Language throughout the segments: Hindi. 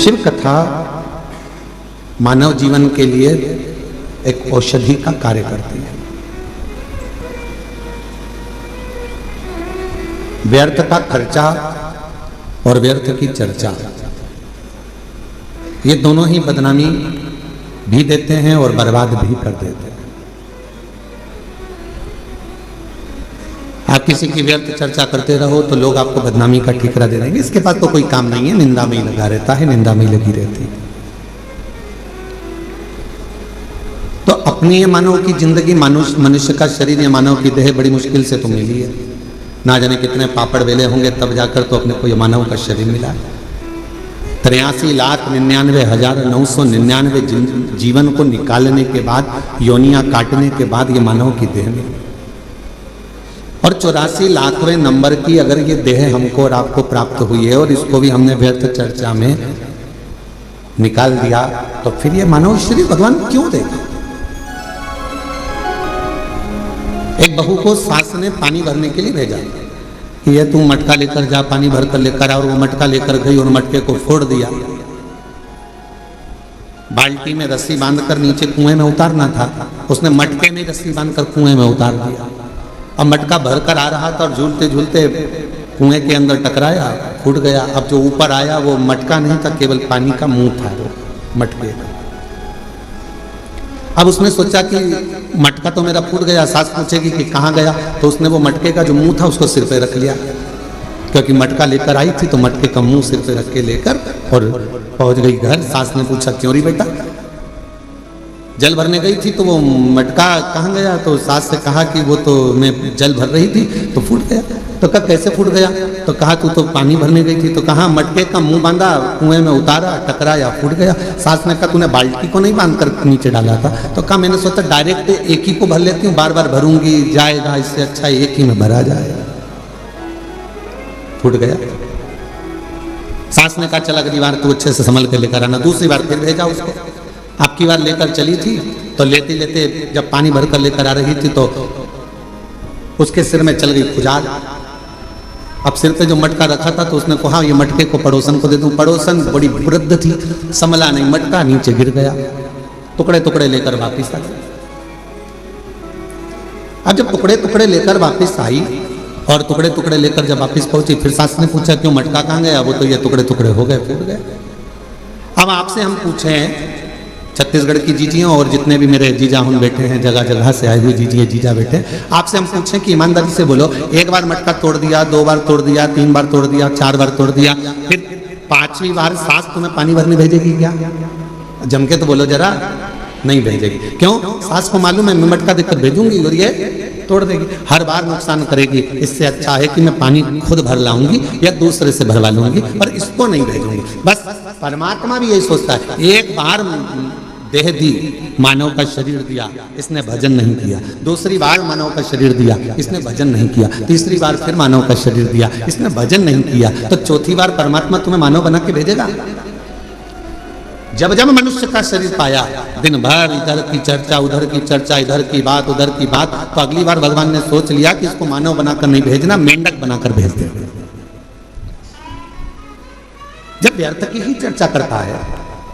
शिव कथा मानव जीवन के लिए एक औषधि का कार्य करती है। व्यर्थ का खर्चा और व्यर्थ की चर्चा, ये दोनों ही बदनामी भी देते हैं और बर्बाद भी कर देते हैं। आप किसी की व्यर्थ चर्चा करते रहो तो लोग आपको बदनामी का ठिकरा दे देंगे, इसके पास तो कोई काम नहीं है, निंदा में ही लगा रहता है, निंदा में ही लगी रहती है। तो अपनी ये मानव की जिंदगी, मनुष्य का शरीर, ये मानव की देह बड़ी मुश्किल से तो मिली है। ना जाने कितने पापड़ बेले होंगे तब जाकर तो अपने को ये मानव का शरीर मिला है। 83,99,999 जीवन को निकालने के बाद, योनियां काटने के बाद ये मानव की देह मिली। और 84 लाखवें नंबर की अगर ये देह हमको और आपको प्राप्त हुई है और इसको भी हमने व्यर्थ चर्चा में निकाल दिया, तो फिर ये मानव शरीर भगवान क्यों देगा? एक बहू को सास ने पानी भरने के लिए भेजा कि ये तू मटका लेकर जा, पानी भर कर लेकर आ, और वो मटका लेकर गई और मटके को फोड़ दिया। बाल्टी में रस्सी बांधकर नीचे कुएं में उतारना था, उसने मटके में रस्सी बांधकर कुएं में उतार दिया। अब मटका भरकर आ रहा था और झूलते झूलते कुएं के अंदर टकराया, फूट गया। अब जो ऊपर आया वो मटका नहीं था, केवल पानी का मुंह था वो मटके का। अब उसने सोचा कि मटका तो मेरा फूट गया, सास पूछेगी कि कहाँ गया, तो उसने वो मटके का जो मुंह था उसको सिर पे रख लिया, क्योंकि मटका लेकर आई थी तो मटके का मुंह सिर पे रख के लेकर और पहुंच गई घर। सास ने पूछा क्यों री बेटा? जल भरने गई थी तो वो मटका कहाँ गया? तो सास से कहा कि वो तो मैं जल भर रही थी तो फूट गया। तो कहा कैसे फूट गया? तो कहा तू तो पानी भरने गई थी। तो कहा मटके का मुंह बांधा, कुएं में उतारा, टकराया, फूट गया। सास ने कहा तूने बाल्टी को नहीं बांध कर नीचे डाला था? तो कहा मैंने सोचा डायरेक्ट एक ही को भर लेती हूँ, बार बार भरूंगी जाएगा, इससे अच्छा एक ही में भरा जाएगा। फूट गया। सास ने कहा चल अगली बार तू अच्छे से संभल के लेकर आना। दूसरी बार फिर भेजा उसको। आपकी बार लेकर चली थी तो लेते लेते जब पानी भरकर लेकर आ रही थी तो उसके सिर में चल गई खुजाल। अब सिर पे जो मटका रखा था तो उसने कहा ये मटके को पड़ोसन को दे दूं। पड़ोसन बड़ी वृद्ध थी, संभला नहीं, मटका नीचे गिर गया, टुकड़े टुकड़े लेकर वापिस आ गई। अब जब टुकड़े टुकड़े लेकर वापिस आई और टुकड़े टुकड़े लेकर जब वापिस पहुंची, फिर सास ने पूछा क्यों मटका कहाँ गया? वो तो ये टुकड़े टुकड़े हो गए, फूट गए। अब आपसे हम पूछें, छत्तीसगढ़ की जीजियों और जितने भी मेरे जीजा हम बैठे हैं, जगह जगह से आए हुए जीजिए जीजा बैठे, आपसे हम पूछें कि ईमानदारी से बोलो, एक बार मटका तोड़ दिया, 2 बार तोड़ दिया, 3 बार तोड़ दिया, 4 बार तोड़ दिया, फिर 5वीं बार सास तुम्हें पानी भरने भेजेगी क्या? जम के तो बोलो जरा, नहीं भेजेगी। क्यों? सास को मालूम है मैं मटका देकर भेजूंगी और ये तोड़ देगी, हर बार नुकसान करेगी। इससे अच्छा है कि मैं पानी खुद भर लाऊंगी या दूसरे से भरवा लूंगी, पर इसको नहीं भेजूंगी। बस परमात्मा भी यही सोचता है, एक बार देह दी, मानव का शरीर दिया, इसने भजन नहीं किया। दूसरी बार मानव का शरीर दिया, इसने भजन नहीं किया। तीसरी बार फिर मानव का शरीर दिया, इसने भजन नहीं किया। तो चौथी बार परमात्मा तुम्हें मानव बना के भेजेगा। जब जब मनुष्य का शरीर पाया, दिन भर इधर की चर्चा, उधर की चर्चा, इधर की बात, उधर की बात, तो अगली बार भगवान ने सोच लिया कि इसको मानव बनाकर नहीं भेजना, मेंढक बनाकर भेज दे। जब व्यर्थ की ही चर्चा करता है,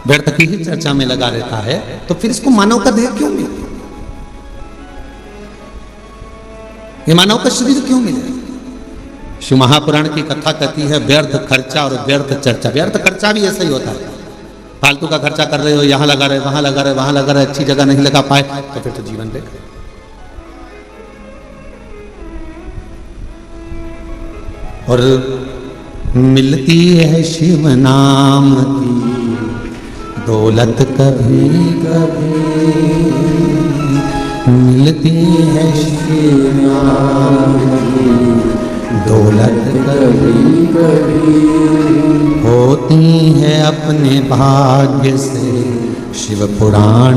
व्यर्थ की ही चर्चा में लगा रहता है, तो फिर इसको मानव का देह क्यों मिले? ये मानव का शरीर क्यों मिले? शिव महापुराण की कथा कहती है व्यर्थ खर्चा और व्यर्थ चर्चा। व्यर्थ खर्चा भी ऐसा ही होता है, फालतू का खर्चा कर रहे हो, यहाँ लगा रहे, वहां लगा रहे, वहां लगा रहे, अच्छी जगह नहीं लगा पाए, तो फिर तो जीवन बेकार। और मिलती है शिव नाम की दौलत कभी कभी, मिलती है शिव नाम की दौलत कभी कभी, होती है अपने भाग्य से शिव पुराण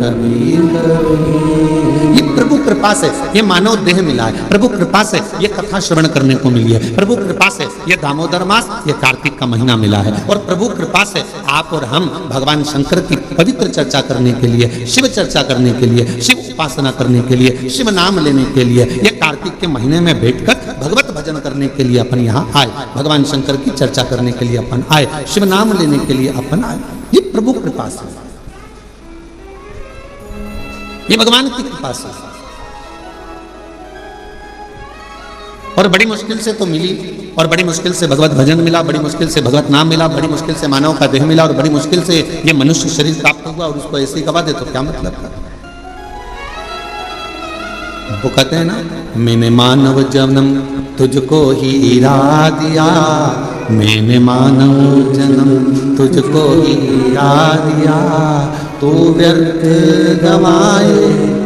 कभी कभी। ये प्रभु कृपा से ये मानव देह मिला है, प्रभु कृपा से ये कथा श्रवण करने को मिली है, प्रभु कृपा से ये दामोदर मास, ये कार्तिक का महीना मिला है, और प्रभु कृपा से आप और हम भगवान शंकर की पवित्र चर्चा करने के लिए, शिव चर्चा करने के लिए, शिव उपासना करने के लिए, शिव नाम लेने के लिए, ये कार्तिक के महीने में बैठकर भगवत भजन श्रवण करने के लिए अपन यहाँ आए, भगवान शंकर की चर्चा करने के लिए अपन आए, शिव नाम लेने के लिए अपन आए। ये प्रभु कृपा से, ये भगवान की कृपा से। और बड़ी मुश्किल से तो मिली, और बड़ी मुश्किल से भगवत भजन मिला, बड़ी मुश्किल से भगवत नाम मिला, बड़ी मुश्किल से मानव का देह मिला, और बड़ी मुश्किल से ये मनुष्य शरीर प्राप्त हुआ, और उसको ऐसे ही गवा दे तो क्या मतलब का? वो कहते हैं ना, मैंने मानव जन्म तुझको ही इरा दिया, मैंने मानव जन्म तुझको ही इरा दिया, तू व्यर्थ गवाए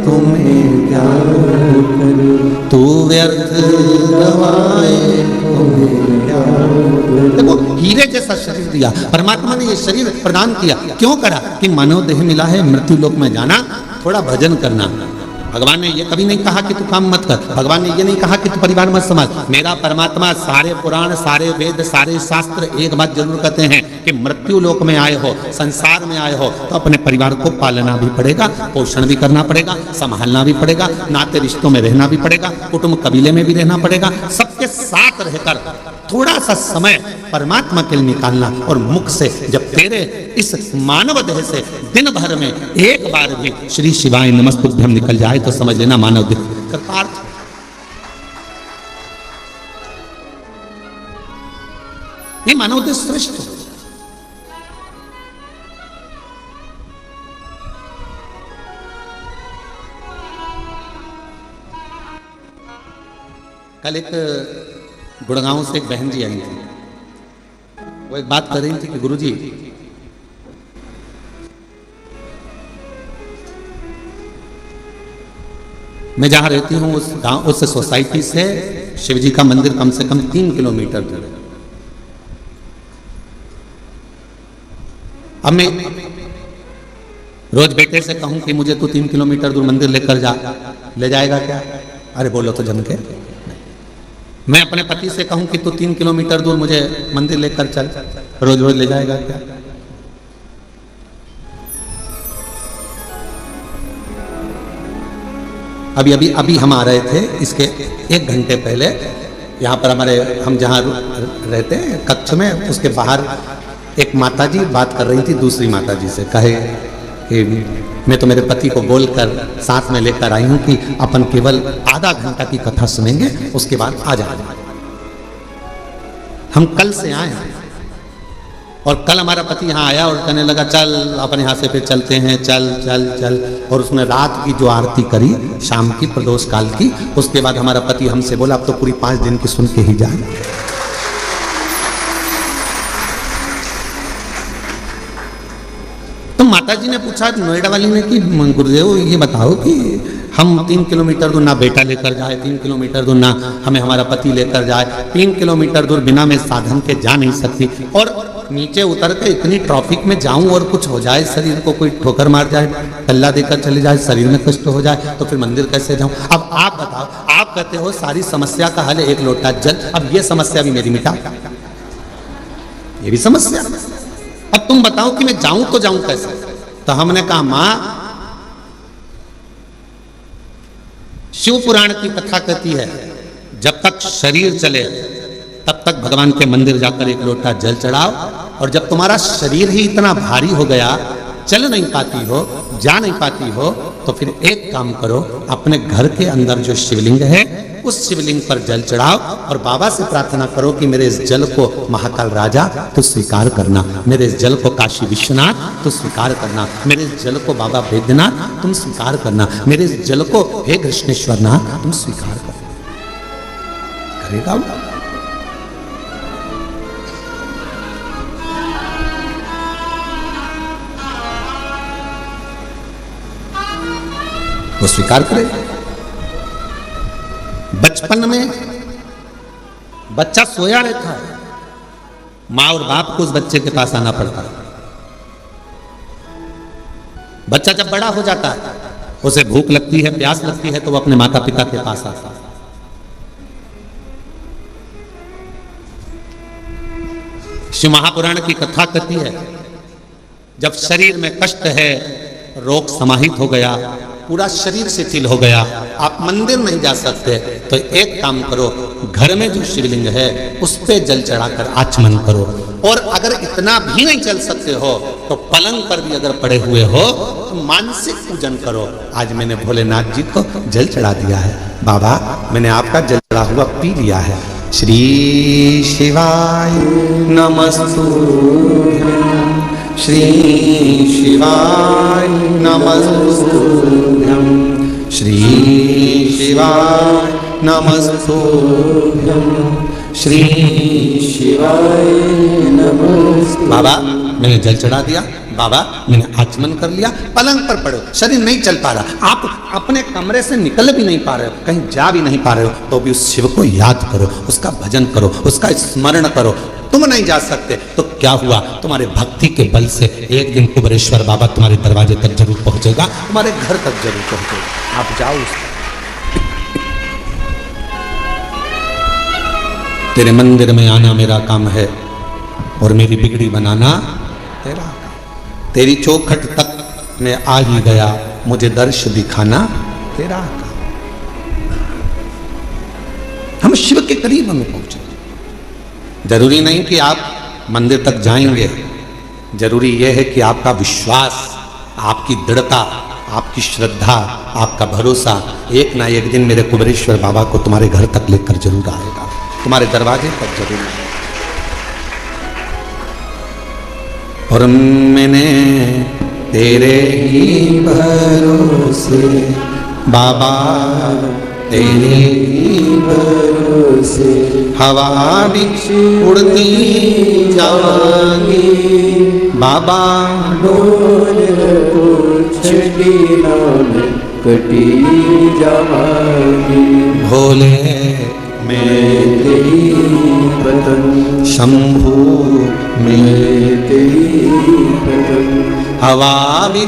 तुम्हें क्या करूं, तू व्यर्थ गवाए तुम्हें क्या करूं। देखो, हीरे जैसा शरीर दिया परमात्मा ने, ये शरीर प्रदान किया क्यों करा? कि मानव देह मिला है, मृत्यु लोक में जाना, थोड़ा भजन करना। भगवान ने ये कभी नहीं कहा कि तू काम मत कर, भगवान ने ये नहीं कहा कि तू परिवार मत संभाल। मेरा परमात्मा सारे पुराण, सारे वेद, सारे शास्त्र एक बात जरूर कहते हैं कि मृत्यु लोक में आए हो, संसार में आए हो, तो अपने परिवार को पालना भी पड़ेगा, पोषण भी करना पड़ेगा, संभालना भी पड़ेगा, नाते रिश्तों में रहना भी पड़ेगा, कुटुंब कबीले में भी रहना पड़ेगा, सबके साथ रहकर थोड़ा सा समय परमात्मा के लिए निकालना। और मुख से जब तेरे इस मानव देह से दिन भर में एक बार भी श्री शिवाय नमस्तुभ्यम निकल जाए तो समझ लेना मानव देह कृतार्थ। ये मानव देह श्रेष्ठ हो। कल एक गुड़गांव से एक बहन जी आई थी, वो एक बात कर रही थी कि गुरुजी, मैं जहां रहती हूं उस गांव, उस सोसाइटी से शिवजी का मंदिर कम से कम 3 किलोमीटर दूर है। अब मैं रोज बेटे से कहूं कि मुझे तू 3 किलोमीटर दूर मंदिर लेकर जा, ले जाएगा क्या? अरे बोलो तो जम के। मैं अपने पति से कहूं कि तू 3 किलोमीटर दूर मुझे मंदिर लेकर चल, रोज रोज ले जाएगा क्या? अभी हम आ रहे थे, इसके 1 घंटे पहले यहाँ पर हमारे, हम जहाँ रहते हैं कक्ष में, उसके बाहर एक माताजी बात कर रही थी दूसरी माताजी से, कहे कि मैं तो मेरे पति को बोलकर साथ में लेकर आई हूं कि अपन केवल आधा घंटा की कथा सुनेंगे, उसके बाद आ जाएंगे। हम कल से आए हैं, और कल हमारा पति यहाँ आया और कहने लगा चल अपन यहाँ से फिर चलते हैं, चल चल चल। और उसने रात की जो आरती करी शाम की प्रदोष काल की, उसके बाद हमारा पति हमसे बोला अब तो पूरी 5 दिन की सुन के ही जाए। तो माता जी ने पूछा, नोएडा वाली ने, कि गुरुदेव ये बताओ कि हम 3 किलोमीटर दूर ना बेटा लेकर जाए, 3 किलोमीटर दूर ना हमें हमारा पति लेकर जाए, 3 किलोमीटर दूर बिना मैं साधन के जा नहीं सकती, और नीचे उतर के इतनी ट्रैफिक में जाऊं और कुछ हो जाए, शरीर को कोई ठोकर मार जाए, कल्ला देकर चले जाए, शरीर में कष्ट हो जाए, तो फिर मंदिर कैसे जाऊं? अब आप बताओ, आप कहते हो सारी समस्या का हल 1 लोटा जल, अब ये समस्या भी मेरी मिटा, ये भी समस्या। अब तुम बताओ कि मैं जाऊं तो जाऊं कैसे? तो हमने कहा मां, शिव पुराण की कथा कहती है जब तक शरीर चले तब तक भगवान के मंदिर जाकर 1 लोटा जल चढ़ाओ, और जब तुम्हारा शरीर ही इतना भारी हो गया, चल नहीं पाती हो, जा नहीं पाती हो, तो फिर एक काम करो, अपने घर के अंदर जो शिवलिंग है उस शिवलिंग पर जल चढ़ाओ, और बाबा से प्रार्थना करो कि मेरे इस जल को महाकाल राजा तो स्वीकार करना, मेरे इस जल को काशी विश्वनाथ तो स्वीकार करना, मेरे इस जल को बाबा वैद्यनाथ तुम स्वीकार करना, मेरे इस जल को हे कृष्णेश्वर नाथ तुम स्वीकार करना। करेगा वो स्वीकार करे। बचपन में बच्चा सोया रहता है, माँ और बाप को उस बच्चे के पास आना पड़ता है। बच्चा जब बड़ा हो जाता है, उसे भूख लगती है, प्यास लगती है, तो वो अपने माता पिता के पास आता है। शिव महापुराण की कथा कहती है जब शरीर में कष्ट है, रोग समाहित हो गया, पूरा शरीर शिथिल हो गया, आप मंदिर नहीं जा सकते, तो एक काम करो, घर में जो शिवलिंग है उस पे जल चढ़ाकर आचमन करो। और अगर इतना भी नहीं चल सकते हो तो पलंग पर भी अगर पड़े हुए हो तो मानसिक पूजन करो। आज मैंने भोलेनाथ जी को जल चढ़ा दिया है, बाबा मैंने आपका जल चढ़ा हुआ पी लिया है। श्री शिवाय नमस्तुभ्यं, श्री शिवाय नमस्तुभ्यं, श्री शिवाय नमस्तुभ्यं, श्री शिवाय नमस्तुभ्यं। बाबा मैंने जल चढ़ा दिया, बाबा मैंने आचमन कर लिया, पलंग पर पड़ो, शरीर नहीं चल पा रहा, आप अपने कमरे से निकल भी नहीं पा रहे हो, कहीं जा भी नहीं पा रहे हो, तो भी उस शिव को याद करो, उसका भजन करो, उसका स्मरण करो। तुम नहीं जा सकते तो क्या हुआ, तुम्हारे भक्ति के बल से एक दिन कुबेरेश्वर बाबा तुम्हारे दरवाजे तक जरूर पहुंचेगा, तुम्हारे घर तक जरूर पहुंचेगा। आप जाओ उसको। तेरे मंदिर में आना मेरा काम है और मेरी बिगड़ी बनाना तेरा काम। तेरी चौखट तक मैं आ ही गया, मुझे दर्श दिखाना तेरा काम। हम शिव के करीब हमें पहुंचे। जरूरी नहीं कि आप मंदिर तक जाएंगे, जरूरी यह है कि आपका विश्वास, आपकी दृढ़ता, आपकी श्रद्धा, आपका भरोसा एक ना एक दिन मेरे कुबेरेश्वर बाबा को तुम्हारे घर तक लेकर जरूर आएगा, तुम्हारे दरवाजे तक जरूर आएगा। और मैंने तेरे ही भरोसे बाबा, तेरे ही भरोसे हवा भी उड़ती जाएगी बाबा, डोल छड़ी नाम कटी जाएगी। भोले मैं तेरी पतंग, शंभू मैं तेरी पतंग, हवा भी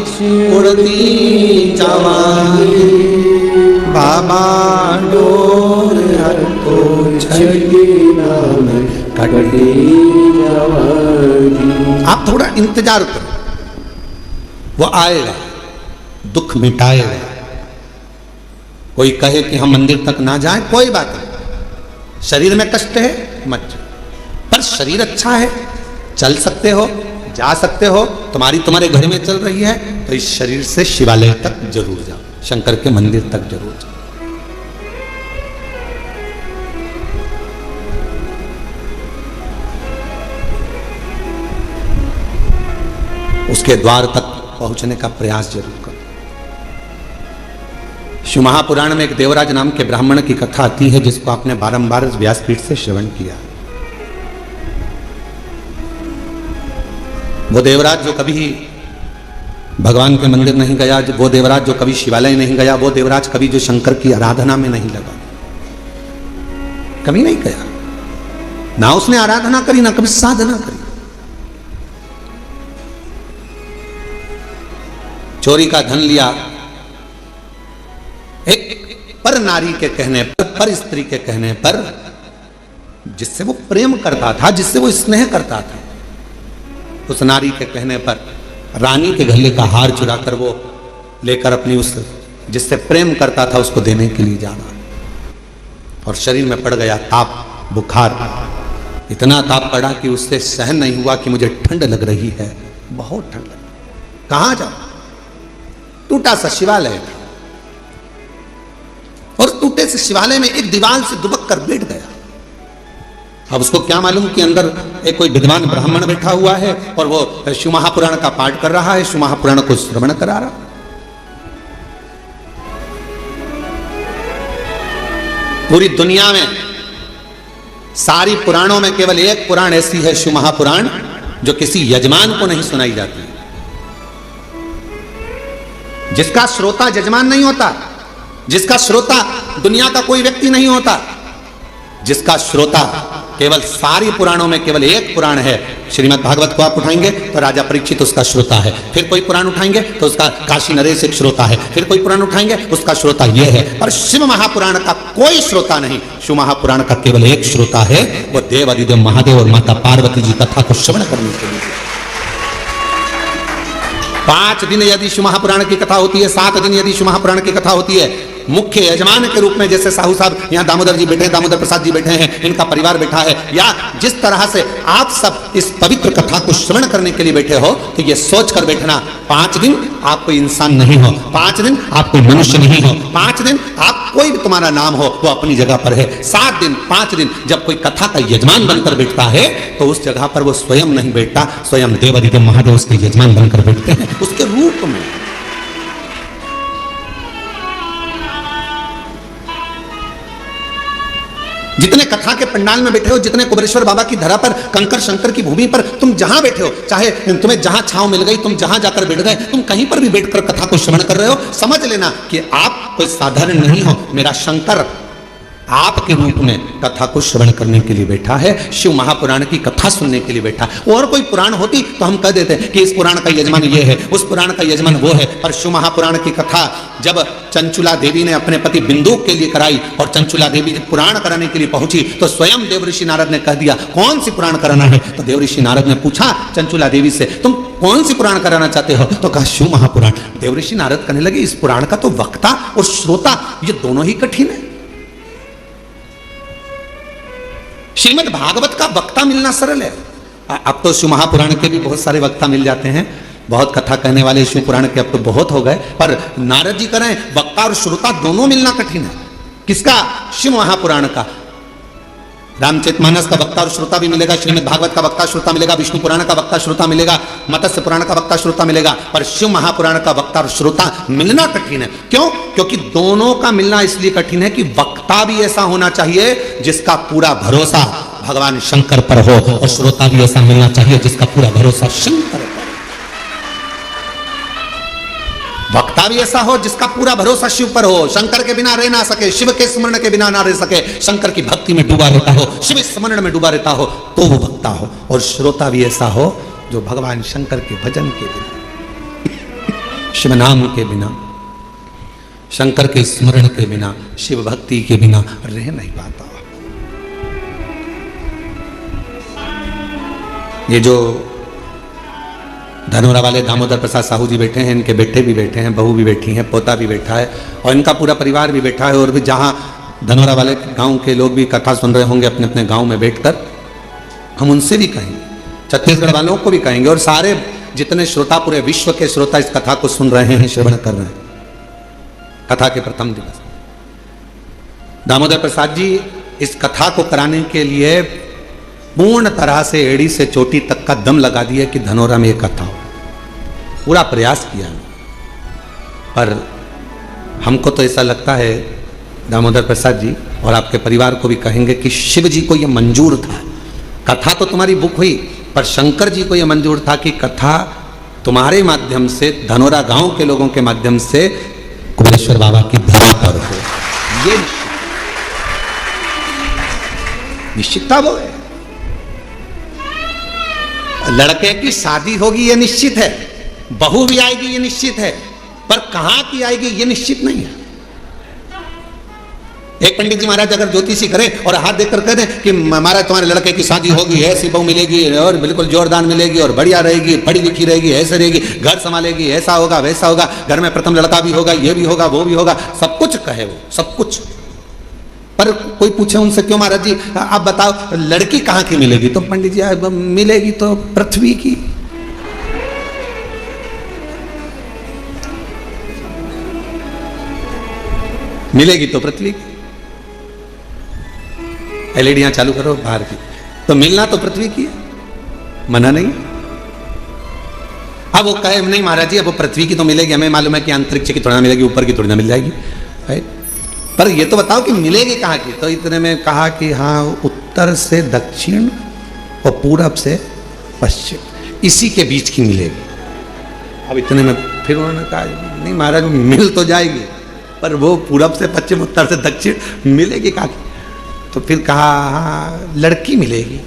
उड़ती जाएगी बाबा, डोल हर को छड़ी नाम कटी जाएगी। आप थोड़ा इंतजार करो, वो आएगा, दुख मिटाएगा। कोई कहे कि हम मंदिर तक ना जाएं, कोई बात नहीं, शरीर में कष्ट है मत जाओ, पर शरीर अच्छा है, चल सकते हो, जा सकते हो, तुम्हारे घर में चल रही है, तो इस शरीर से शिवालय तक जरूर जाओ, शंकर के मंदिर तक जरूर जाओ। उसके द्वार तक पहुंचने का प्रयास जरूर करो। शिव महापुराण में एक देवराज नाम के ब्राह्मण की कथा आती है, जिसको आपने बारंबार व्यासपीठ से श्रवण किया। वो देवराज जो कभी भगवान के मंदिर नहीं गया, वो देवराज जो कभी शिवालय नहीं गया, वो देवराज कभी जो शंकर की आराधना में नहीं लगा, कभी नहीं गया, ना उसने आराधना करी, ना कभी साधना करी। चोरी का धन लिया, एक पर नारी के कहने पर स्त्री के कहने पर, जिससे वो प्रेम करता था, जिससे वो स्नेह करता था, उस नारी के कहने पर रानी के गले का हार चुराकर वो लेकर अपनी उस जिससे प्रेम करता था उसको देने के लिए जाना, और शरीर में पड़ गया ताप, बुखार, इतना ताप पड़ा कि उससे सहन नहीं हुआ कि मुझे ठंड लग रही है, बहुत ठंड लग। कहां जाऊं? टूटा सा शिवालय था, और टूटे से शिवालय में एक दीवार से दुबक कर बैठ गया। अब उसको क्या मालूम कि अंदर एक कोई विद्वान ब्राह्मण बैठा हुआ है और वो शिव महापुराण का पाठ कर रहा है, शिव महापुराण को श्रवण करा रहा। पूरी दुनिया में सारी पुराणों में केवल एक पुराण ऐसी है, शिव महापुराण, जो किसी यजमान को नहीं सुनाई जाती, जिसका श्रोता यजमान नहीं होता, जिसका श्रोता दुनिया का कोई व्यक्ति नहीं होता, जिसका श्रोता केवल सारी पुराणों में केवल एक पुराण है। श्रीमद् भागवत को आप उठाएंगे तो राजा परीक्षित उसका श्रोता है, फिर कोई पुराण उठाएंगे तो उसका काशी नरेश एक श्रोता है, फिर कोई पुराण उठाएंगे उसका श्रोता यह है, पर शिव महापुराण का कोई श्रोता नहीं। शिव महापुराण का केवल एक श्रोता है, वो देव अधिदेव महादेव और माता पार्वती जी कथा को श्रवण करने के लिए। 5 दिन यदि शिव महापुराण की कथा होती है, 7 दिन यदि शिव महापुराण की कथा होती है, मुख्य यजमान के रूप में जैसे साहू साहब यहाँ दामोदर जी बैठे हैं, दामोदर प्रसाद जी बैठे हैं, इनका परिवार बैठा है, या जिस तरह से आप सब इस पवित्र कथा को श्रवण करने के लिए बैठे हो, तो ये सोच कर बैठना 5 दिन आप कोई इंसान नहीं हो, 5 दिन आप कोई मनुष्य नहीं हो, 5 दिन आप कोई भी तुम्हारा नाम हो वो अपनी जगह पर है। 7 दिन 5 दिन जब कोई कथा का यजमान बनकर बैठता है तो उस जगह पर वो स्वयं नहीं बैठता, स्वयं देवादिदेव महादेव उसके यजमान बनकर बैठते हैं उसके रूप में। जितने कथा के पंडाल में बैठे हो, जितने कुबेरेश्वर बाबा की धरा पर, कंकर शंकर की भूमि पर तुम जहां बैठे हो, चाहे तुम्हें जहां छांव मिल गई, तुम जहां जाकर बैठ गए, तुम कहीं पर भी बैठकर कथा को श्रवण कर रहे हो, समझ लेना कि आप कोई साधारण नहीं हो, मेरा शंकर आपके रूप में कथा को श्रवण करने के लिए बैठा है, शिव महापुराण की कथा सुनने के लिए बैठा है। और कोई पुराण होती तो हम कह देते कि इस पुराण का यजमान ये है, उस पुराण का यजमान वो है, पर शिव महापुराण की कथा जब चंचुला देवी ने अपने पति बिंदुक के लिए कराई और चंचुला देवी पुराण कराने के लिए पहुंची तो स्वयं देवऋषि नारद ने कह दिया कौन सी पुराण कराना है। तो देवऋषि नारद ने पूछा चंचुला देवी से तुम कौन सी पुराण कराना चाहते हो, तो कहा शिव महापुराण। देवऋषि नारद कहने लगे इस पुराण का तो वक्ता और श्रोता ये दोनों ही कठिन है। श्रीमद् भागवत का वक्ता मिलना सरल है। अब तो शिव महापुराण के भी बहुत सारे वक्ता मिल जाते हैं, बहुत कथा कहने वाले शिव पुराण के अब तो बहुत हो गए, पर नारद जी करें वक्ता और श्रोता दोनों मिलना कठिन है। किसका? शिव महापुराण का। रामचरितमानस का वक्ता और श्रोता भी मिलेगा, श्रीमद् भागवत का वक्ता श्रोता मिलेगा, विष्णु पुराण का वक्ता श्रोता मिलेगा, मत्स्य पुराण का वक्ता श्रोता मिलेगा, पर शिव महापुराण का वक्ता और श्रोता मिलना कठिन है। क्यों? क्योंकि दोनों का मिलना इसलिए कठिन है कि वक्ता भी ऐसा होना चाहिए जिसका पूरा भरोसा भगवान शंकर पर हो, और श्रोता भी ऐसा मिलना चाहिए जिसका पूरा भरोसा शंकर पर। वक्ता भी ऐसा हो जिसका पूरा भरोसा शिव पर हो, शंकर के बिना रह ना सके, शिव के स्मरण के बिना ना रह सके, शंकर की भक्ति में डूबा रहता हो, शिव स्मरण में डूबा रहता हो, तो वो वक्ता हो। और श्रोता भी ऐसा हो जो भगवान शंकर के भजन के बिना, शिव नाम के बिना, शंकर के स्मरण के बिना, शिव भक्ति के बिना रह नहीं पाता। ये जो धनोरा वाले दामोदर प्रसाद साहू जी बैठे हैं, इनके बेटे भी बैठे हैं, बहू भी बैठी हैं, पोता भी बैठा है, और इनका पूरा परिवार भी बैठा है। और भी जहाँ धनोरा वाले गांव के लोग भी कथा सुन रहे होंगे अपने अपने गांव में बैठकर, हम उनसे भी कहेंगे, छत्तीसगढ़ वालों को भी कहेंगे, और सारे जितने श्रोता, पूरे विश्व के श्रोता इस कथा को सुन रहे हैं, श्रवण कर रहे हैं। कथा के प्रथम दिवस दामोदर प्रसाद जी इस कथा को कराने के लिए पूर्ण तरह से एड़ी से चोटी तक का दम लगा दिया कि धनोरा में एक कथा हो, पूरा प्रयास किया। पर हमको तो ऐसा लगता है दामोदर प्रसाद जी, और आपके परिवार को भी कहेंगे कि शिव जी को यह मंजूर था, कथा तो तुम्हारी बुक हुई, पर शंकर जी को यह मंजूर था कि कथा तुम्हारे माध्यम से, धनोरा गांव के लोगों के माध्यम से कुबेरेश्वर बाबा की धरा पर हो। ये निश्चितता वो है। लड़के की शादी होगी ये निश्चित है, बहू भी आएगी ये निश्चित है, पर कहां की आएगी ये निश्चित नहीं है। एक पंडित जी महाराज अगर ज्योतिषी करें और हाथ देखकर कह दें कि महाराज तुम्हारे लड़के की शादी होगी, ऐसी बहू मिलेगी और बिल्कुल जोरदार मिलेगी और बढ़िया रहेगी, पढ़ी लिखी रहेगी, ऐसे रहेगी, घर संभालेगी, ऐसा होगा वैसा होगा, घर में प्रथम लड़का भी होगा, ये भी होगा वो भी होगा, सब कुछ कहे वो, सब कुछ। पर कोई पूछे उनसे क्यों महाराज जी आप बताओ लड़की कहां की मिलेगी, तो पंडित जी मिलेगी तो पृथ्वी की। मिलेगी तो पृथ्वी की। एलईडियां चालू करो बाहर की, तो मिलना तो पृथ्वी की है, मना नहीं। अब वो कहे नहीं महाराज जी अब वो पृथ्वी की तो मिलेगी, हमें मालूम है कि अंतरिक्ष की थोड़ा मिलेगी, ऊपर की थोड़ी मिल जाएगी, पर ये तो बताओ कि मिलेगी कहाँ की। तो इतने में कहा कि हाँ उत्तर से दक्षिण और पूरब से पश्चिम, इसी के बीच की मिलेगी। अब इतने में फिर उन्होंने कहा नहीं महाराज मिल तो जाएगी, पर वो पूरब से पश्चिम, उत्तर से दक्षिण मिलेगी कहाँ की। तो फिर कहा हाँ लड़की मिलेगी।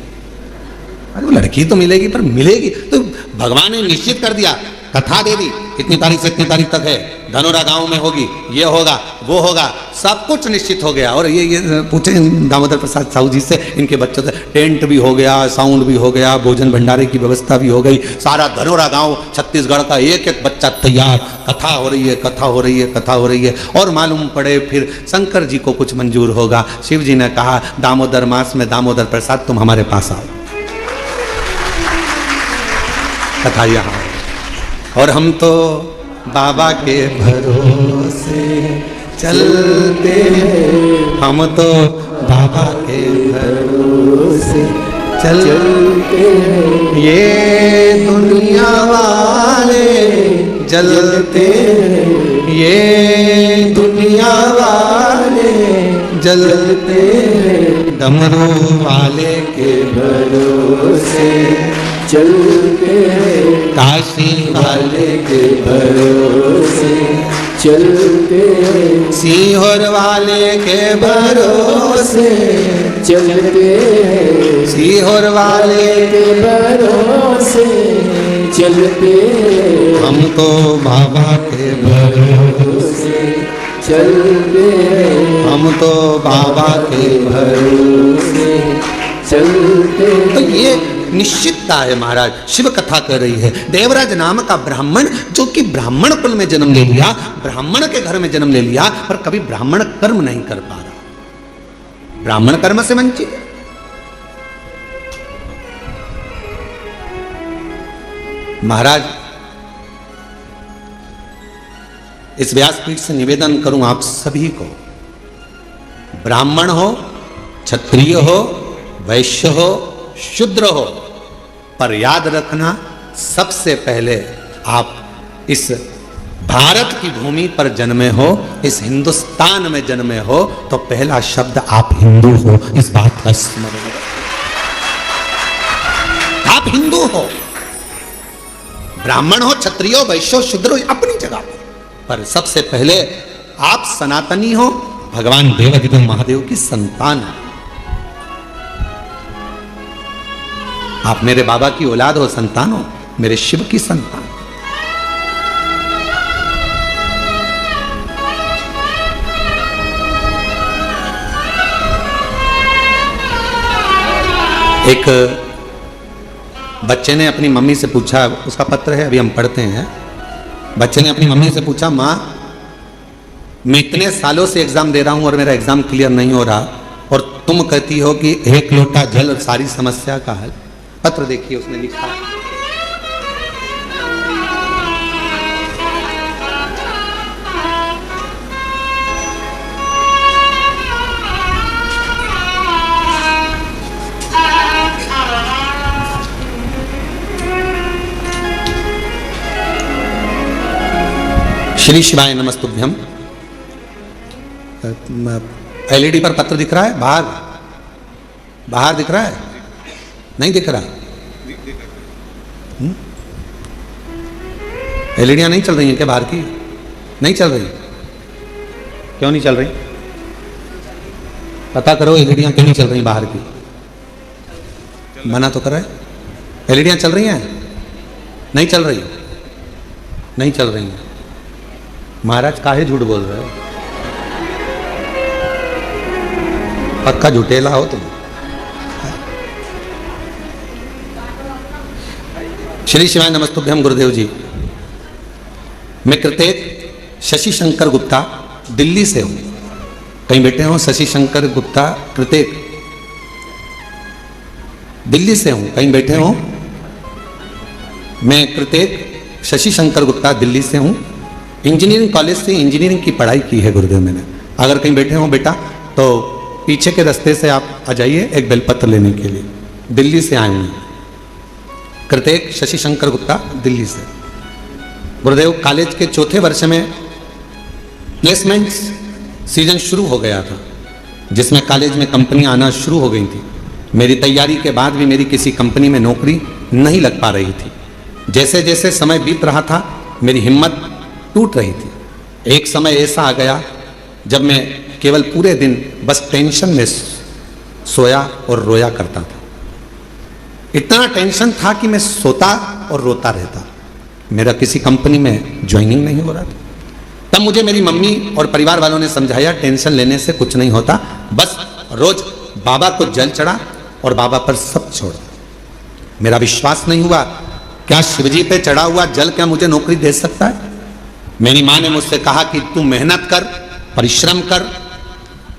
अरे वो लड़की तो मिलेगी पर मिलेगी तो भगवान ने निश्चित कर दिया, कथा दे दी, इतनी तारीख से इतनी तारीख तक है, धनोरा गांव में होगी, ये होगा वो होगा, सब कुछ निश्चित हो गया। और ये पूछे दामोदर प्रसाद साहू जी से, इनके बच्चों से, टेंट भी हो गया, साउंड भी हो गया, भोजन भंडारे की व्यवस्था भी हो गई, सारा धनोरा गांव छत्तीसगढ़ का एक एक बच्चा तैयार, कथा हो रही है, कथा हो रही है, कथा हो रही है। और मालूम पड़े फिर शंकर जी को कुछ मंजूर होगा। शिव जी ने कहा दामोदर मास में दामोदर प्रसाद तुम हमारे पास आओ, कथा यहाँ। और हम तो बाबा के भरोसे चलते हैं, हम तो बाबा के भरोसे चलते हैं। ये दुनिया वाले जलते हैं, ये दुनिया वाले जलते हैं, डमरू वाले के भरोसे चलते हैं, काशी वाले के भरोसे चलते हैं, सीहोर वाले के भरोसे चलते हैं, सीहोर वाले के भरोसे चलते हैं, हम तो बाबा के भरोसे चलते हैं, हम तो बाबा के भरोसे चलते हैं। तो ये निश्चितता है महाराज। शिव कथा कर रही है, देवराज नाम का ब्राह्मण जो कि ब्राह्मण कुल में जन्म ले लिया, ब्राह्मण के घर में जन्म ले लिया, पर कभी ब्राह्मण कर्म नहीं कर पा रहा, ब्राह्मण कर्म से वंचित। महाराज इस व्यासपीठ से निवेदन करूं आप सभी को, ब्राह्मण हो, क्षत्रिय हो, वैश्य हो, शूद्र हो, पर याद रखना सबसे पहले आप इस भारत की भूमि पर जन्मे हो, इस हिंदुस्तान में जन्मे हो, तो पहला शब्द आप हिंदू हो, इस बात का स्मरण रखो। आप हिंदू हो, ब्राह्मण हो, क्षत्रिय हो, वैश्य हो, शूद्र हो, अपनी जगह पर सबसे पहले आप सनातनी हो, भगवान देवाधिदेव महादेव की संतान हो। आप मेरे बाबा की औलाद हो, संतान हो, मेरे शिव की संतान। एक बच्चे ने अपनी मम्मी से पूछा, उसका पत्र है अभी हम पढ़ते हैं। बच्चे ने अपनी मम्मी से पूछा, माँ मैं इतने सालों से एग्जाम दे रहा हूं और मेरा एग्जाम क्लियर नहीं हो रहा, और तुम कहती हो कि एक लोटा जल सारी समस्या का हल। पत्र देखिए उसने लिखा, श्री शिवाय नमस्तुभ्यम। एलईडी पर पत्र दिख रहा है, बाहर बाहर दिख रहा है, नहीं दिख रहा? एलईडियां नहीं चल रही हैं क्या बाहर की? नहीं चल रही? क्यों नहीं चल रही? पता करो एलईडियां क्यों नहीं चल रही बाहर की। मना तो कर रहा है, एलईडियां चल रही हैं? नहीं चल रही? नहीं चल रही हैं। महाराज काहे झूठ बोल रहे हो? पक्का झूठेला हो तुम। श्री शिवाय नमस्तुभ्यम गुरुदेव जी। मैं कृतेक शशि शंकर गुप्ता दिल्ली से हूं। कहीं बैठे हो? शशि शंकर गुप्ता कृतेक दिल्ली से हूं, कहीं बैठे हो? मैं कृतेक शशि शंकर गुप्ता दिल्ली से हूं। इंजीनियरिंग कॉलेज से इंजीनियरिंग की पढ़ाई की है गुरुदेव मैंने। अगर कहीं बैठे हो बेटा तो पीछे के रास्ते से आप आ जाइए एक बेलपत्र लेने के लिए। दिल्ली से आए हैं, कृतेक शशि शंकर गुप्ता दिल्ली से। गुरुदेव कॉलेज के चौथे वर्ष में प्लेसमेंट सीजन शुरू हो गया था, जिसमें कॉलेज में कंपनियां आना शुरू हो गई थी। मेरी तैयारी के बाद भी मेरी किसी कंपनी में नौकरी नहीं लग पा रही थी। जैसे जैसे समय बीत रहा था मेरी हिम्मत टूट रही थी। एक समय ऐसा आ गया जब मैं केवल पूरे दिन बस टेंशन में सोया और रोया करता था। इतना टेंशन था कि मैं सोता और रोता रहता। मेरा किसी कंपनी में ज्वाइनिंग नहीं हो रहा था। तब मुझे मेरी मम्मी और परिवार वालों ने समझाया, टेंशन लेने से कुछ नहीं होता, बस रोज बाबा को जल चढ़ा और बाबा पर सब छोड़। मेरा विश्वास नहीं हुआ, क्या शिवजी पे चढ़ा हुआ जल क्या मुझे नौकरी दे सकता है? मेरी माँ ने मुझसे कहा कि तू मेहनत कर, परिश्रम कर,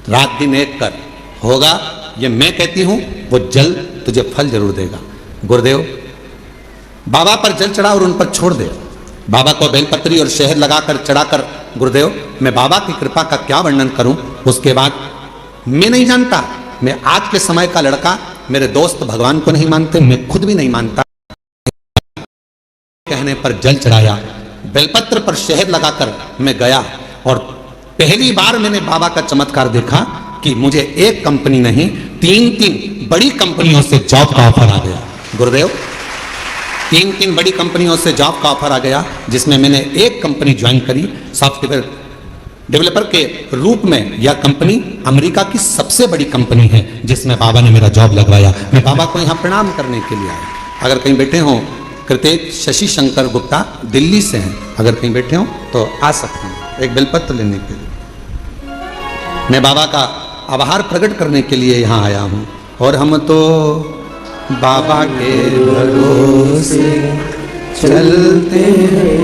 रात दिन एक कर, होगा। ये मैं कहती हूं, वो जल तुझे फल जरूर देगा। गुरुदेव, बाबा पर जल चढ़ा और उन पर छोड़ दे। बाबा को बेलपत्री और शहद लगाकर चढ़ाकर, गुरुदेव मैं बाबा की कृपा का क्या वर्णन करूं। उसके बाद मैं नहीं जानता, मैं आज के समय का लड़का, मेरे दोस्त भगवान को नहीं मानते, मैं खुद भी नहीं मानता, कहने पर जल चढ़ाया, बेलपत्र पर शहद लगाकर मैं गया और पहली बार मैंने बाबा का चमत्कार देखा कि मुझे एक कंपनी नहीं, 3 बड़ी कंपनियों से जॉब का ऑफर आ गया। गुरुदेव, 3 बड़ी कंपनियों से जॉब का ऑफर आ गया, जिसमें मैंने एक कंपनी ज्वाइन करी सॉफ्टवेयर डेवलपर के रूप में। यह कंपनी अमेरिका की सबसे बड़ी कंपनी है, जिसमें बाबा ने मेरा जॉब लगवाया। मैं बाबा को यहाँ प्रणाम करने के लिए आया। अगर कहीं बैठे हो, कृतेक शशि शंकर गुप्ता दिल्ली से हैं, अगर कहीं बैठे हो तो आ सकते हैं एक बेलपत्र लेने के लिए। मैं बाबा का आभार प्रकट करने के लिए यहाँ आया हूँ। और हम तो बाबा के भरोसे चलते हैं,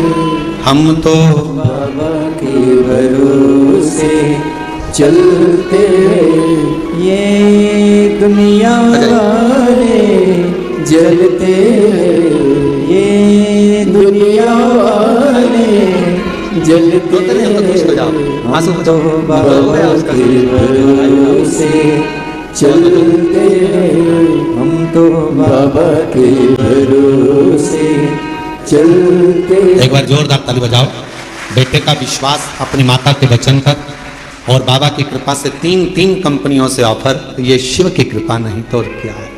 हम तो बाबा के भरोसे चलते हैं। ये दुनिया वाले जलते हैं, ये दुनिया वाले जलते हैं। आंसू हम तो बाबा के भरोसे चलते हैं, हम तो बाबा के भरोसे चलते। एक बार जोरदार ताली बजाओ। बेटे का विश्वास अपनी माता के वचन पर और बाबा की कृपा से 3 कंपनियों से ऑफर। ये शिव की कृपा नहीं तो और क्या है।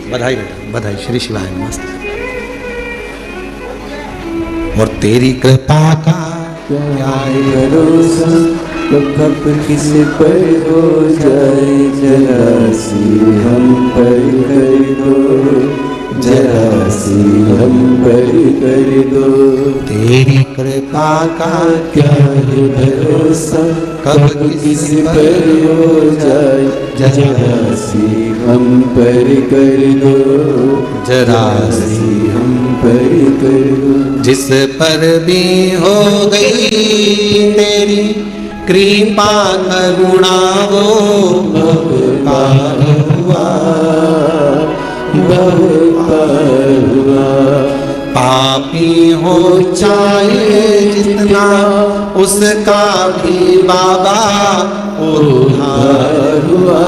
बधाई बेटा, बधाई। श्री शिवाय नमस्ते। और तेरी कृपा का क्या है भरोसा, कब किस पर हो जाए, जरा सी हम पर कर दो, जरा सी हम पर कर दो। तेरी कृपा का क्या है भरोसा, कब किस पर हो जाए, जरा सी हम पर कर दो, जरा सी हम पर कर दो। जिस पर भी हो गई तेरी कृपा करुणा, वो बहुपार हुआ, बहुपार हुआ। पापी हो चाहे जितना, उसका भी बाबा उद्धार हुआ,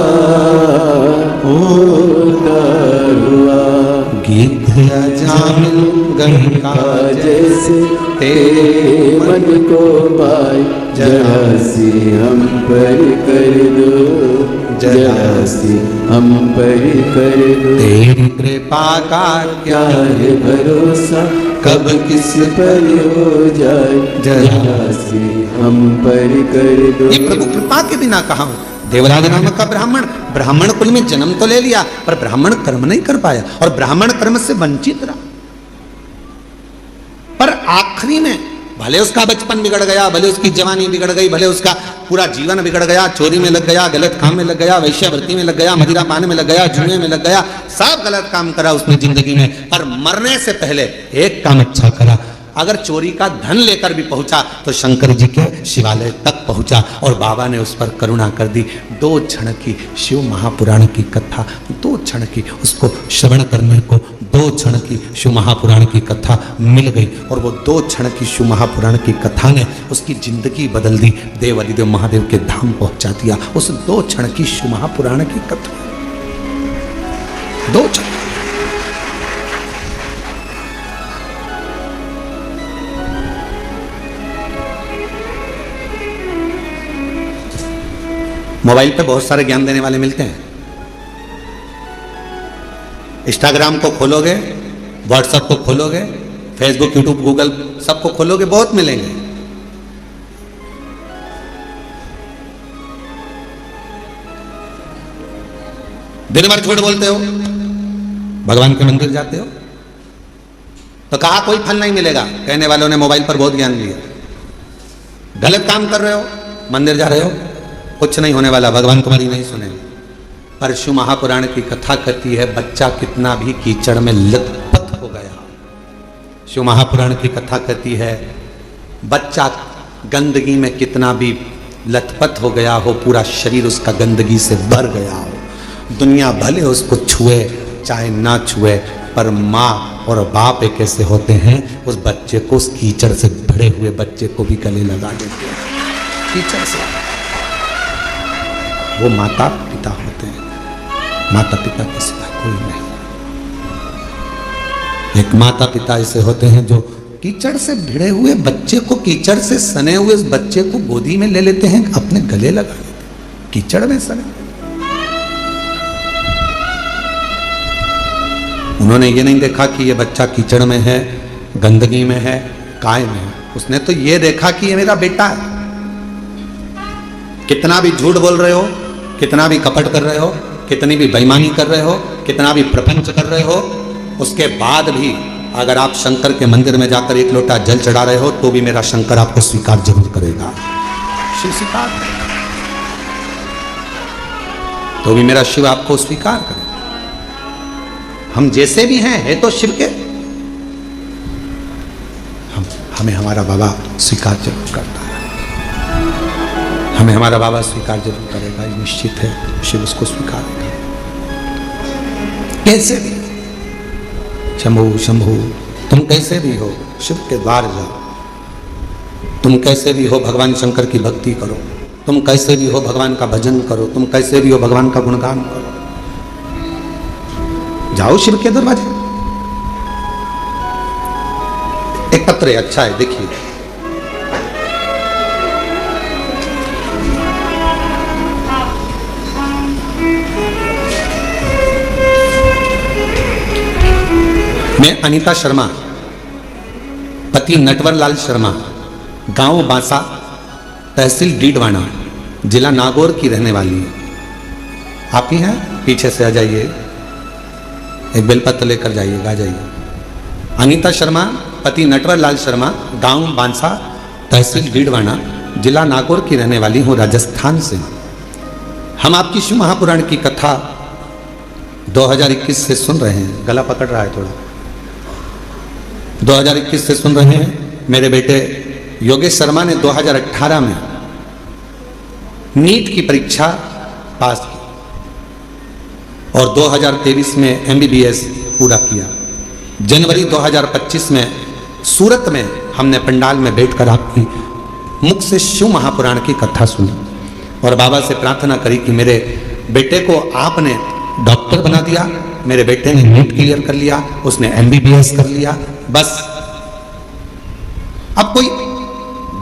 उद्धार हुआ। गीत अजामिल गंगा जैसे तेरे मन को पाए, जरा सी हम पर कर दो, जरा सी हम पर कर दो। तेरी कृपा का क्या है भरोसा, कब किस पर हो जाए, जरा सी हम पर कर दो। ये प्रभु कृपा के बिना कहा। देवराज नामक का ब्राह्मण कुल में जन्म तो ले लिया, पर ब्राह्मण कर्म नहीं कर पाया और ब्राह्मण कर्म से वंचित रहा। पर आखिरी में भले उसका बचपन बिगड़ गया, भले उसकी जवानी बिगड़ गई, भले उसका पूरा जीवन बिगड़ गया, चोरी में लग गया, गलत काम में लग गया, वेश्यावृत्ति में लग गया, मदिरा पान में लग गया, जुए में लग गया, सब गलत काम करा उसने जिंदगी में। पर मरने से पहले एक काम अच्छा करा। अगर चोरी का धन लेकर भी पहुंचा तो शंकर जी के शिवालय तक पहुंचा और बाबा ने उस पर करुणा कर दी। 2 क्षण की शिव महापुराण की कथा, 2 क्षण की उसको श्रवण करने को 2 क्षण की शिव महापुराण की कथा मिल गई और वो 2 क्षण की शिव महापुराण की कथा ने उसकी जिंदगी बदल दी, देव अधिदेव महादेव के धाम पहुंचा दिया। उस 2 क्षण की शिव महापुराण की कथा, 2 क्षण। मोबाइल पे बहुत सारे ज्ञान देने वाले मिलते हैं। इंस्टाग्राम को खोलोगे, व्हाट्सएप को खोलोगे, फेसबुक, यूट्यूब, गूगल सबको खोलोगे, बहुत मिलेंगे। दिन भर झूठ बोलते हो, भगवान के मंदिर जाते हो, तो कहा कोई फल नहीं मिलेगा, कहने वालों ने मोबाइल पर बहुत ज्ञान दिया। गलत काम कर रहे हो, मंदिर जा रहे हो, कुछ नहीं होने वाला, भगवान तुम्हारी नहीं सुनेंगे। पर शिव महापुराण की कथा कहती है बच्चा कितना भी कीचड़ में लथपथ हो गया, शिव महापुराण की कथा कहती है बच्चा गंदगी में कितना भी लथपथ हो गया हो, पूरा शरीर उसका गंदगी से भर गया हो, दुनिया भले उसको छुए चाहे ना छुए, पर माँ और बाप एक ऐसे होते हैं उस बच्चे को, उस कीचड़ से भरे हुए बच्चे को भी गले लगा देते हैं कीचड़ से। वो माता पिता होते हैं, माता पिता के सिवा कोई नहीं। एक माता पिता ऐसे होते हैं जो कीचड़ से भिड़े हुए बच्चे को, कीचड़ से सने हुए उस बच्चे को गोदी में ले लेते हैं, अपने गले लगा लेते हैं, कीचड़ में सने। उन्होंने ये नहीं देखा कि ये बच्चा कीचड़ में है, गंदगी में है, काय में है, उसने तो ये देखा कि ये मेरा बेटा है। कितना भी झूठ बोल रहे हो, कितना भी कपट कर रहे हो, कितनी भी बेईमानी कर रहे हो, कितना भी प्रपंच कर रहे हो, उसके बाद भी अगर आप शंकर के मंदिर में जाकर एक लोटा जल चढ़ा रहे हो तो भी मेरा शंकर आपको स्वीकार जरूर करेगा, शिव स्वीकार करेगा, तो भी मेरा शिव आपको स्वीकार करेगा। हम जैसे भी हैं, है तो शिव के, हमें हमारा बाबा स्वीकार जरूर करता है, हमें हमारा बाबा स्वीकार जरूर करेगा, ये निश्चित है, शिव उसको स्वीकारेगा कैसे भी। शंभु शंभु, तुम कैसे भी हो शिव के द्वार जाओ, तुम कैसे भी हो भगवान शंकर की भक्ति करो, तुम कैसे भी हो भगवान का भजन करो, तुम कैसे भी हो भगवान का गुणगान करो, जाओ शिव के दरवाजे। एक पत्र है, अच्छा है, देखिए। मैं अनीता शर्मा, पति नटवर लाल शर्मा, गांव बांसा, तहसील डीडवाना, जिला नागौर की रहने वाली है। आप ही हैं? पीछे से आ जाइए, एक बेलपत्र लेकर जाइएगा, आ जाइए। अनीता शर्मा, पति नटवर लाल शर्मा, गांव बांसा, तहसील डीडवाना, जिला नागौर की रहने वाली हूँ, राजस्थान से। हम आपकी शिव महापुराण की कथा 2021 से सुन रहे हैं, गला पकड़ रहा है थोड़ा, 2021 से सुन रहे हैं। मेरे बेटे योगेश शर्मा ने 2018 में नीट की परीक्षा पास की और 2023 में MBBS पूरा किया। जनवरी 2025 में सूरत में हमने पंडाल में बैठकर आपकी मुख से शिव महापुराण की कथा सुनी और बाबा से प्रार्थना करी कि मेरे बेटे को आपने डॉक्टर बना दिया, मेरे बेटे ने नीट क्लियर कर लिया, उसने MBBS कर लिया, बस अब कोई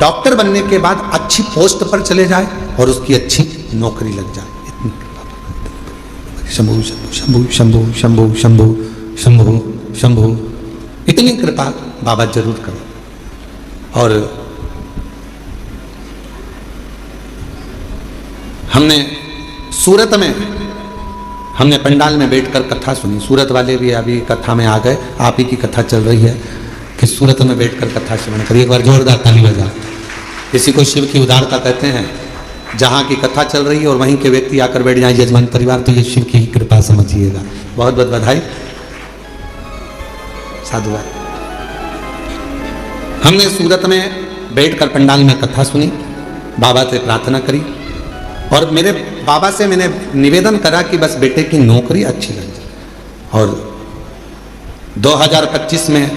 डॉक्टर बनने के बाद अच्छी पोस्ट पर चले जाए और उसकी अच्छी नौकरी लग जाए। शंभु शंभु शंभु शंभु शंभु शंभु शंभु, इतनी कृपा बाबा जरूर करो। और हमने सूरत में हमने पंडाल में बैठकर कथा सुनी, सूरत वाले भी अभी कथा में आ गए, आप ही की कथा चल रही है कि सूरत में बैठकर कथा श्रवण करिए। एक बार जोरदार ताली बजा। किसी को शिव की उदारता कहते हैं, जहाँ की कथा चल रही है और वहीं के व्यक्ति आकर बैठ जाए यजमान परिवार, तो ये शिव की ही कृपा समझिएगा। बहुत बहुत बधाई, साधुवाद। हमने सूरत में बैठकर पंडाल में कथा सुनी, बाबा से प्रार्थना करी और मेरे बाबा से मैंने निवेदन करा कि बस बेटे की नौकरी अच्छी लग जाए। और 2025 में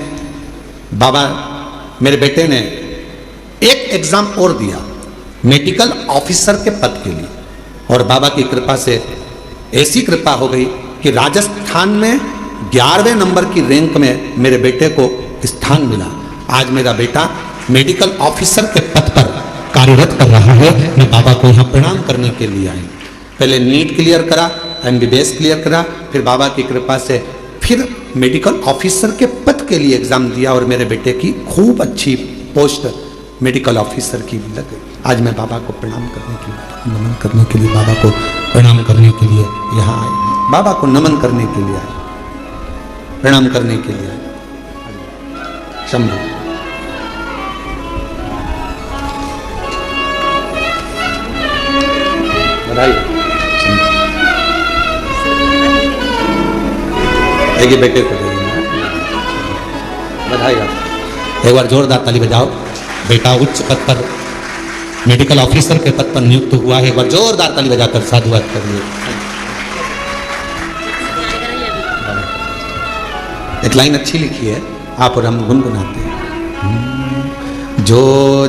बाबा मेरे बेटे ने एक एग्जाम और दिया मेडिकल ऑफिसर के पद के लिए, और बाबा की कृपा से ऐसी कृपा हो गई कि राजस्थान में 11वें नंबर की रैंक में मेरे बेटे को स्थान मिला। आज मेरा बेटा मेडिकल ऑफिसर के पद पर कार्यरत कर रहा है। मैं बाबा को यहाँ प्रणाम करने के लिए आई। पहले नीट क्लियर करा, MBBS क्लियर करा, फिर बाबा की कृपा से फिर मेडिकल ऑफिसर के पद के लिए एग्जाम दिया और मेरे बेटे की खूब अच्छी पोस्ट मेडिकल ऑफिसर की लग गई। आज मैं बाबा को प्रणाम करने के लिए, नमन करने के लिए, बाबा को प्रणाम करने के लिए यहाँ आए, बाबा को नमन करने के लिए आए, प्रणाम करने के लिए आए। शंभू। बधाई। एक बेटे को दे देना। बधाई आप। एक बार जोरदार ताली बजाओ। बेटा उच्च पद पर मेडिकल ऑफिसर के पद पर नियुक्त हुआ है। एक बार जोरदार ताली बजाकर साधुवाद करिए। एक लाइन अच्छी लिखी है, आप और हम गुनगुनाते हैं। जो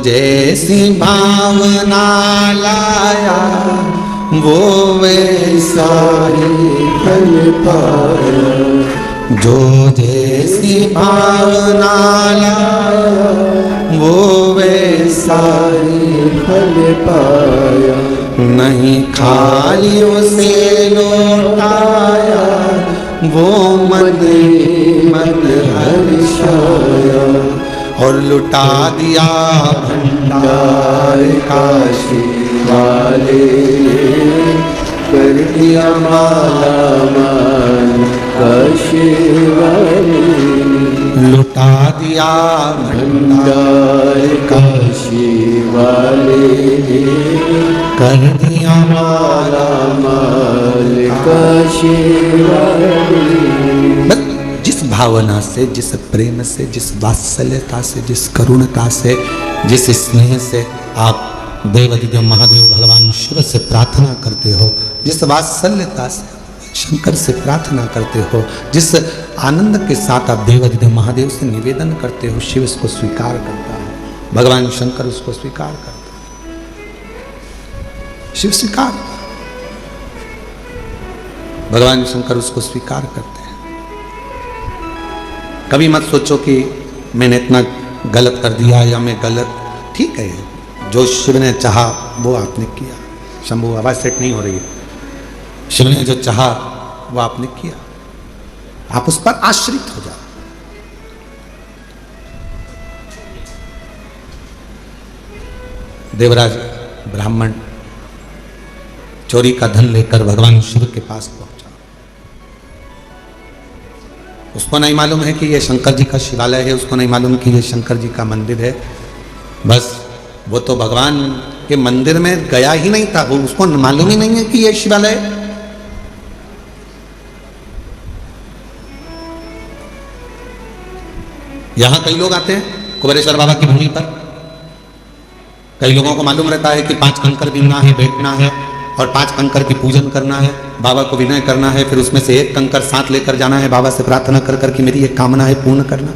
जैसी भावना लाया वो वैसा ही फल पाया। जो जैसी भावना लाया वो वैसा ही फल पाया। नहीं खाली उसे लौटाया वो मन हर्षाया। और लुटा दिया भंडार काशी वाले। कर दिया माला माल काशी वाले। लुटा दिया भंडार काशी वाले। कर दिया माला माल काशी वाले। जिस भावना से, जिस प्रेम से, जिस वात्सल्यता से, जिस करुणता से, जिस स्नेह से आप देवाधिदेव महादेव भगवान शिव से प्रार्थना करते हो, जिस वात्सल्यता से शंकर से प्रार्थना करते हो, जिस आनंद के साथ आप देवाधिदेव महादेव से निवेदन करते हो, शिव इसको स्वीकार करता है। भगवान शंकर उसको स्वीकार करता है। शिव स्वीकार, भगवान शंकर उसको स्वीकार करते हैं। कभी मत सोचो कि मैंने इतना गलत कर दिया या मैं गलत। ठीक है, जो शिव ने चाहा वो आपने किया। शंभू आवाज सेट नहीं हो रही है। शिव ने जो चाहा वो आपने किया, आप उस पर आश्रित हो जाओ। देवराज ब्राह्मण चोरी का धन लेकर भगवान शिव के पास पहुंचा। उसको नहीं मालूम है कि ये शंकर जी का शिवालय है, उसको नहीं मालूम कि ये शंकर जी का मंदिर है। बस वो तो भगवान के मंदिर में गया ही नहीं था, वो उसको मालूम ही नहीं है कि ये शिवालय है। यहां कई लोग आते हैं कुबेरेश्वर बाबा की भूमि पर। कई लोगों को मालूम रहता है कि 5 कंकर बीनना है, बैठना है और 5 कंकर की पूजन करना है, बाबा को विनय करना है, फिर उसमें से 1 कंकर साथ लेकर जाना है, बाबा से प्रार्थना कर कर कि मेरी एक कामना है पूर्ण करना।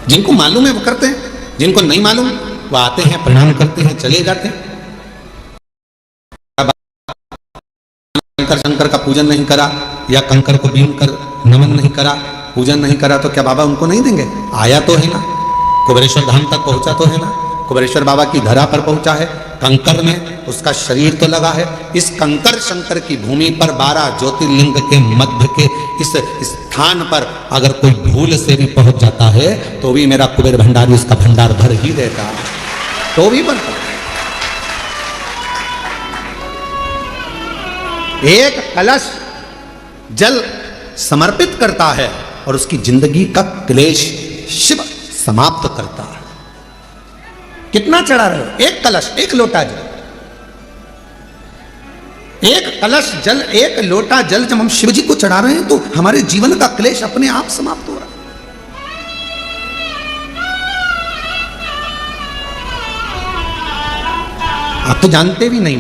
जिनको मालूम है वो करते हैं, जिनको नहीं मालूम वो आते हैं, प्रणाम करते हैं, चले जाते हैं। शंकर का पूजन नहीं करा या कंकर को बीन कर नमन नहीं करा, पूजन नहीं करा तो क्या बाबा उनको नहीं देंगे? आया तो है ना, कुबेरेश्वर धाम तक पहुंचा तो है ना, कुबेरेश्वर बाबा की धरा पर पहुंचा है, कंकर में उसका शरीर तो लगा है। इस कंकर शंकर की भूमि पर 12 ज्योतिर्लिंग के मध्य के इस स्थान पर अगर कोई भूल से भी पहुंच जाता है तो भी मेरा कुबेर भंडारी उसका भंडार भर ही देता है, तो भी भरता। एक कलश जल समर्पित करता है और उसकी जिंदगी का क्लेश शिव समाप्त करता है। कितना चढ़ा रहे हो? एक कलश, एक लोटा जल, एक कलश जल, एक लोटा जल जब हम शिव जी को चढ़ा रहे हैं तो हमारे जीवन का क्लेश अपने आप समाप्त हो रहा है। आप तो जानते भी नहीं,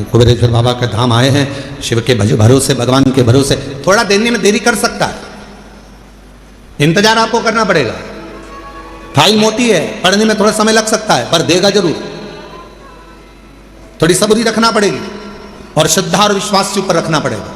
कुबेरेश्वर बाबा के धाम आए हैं, शिव के भरोसे, भगवान के भरोसे। थोड़ा देने में देरी कर सकता है, इंतजार आपको करना पड़ेगा। फाइल मोटी है, पढ़ने में थोड़ा समय लग सकता है, पर देगा जरूर। थोड़ी सब्री रखना पड़ेगी और श्रद्धा और विश्वास के ऊपर रखना पड़ेगा।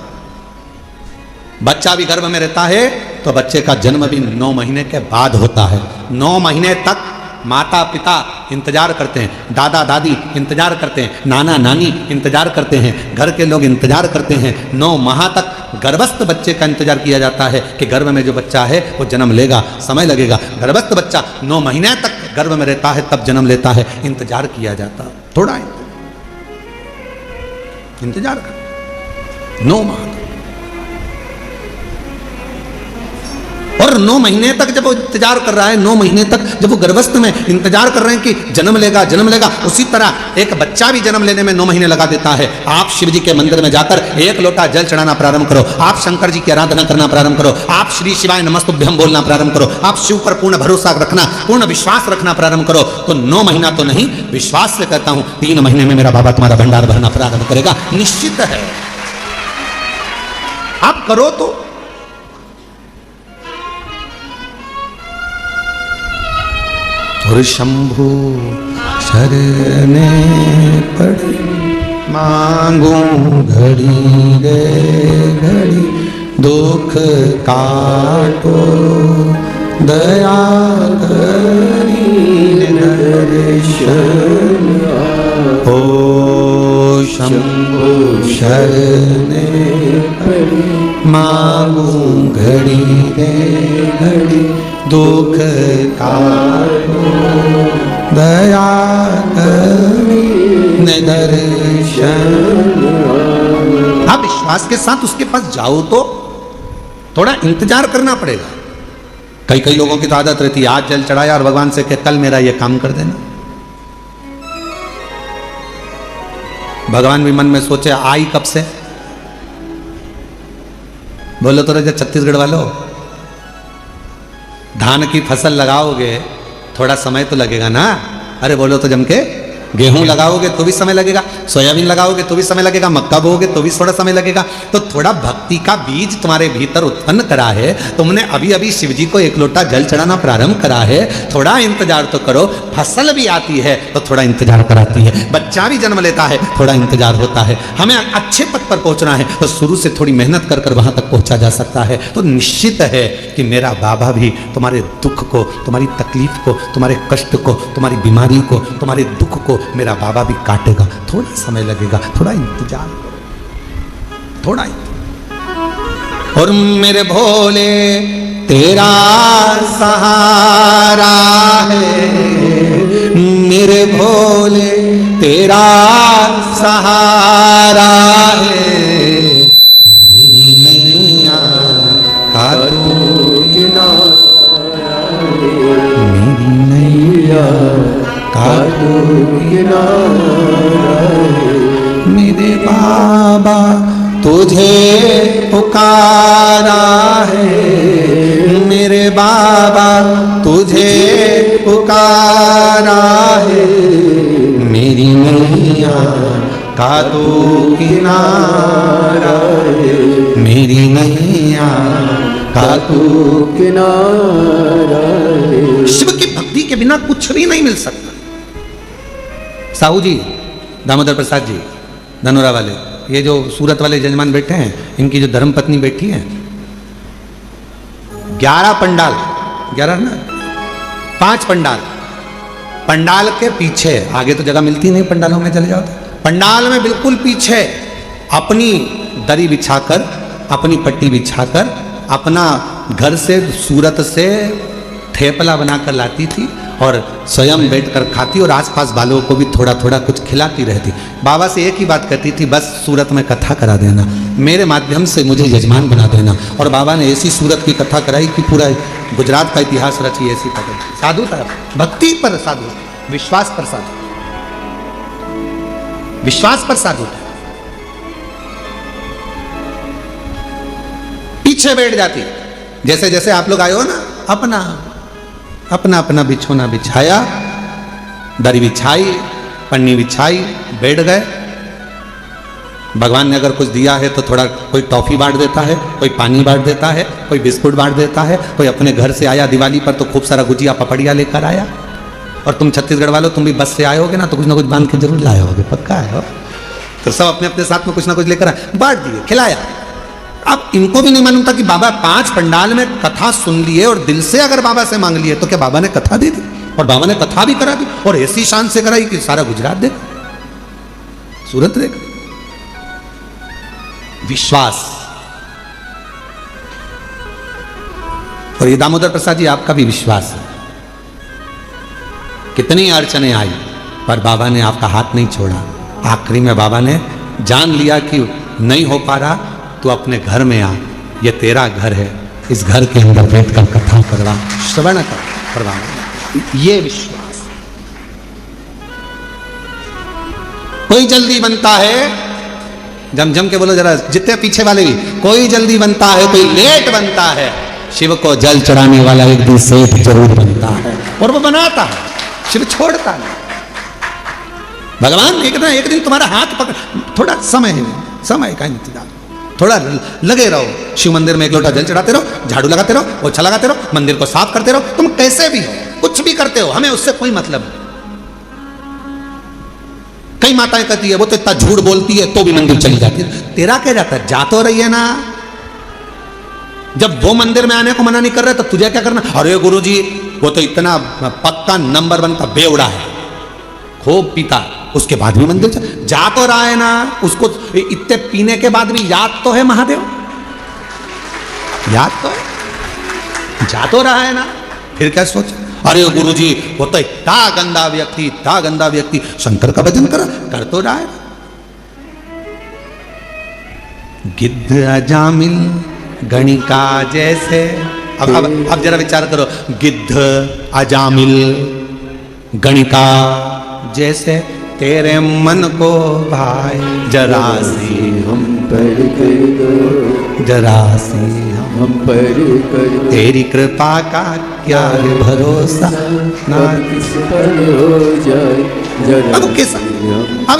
बच्चा भी गर्भ में रहता है तो बच्चे का जन्म भी 9 महीने के बाद होता है। 9 महीने तक माता पिता इंतजार करते हैं, दादा दादी इंतजार करते हैं, नाना नानी इंतजार करते हैं, घर के लोग इंतजार करते हैं। 9 माह तक गर्भस्थ बच्चे का इंतजार किया जाता है कि गर्भ में जो बच्चा है वो जन्म लेगा, समय लगेगा। गर्भस्थ बच्चा 9 महीने तक गर्भ में रहता है, तब जन्म लेता है, इंतजार किया जाता है। थोड़ा इंतजार कर, 9 माह तक। पर 9 महीने तक जब वो इंतजार कर रहा है, 9 महीने तक जब वो गर्भस्थ में इंतजार कर रहे हैं कि जन्म लेगा, उसी तरह एक बच्चा भी जन्म लेने में 9 महीने लगा देता है। आप शिव जी के मंदिर में जाकर 1 लोटा जल चढ़ाना प्रारंभ करो, आप शंकर जी की आराधना करना प्रारंभ करो, आप श्री शिवाय नमस्तुभ्यम बोलना प्रारंभ करो, आप शिव पर पूर्ण भरोसा रखना, पूर्ण विश्वास रखना प्रारंभ करो, तो 9 महीना तो नहीं, विश्वास से कहता हूं 3 महीने में मेरा बाबा तुम्हारा भंडार भरना प्रारंभ करेगा, निश्चित है। आप करो तो। और शंभु शरणे पड़ी मांगू घड़ी रे घड़ी, दुख काटो दया करी दर्शन। ओ शंभु शरणे पड़ी मांगू घड़ी रे घड़ी, दुख काटो दया करी दर्शन। आप विश्वास के साथ उसके पास जाओ तो थोड़ा इंतजार करना पड़ेगा। कई लोगों की तो आदत रहती है आज जल चढ़ाया और भगवान से कह कल मेरा ये काम कर देना। भगवान भी मन में सोचे आई कब से, बोलो तो राजा छत्तीसगढ़ वालों, धान की फसल लगाओगे थोड़ा समय तो लगेगा ना। अरे बोलो तो जम के गेहूं लगाओगे तो भी समय लगेगा, सोयाबीन लगाओगे तो भी समय लगेगा, मक्का बोओगे तो भी थोड़ा समय लगेगा। तो थोड़ा भक्ति का बीज तुम्हारे भीतर उत्पन्न करा है, तुमने अभी अभी शिव जी को 1 लोटा जल चढ़ाना प्रारंभ करा है, थोड़ा इंतजार तो करो। फसल भी आती है तो थोड़ा इंतजार कराती है, बच्चा भी जन्म लेता है थोड़ा इंतजार होता है। हमें अच्छे पद पर पहुंचना है तो शुरू से थोड़ी मेहनत कर वहां तक पहुंचा जा सकता है। तो निश्चित है कि मेरा बाबा भी तुम्हारे दुख को, तुम्हारी तकलीफ को, तुम्हारे कष्ट को, तुम्हारी बीमारी को, तुम्हारे दुख को मेरा बाबा भी काटेगा। थोड़ा समय लगेगा, थोड़ा इंतजार करो, थोड़ा इंतजार। और मेरे भोले तेरा सहारा है, मेरे भोले तेरा सहारा है, नैया का तू किनारा, मेरी नैया का तू किनारा, मेरे बाबा तुझे पुकारा है, मेरे बाबा तुझे पुकारा है, मेरी नैया का तू किनारा है, मेरी नैया का तू किनारा है। शिव की भक्ति के बिना कुछ भी नहीं मिल सकता। साहू जी, दामोदर प्रसाद जी, धनोरा वाले, ये जो सूरत वाले जजमान बैठे हैं, इनकी जो धर्मपत्नी बैठी है, 11 पंडाल, 11 ना 5 पंडाल, पंडाल के पीछे, आगे तो जगह मिलती नहीं पंडालों में चले जाओ तो, पंडाल में बिल्कुल पीछे अपनी दरी बिछाकर, अपनी पट्टी बिछाकर, अपना घर से सूरत से थेपला बनाकर लाती थी और स्वयं बैठकर खाती और आसपास वालों को भी थोड़ा थोड़ा कुछ खिलाती रहती। बाबा से एक ही बात कहती थी, बस सूरत में कथा करा देना, मेरे माध्यम से मुझे यजमान बना देना। और बाबा ने ऐसी सूरत की कथा कराई कि पूरा गुजरात का इतिहास रची। ऐसी पकड़ साधु था, भक्ति पर साधु, विश्वास पर साधु, विश्वास पर साधु था। पीछे बैठ जाती, जैसे जैसे आप लोग आए हो ना, अपना अपना अपना बिछोना बिछाया, दरी बिछाई, पन्नी बिछाई, बैठ गए। भगवान ने अगर कुछ दिया है तो थोड़ा कोई टॉफी बांट देता है, कोई पानी बांट देता है, कोई बिस्कुट बांट देता है, कोई अपने घर से आया दिवाली पर तो खूब सारा गुजिया पपड़िया लेकर आया। और तुम छत्तीसगढ़ वालों, तुम भी बस से आए होगे ना, तो कुछ ना कुछ बांध के जरूर लाए होगे, पक्का है हो? तो सब अपने अपने साथ में कुछ ना कुछ लेकर आए, बांट दिए, खिलाया। अब इनको भी नहीं मालूम था कि बाबा 5 पंडाल में कथा सुन लिए और दिल से अगर बाबा से मांग लिए तो क्या बाबा ने कथा दे दी, और बाबा ने कथा भी करा दी और ऐसी शान से कराई कि सारा गुजरात देख, सूरत देख। विश्वास। और ये दामोदर प्रसाद जी, आपका भी विश्वास है। कितनी अड़चने आई पर बाबा ने आपका हाथ नहीं छोड़ा। आखिरी में बाबा ने जान लिया कि नहीं हो पा रहा, तो अपने घर में आ, ये तेरा घर है, इस घर के अंदर बैठ कर कथा करवा, श्रवण कर करवा, ये विश्वास। कोई जल्दी बनता है, जम जम के बोलो जरा, जितने पीछे वाले भी, कोई जल्दी बनता है, कोई लेट बनता है। शिव को जल चढ़ाने वाला एक दिन सेठ जरूर बनता है, और वो बनाता है, शिव छोड़ता नहीं। भगवान एक दिन तुम्हारा हाथ पकड़, थोड़ा समय का इंतजार, थोड़ा लगे रहो। शिव मंदिर में एक लोटा जल चढ़ाते रहो, झाड़ू लगाते रहो, पोछा लगाते रहो, मंदिर को साफ करते रहो। तुम कैसे भी हो, कुछ भी करते हो, हमें उससे कोई मतलब नहीं। कई माताएं कहती है वो तो इतना झूठ बोलती है तो भी मंदिर चली जाती है। तेरा क्या जाता है, जा तो रही है ना। जब वो मंदिर में आने को मना नहीं कर रहे तो तुझे क्या करना। अरे गुरुजी वो तो इतना पक्का नंबर 1 का बेवड़ा है, खूब पीता, उसके बाद भी मंदिर जा तो रहा है ना। उसको इतने पीने के बाद भी याद तो है महादेव, याद तो है, जा तो रहा है ना। फिर क्या सोच, अरे गुरुजी वो तो इतना गंदा व्यक्ति शंकर का भजन कर तो रहा है। गिद्ध अजामिल गणिका जैसे, अब जरा विचार करो, गिद्ध अजामिल गणिका जैसे तेरे मन को भाई, जरा सी हम पर कर दो, जरा सी हम पर कर दो, तेरी कृपा का क्या है भरोसा, ना किस पर हो जाए जरा। अब किस, अब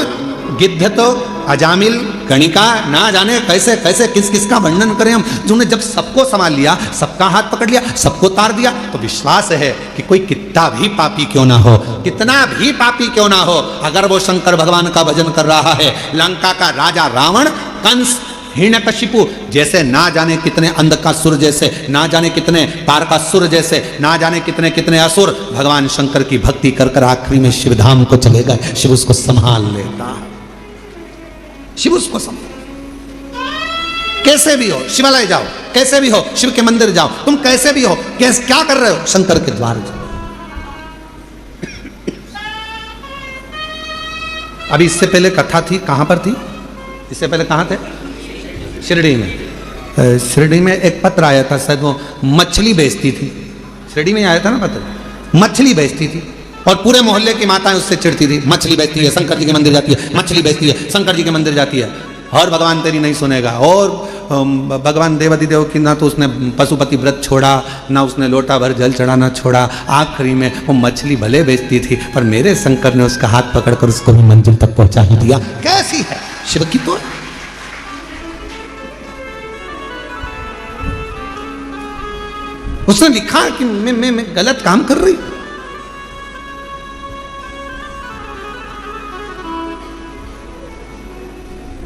गिद्ध तो अजामिल गणिका, ना जाने कैसे कैसे किस किस का वर्णन करें हम। जिन्होंने जब सबको संभाल लिया, सबका हाथ पकड़ लिया, सबको तार दिया, तो विश्वास है कि कोई कितना भी पापी क्यों ना हो, कितना भी पापी क्यों ना हो, अगर वो शंकर भगवान का भजन कर रहा है, लंका का राजा रावण, कंस, हिरण्यकशिपु जैसे ना जाने कितने अंधकासुर जैसे, ना जाने कितने तारकासुर जैसे, ना जाने कितने कितने असुर भगवान शंकर की भक्ति कर कर आखिरी में शिवधाम को चले गए। शिव उसको संभाल लेता है, शिव उसको संभाल। कैसे भी हो शिवालय जाओ, कैसे भी हो शिव के मंदिर जाओ, तुम कैसे भी हो, क्या कर रहे हो, शंकर के द्वार जाओ। अभी इससे पहले कथा थी, कहां पर थी, इससे पहले कहां थे, शिरडी में। शिरडी में एक पत्र आया था, शायद वो मछली बेचती थी, शिरडी में आया था ना पत्र, मछली बेचती थी, और पूरे मोहल्ले की माताएं उससे चिढ़ती थी, मछली बेचती है, शंकर जी के मंदिर जाती है, मछली बेचती है, शंकर जी के मंदिर जाती है, और भगवान तेरी नहीं सुनेगा। और भगवान देवादिदेव की ना तो उसने पशुपति व्रत छोड़ा, ना उसने लोटा भर जल चढ़ाना छोड़ा, आखिरी में वो मछली भले बेचती थी पर मेरे शंकर ने उसका हाथ पकड़कर उसको भी मंजिल तक पहुंचा ही दिया। कैसी है शिव की तो। उसने लिखा कि मैं गलत काम कर रही।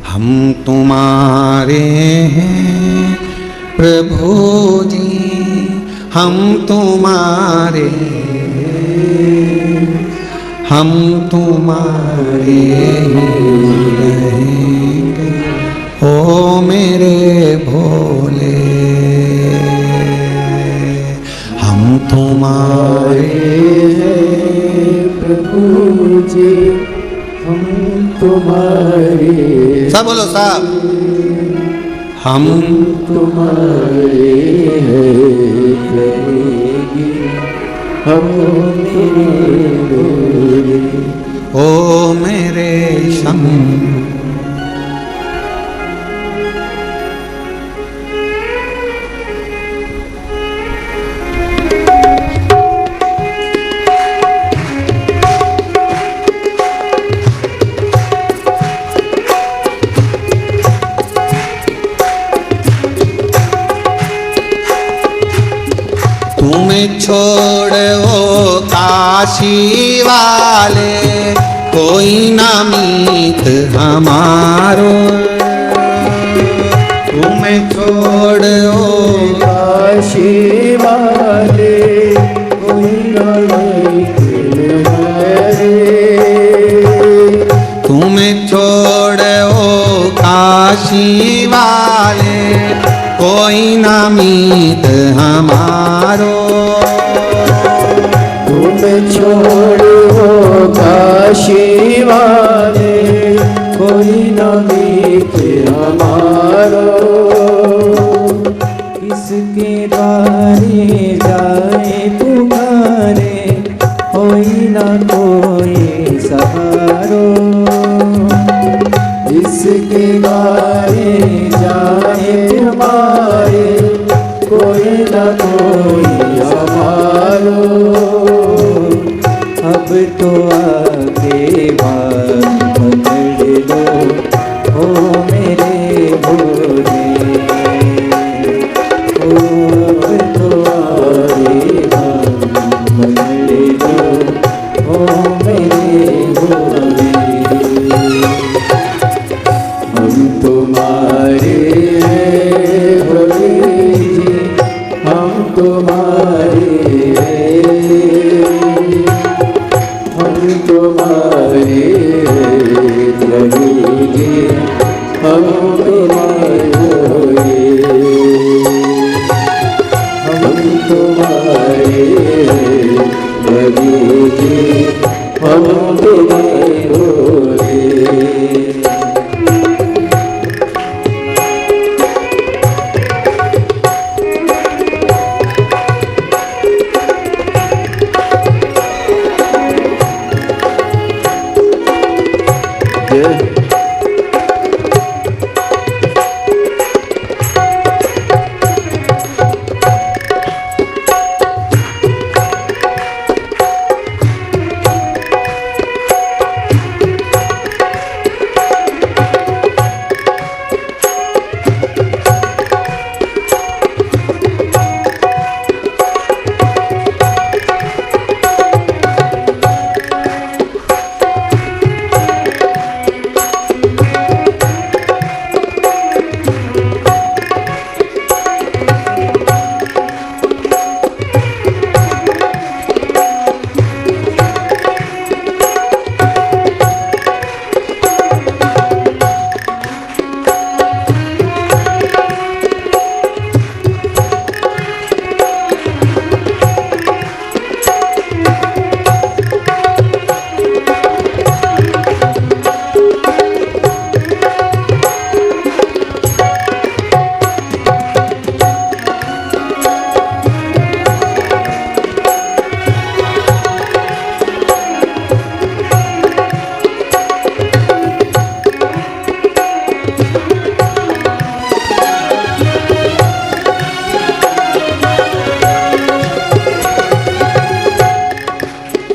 हम तुम्हारे हैं प्रभु जी, हम तुम्हारे, हम तुम्हारे रहेंगे ओ मेरे भोले, हम तुम्हारे हैं प्रभु जी, हम तुम्हारे, सब बोलो साहब, हम तुम्हारे हैं करेंगे, हम तेरे भोले, ओ मेरे शंकर। छोड़ो काशी वाले, कोई ना मीत हमारो, तुम्हें छोड़ो काशी वाले, कोई ना मीत हमारे, तुम्हें छोड़ो काशी वाले, कोई ना मीत हमारो, तुम छोड़ो काशी वाले, कोई न मीत हमारो, किसके जिसके द्वारे जाए पुकारे, होई ना कोई सहारो। जिसके द्वारे जाए पुकारे, कोई ना कोई हमारो। अब तो आके बात पकड़ लो, ओ मेरे भोले। ओ अब तो आके बात पकड़ लो, ओ मेरे भोले। हम तुम्हारे हैं भोले जी, हम तुम्हारे हैं, हम तुम्हारे प्रभु जी, हम तुम्हारे, हम तुम्हारे प्रभु जी, हम तुम्हारे भोले।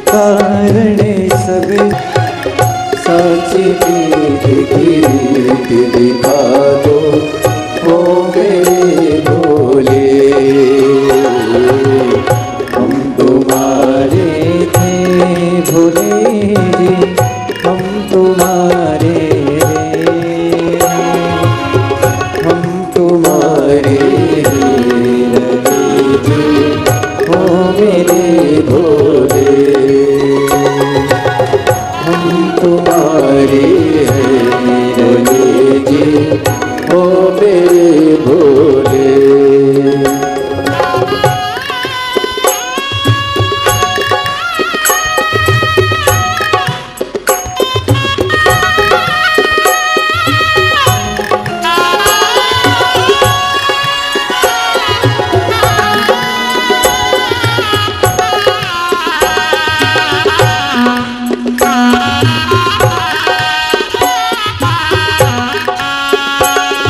कारण सब साची की दिखा दो, ओ मेरे भोले। हम तुम्हारे थे भोले जी, हम तुम्हारे, हम तुम्हारे रहे जी, ओ मेरे भोले। हम तुम्हारे रहे जी, ओ मेरे भोले।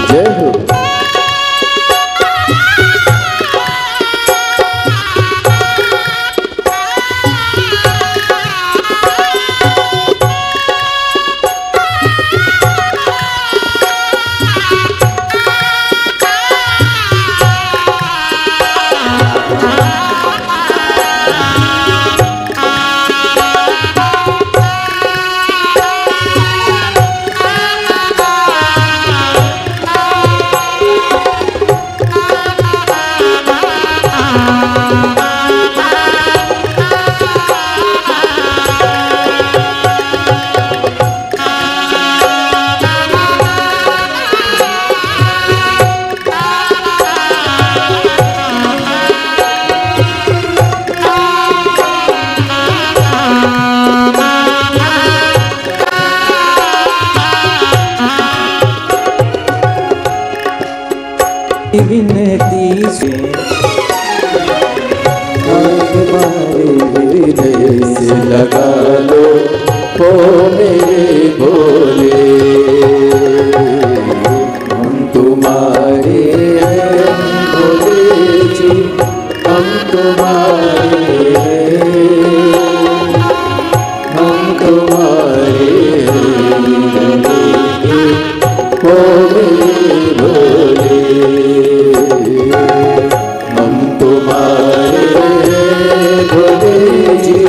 जय हो। दीजिए। तुम्हारे हृदय से लगा लो ओ मेरे भोले, हम तुम्हारे हैं भोले जी, हम तुम्हारे हैं, हम तुम्हारे ओ मेरे भोले, हम तुम्हारे भोले जी,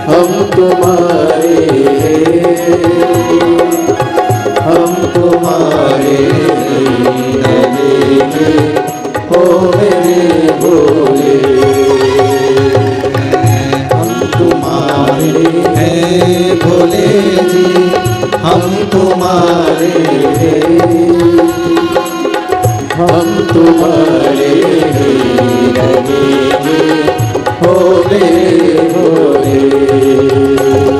हम तुम्हारे, हम तुम्हारे ओ मेरे भोले, हम तुम्हारे हैं भोले जी, हम तुम्हारे, हम तुम्हारे हो मेरे भोले।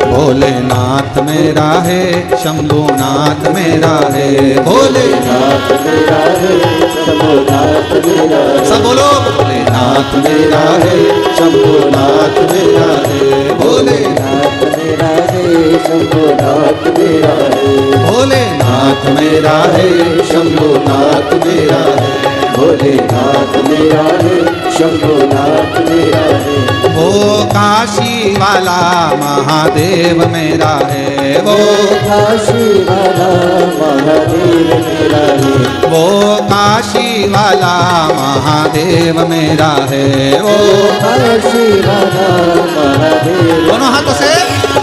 भोलेनाथ मेरा है, शंभुनाथ मेरा है, भोलेनाथ मेरा है, शंभुनाथ मेरा है, सब बोलो। भोलेनाथ मेरा है, शंभुनाथ मेरा है, भोलेनाथ मेरा है, शंभुनाथ मेरा है, भोलेनाथ मेरा है, शंभुनाथ मेरा है, भोलेनाथ मेरा है, शंभुनाथ मेरा है, वो काशी वाला महादेव मेरा है, वो काशी वाला महादेव मेरा है, वो काशी वाला महादेव मेरा है, वो काशी वाला महादेव, दोनों हाथों से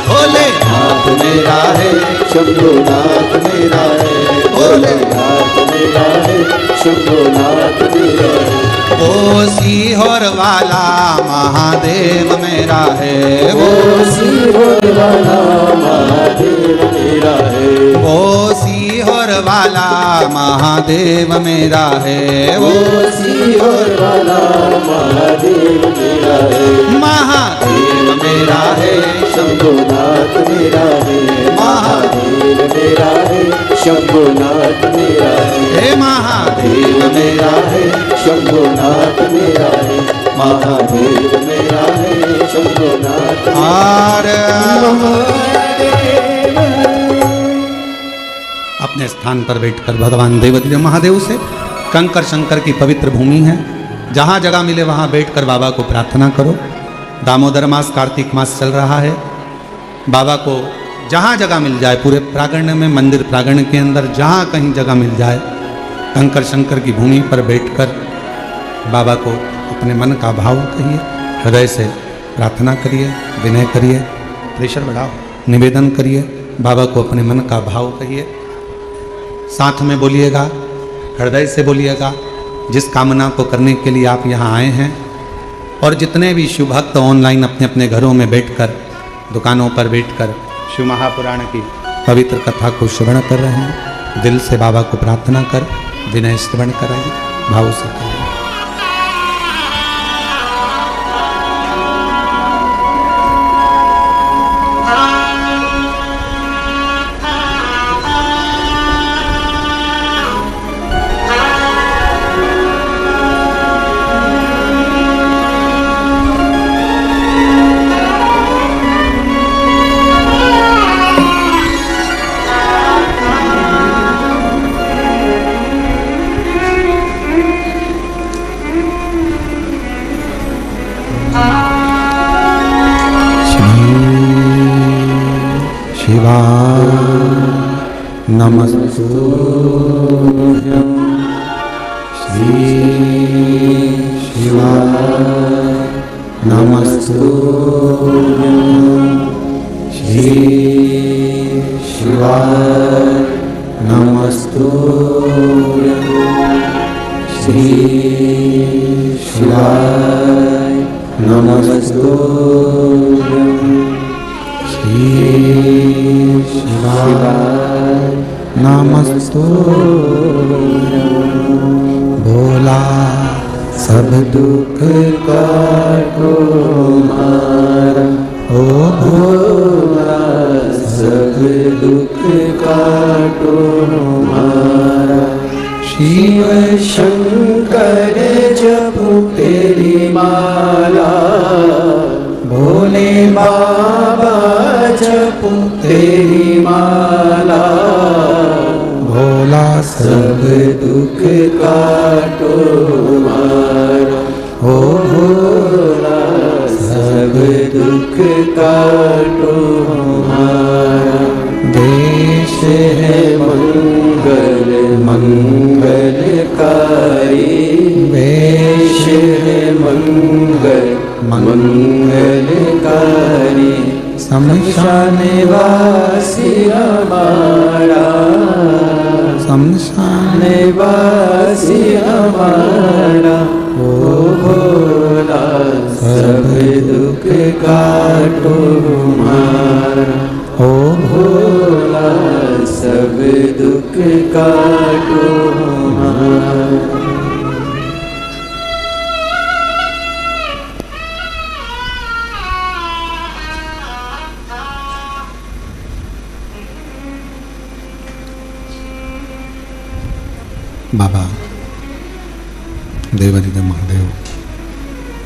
भोलेनाथ मेरा है, शंभुनाथ मेरा है, भोलेनाथ मेरा है, शंभुनाथ मेरा है, वो सीहोर वाला महादेव मेरा है, वो सीहोर वाला महादेव मेरा है, वो सीहोर वाला महादेव मेरा है, वो सीहोर वाला महादेव मेरा है, महादेव मेरा है, शंभुनाथ मेरा है, महादेव मेरा है, शंभुनाथ मेरा है, हे महादेव मेरा है, शंभुनाथ मेरा है, महादेव मेरा है, शंभुनाथ और अपने स्थान पर बैठकर भगवान देवदेव महादेव से, कंकर शंकर की पवित्र भूमि है, जहाँ जगह मिले वहाँ बैठकर बाबा को प्रार्थना करो। दामोदर मास, कार्तिक मास चल रहा है, बाबा को जहाँ जगह मिल जाए, पूरे प्रांगण में, मंदिर प्रांगण के अंदर जहाँ कहीं जगह मिल जाए, कंकर शंकर की भूमि पर बैठकर बाबा को अपने मन का भाव कहिए, हृदय से प्रार्थना करिए, विनय करिए, प्रेशर बढ़ाओ, निवेदन करिए, बाबा को अपने मन का भाव कहिए, साथ में बोलिएगा, हृदय से बोलिएगा, जिस कामना को करने के लिए आप यहाँ आए हैं। और जितने भी शिव भक्त ऑनलाइन अपने अपने घरों में बैठकर, दुकानों पर बैठकर शिव महापुराण की पवित्र कथा को श्रवण कर रहे हैं, दिल से बाबा को प्रार्थना कर विनय श्रवण कराइए, भाव से करिए। नमस्तुभ्यं श्री शिवाय, नमस्तुभ्यं श्री शिवाय, नमस्तुभ्यं श्री शिवाय, नमस्तुभ्यं श्री शिवाय, नमस्तुभ्यं। भोला सब दुख काटो मारा, ओ भोला सब दुख काटो मारा, शिव शंकर जपूं तेरी माला, भोले बाबा जपूं तेरी माला, भोला सब दुख काटो मारा, हो भोला सब दुख काटो मारा। देश है मंगल मंगलकारी, देश है मंगल मंगलकारी, शमशान वासी हमारा, शमशान वासी हमारा, ओ भोला सब दुख काटो हमारा, ओ भोला सब दुख काटो हमारा। बाबा देवादिदेव महादेव,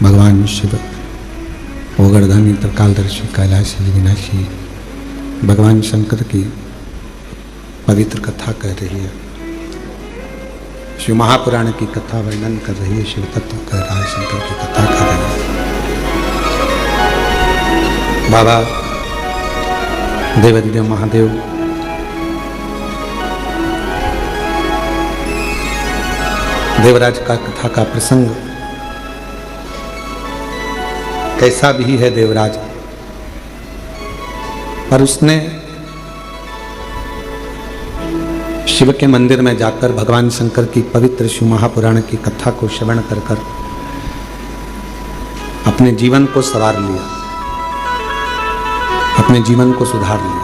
भगवान शिव, ओगरधानी त्रिकालदर्शी कैलाशी विनाशी, भगवान शंकर की पवित्र कथा कह रही है, शिव महापुराण की कथा वर्णन कर रही है, शिव तत्व कह रहा है, शंकर की कथा कर रही है। बाबा देवादिदेव महादेव देवराज का कथा का प्रसंग कैसा भी है देवराज, पर उसने शिव के मंदिर में जाकर भगवान शंकर की पवित्र शिव महापुराण की कथा को श्रवण कर कर अपने जीवन को संवार लिया, अपने जीवन को सुधार लिया।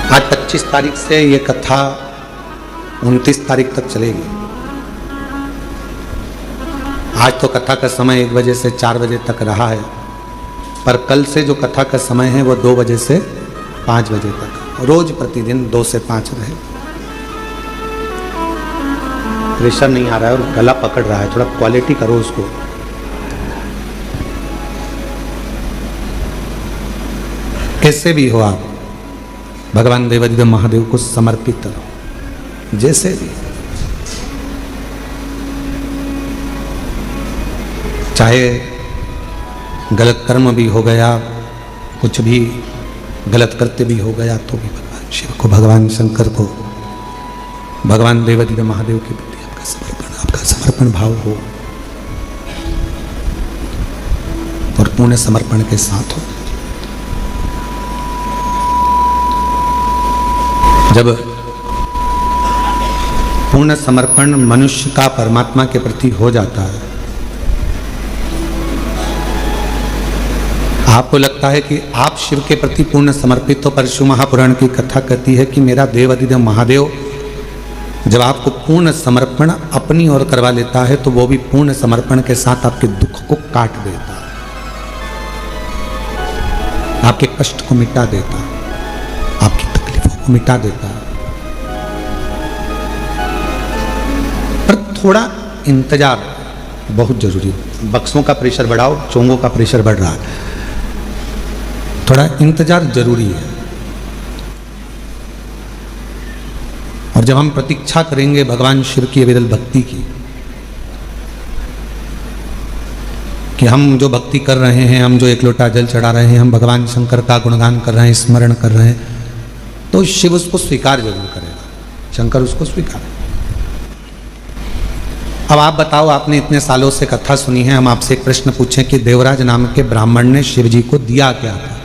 आज 25 तारीख से ये कथा 29 तारीख तक चलेगी। आज तो कथा का समय 1 बजे से 4 बजे तक रहा है, पर कल से जो कथा का समय है वो 2 बजे से 5 बजे तक, रोज प्रतिदिन 2 से 5 रहे। प्रेशर नहीं आ रहा है और गला पकड़ रहा है, थोड़ा क्वालिटी करो उसको। कैसे भी हो आप भगवान देवादिदेव महादेव को समर्पित रहो, जैसे भी, चाहे गलत कर्म भी हो गया, कुछ भी गलत करते भी हो गया, तो भी भगवान शिव को, भगवान शंकर को, भगवान देवादिदेव महादेव के प्रति आपका समर्पण भाव हो और पूर्ण समर्पण के साथ हो। जब पूर्ण समर्पण मनुष्य का परमात्मा के प्रति हो जाता है, आपको लगता है कि आप शिव के प्रति पूर्ण समर्पित हो, पर शिव महापुराण की कथा कहती है कि मेरा देवादिदेव महादेव जब आपको पूर्ण समर्पण अपनी ओर करवा लेता है तो वो भी पूर्ण समर्पण के साथ आपके दुख को काट देता है, आपके कष्ट को मिटा देता है, आपकी तकलीफों को मिटा देता है। पर थोड़ा इंतजार बहुत जरूरी है। बक्सों का प्रेशर बढ़ाओ, चोंगों का प्रेशर बढ़ रहा है, थोड़ा इंतजार जरूरी है। और जब हम प्रतीक्षा करेंगे भगवान शिव की अविरल भक्ति की, कि हम जो भक्ति कर रहे हैं, हम जो 1 लोटा जल चढ़ा रहे हैं, हम भगवान शंकर का गुणगान कर रहे हैं, स्मरण कर रहे हैं, तो शिव उसको स्वीकार जरूर करेगा, शंकर उसको स्वीकार। अब आप बताओ, आपने इतने सालों से कथा सुनी है, हम आपसे एक प्रश्न पूछें कि देवराज नाम के ब्राह्मण ने शिव जी को दिया क्या था?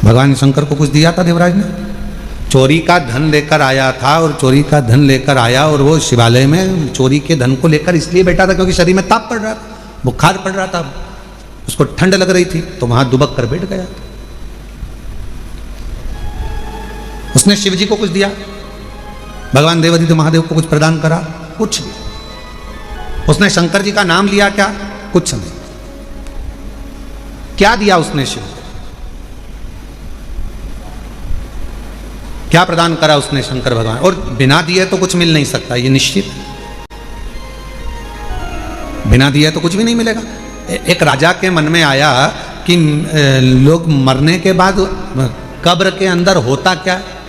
भगवान शंकर को कुछ दिया था देवराज ने? चोरी का धन लेकर आया था, और चोरी का धन लेकर आया और वो शिवालय में चोरी के धन को लेकर इसलिए बैठा था क्योंकि शरीर में ताप पड़ रहा था, बुखार पड़ रहा था, उसको ठंड लग रही थी, तो वहां दुबक कर बैठ गया। उसने शिव जी को कुछ दिया? भगवान देवादिदेव महादेव को कुछ प्रदान करा? कुछ नहीं। उसने शंकर जी का नाम लिया क्या? कुछ नहीं। क्या दिया उसने शिव? क्या प्रदान करा उसने शंकर भगवान, और बिना दिए तो कुछ मिल नहीं सकता, ये निश्चित। बिना दिए तो कुछ भी नहीं मिलेगा। एक राजा के मन में आया कि लोग मरने के बाद कब्र के अंदर होता क्या है।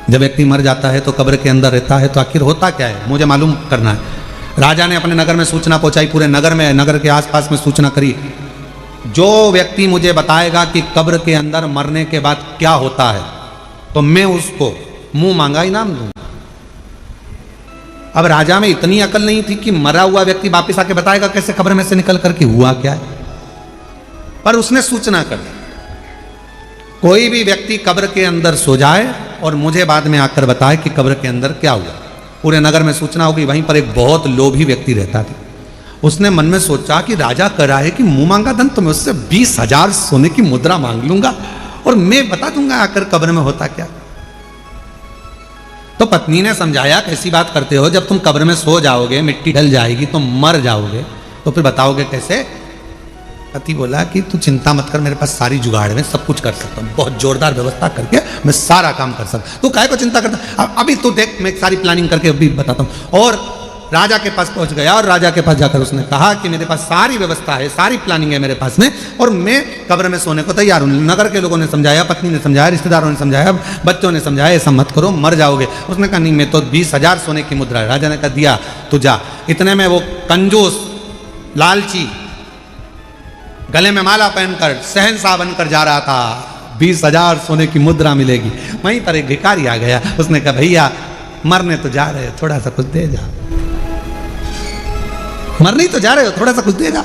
जब व्यक्ति मर जाता है तो कब्र के अंदर रहता है, तो आखिर होता क्या है, मुझे मालूम करना है। राजा ने अपने नगर में सूचना पहुंचाई, पूरे नगर में, नगर के आसपास में सूचना करी, जो व्यक्ति मुझे बताएगा कि कब्र के अंदर मरने के बाद क्या होता है तो मैं उसको मुंह मांगा इनाम दूंगा। अब राजा में इतनी अकल नहीं थी कि मरा हुआ व्यक्ति वापिस आके बताएगा कैसे कब्र में से निकल करके हुआ क्या है, पर उसने सूचना कर दी, कोई भी व्यक्ति कब्र के अंदर सो जाए और मुझे बाद में आकर बताए कि कब्र के अंदर क्या हुआ। पूरे नगर में सूचना होगी। वहीं पर एक बहुत लोभी व्यक्ति रहता था। उसने मन में सोचा कि राजा कह रहा है कि मुंह मांगा धन, तो मैं उससे 20,000 सोने की मुद्रा मांग लूंगा और मैं बता दूंगा आकर कब्र में होता क्या। तो पत्नी ने समझाया, कैसी बात करते हो, जब तुम कब्र में सो जाओगे, मिट्टी डल जाएगी तो मर जाओगे, तो फिर बताओगे कैसे। पति बोला कि तू चिंता मत कर, मेरे पास सारी जुगाड़ में सब कुछ कर सकता हूँ, बहुत जोरदार व्यवस्था करके मैं सारा काम कर सकता हूँ, तू काहे को चिंता करता। अभी तू देख, मैं सारी प्लानिंग करके अभी बताता हूँ। और राजा के पास पहुंच गया और राजा के पास जाकर उसने कहा कि मेरे पास सारी व्यवस्था है, सारी प्लानिंग है मेरे पास में, और मैं कब्र में सोने को तैयार हूँ। नगर के लोगों ने समझाया, पत्नी ने समझाया, रिश्तेदारों ने समझाया, बच्चों ने समझाया, ऐसा मत करो, मर जाओगे। उसने कहा नहीं, मैं तो 20,000 सोने की मुद्रा है। राजा ने कहा दिया, तू जा। इतने में वो कंजूस लालची गले में माला पहनकर शहंशाह बनकर जा रहा था, 20,000 सोने की मुद्रा मिलेगी। वहीं पर एक भिखारी आ गया, उसने कहा भैया मरने तो जा रहे हो, थोड़ा सा कुछ दे जा। मरने तो जा रहे हो, थोड़ा सा कुछ दे जा।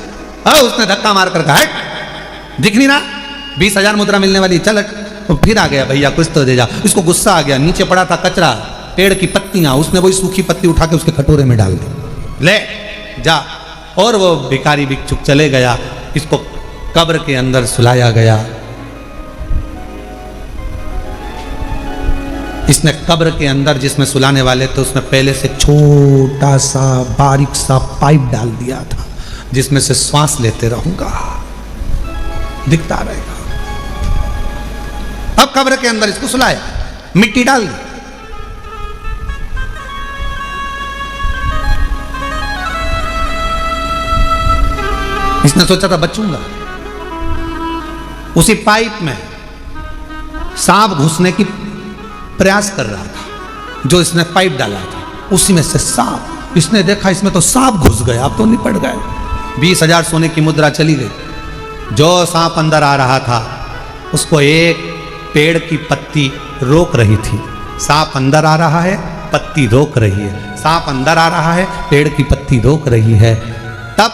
उसने धक्का मार कर कहा दिख नहीं रहा 20,000 मुद्रा मिलने वाली, चल। तो फिर आ गया, भैया कुछ तो दे जा। इसको गुस्सा आ गया, नीचे पड़ा था कचरा, पेड़ की पत्तियां, उसने वही सूखी पत्ती उठा के उसके कटोरे में डाल दी, ले जा। और वो भिखारी भिक्षुक चले गया। इसको कब्र के अंदर सुलाया गया। इसने कब्र के अंदर जिसमें सुलाने वाले थे उसमें पहले से छोटा सा बारीक सा पाइप डाल दिया था, जिसमें से श्वास लेते रहूंगा, दिखता रहेगा। अब कब्र के अंदर इसको सुलाया, मिट्टी डाल दी। इसने सोचा था बचूंगा। उसी पाइप में सांप घुसने की प्रयास कर रहा था, जो इसने पाइप डाला था उसी में से सांप। इसने देखा इसमें तो सांप घुस गया, अब तो निपट गए। 20,000 सोने की मुद्रा चली गई। जो सांप अंदर आ रहा था उसको एक पेड़ की पत्ती रोक रही थी। सांप अंदर आ रहा है, पत्ती रोक रही है। सांप अंदर आ रहा है, पेड़ की पत्ती रोक रही है। तब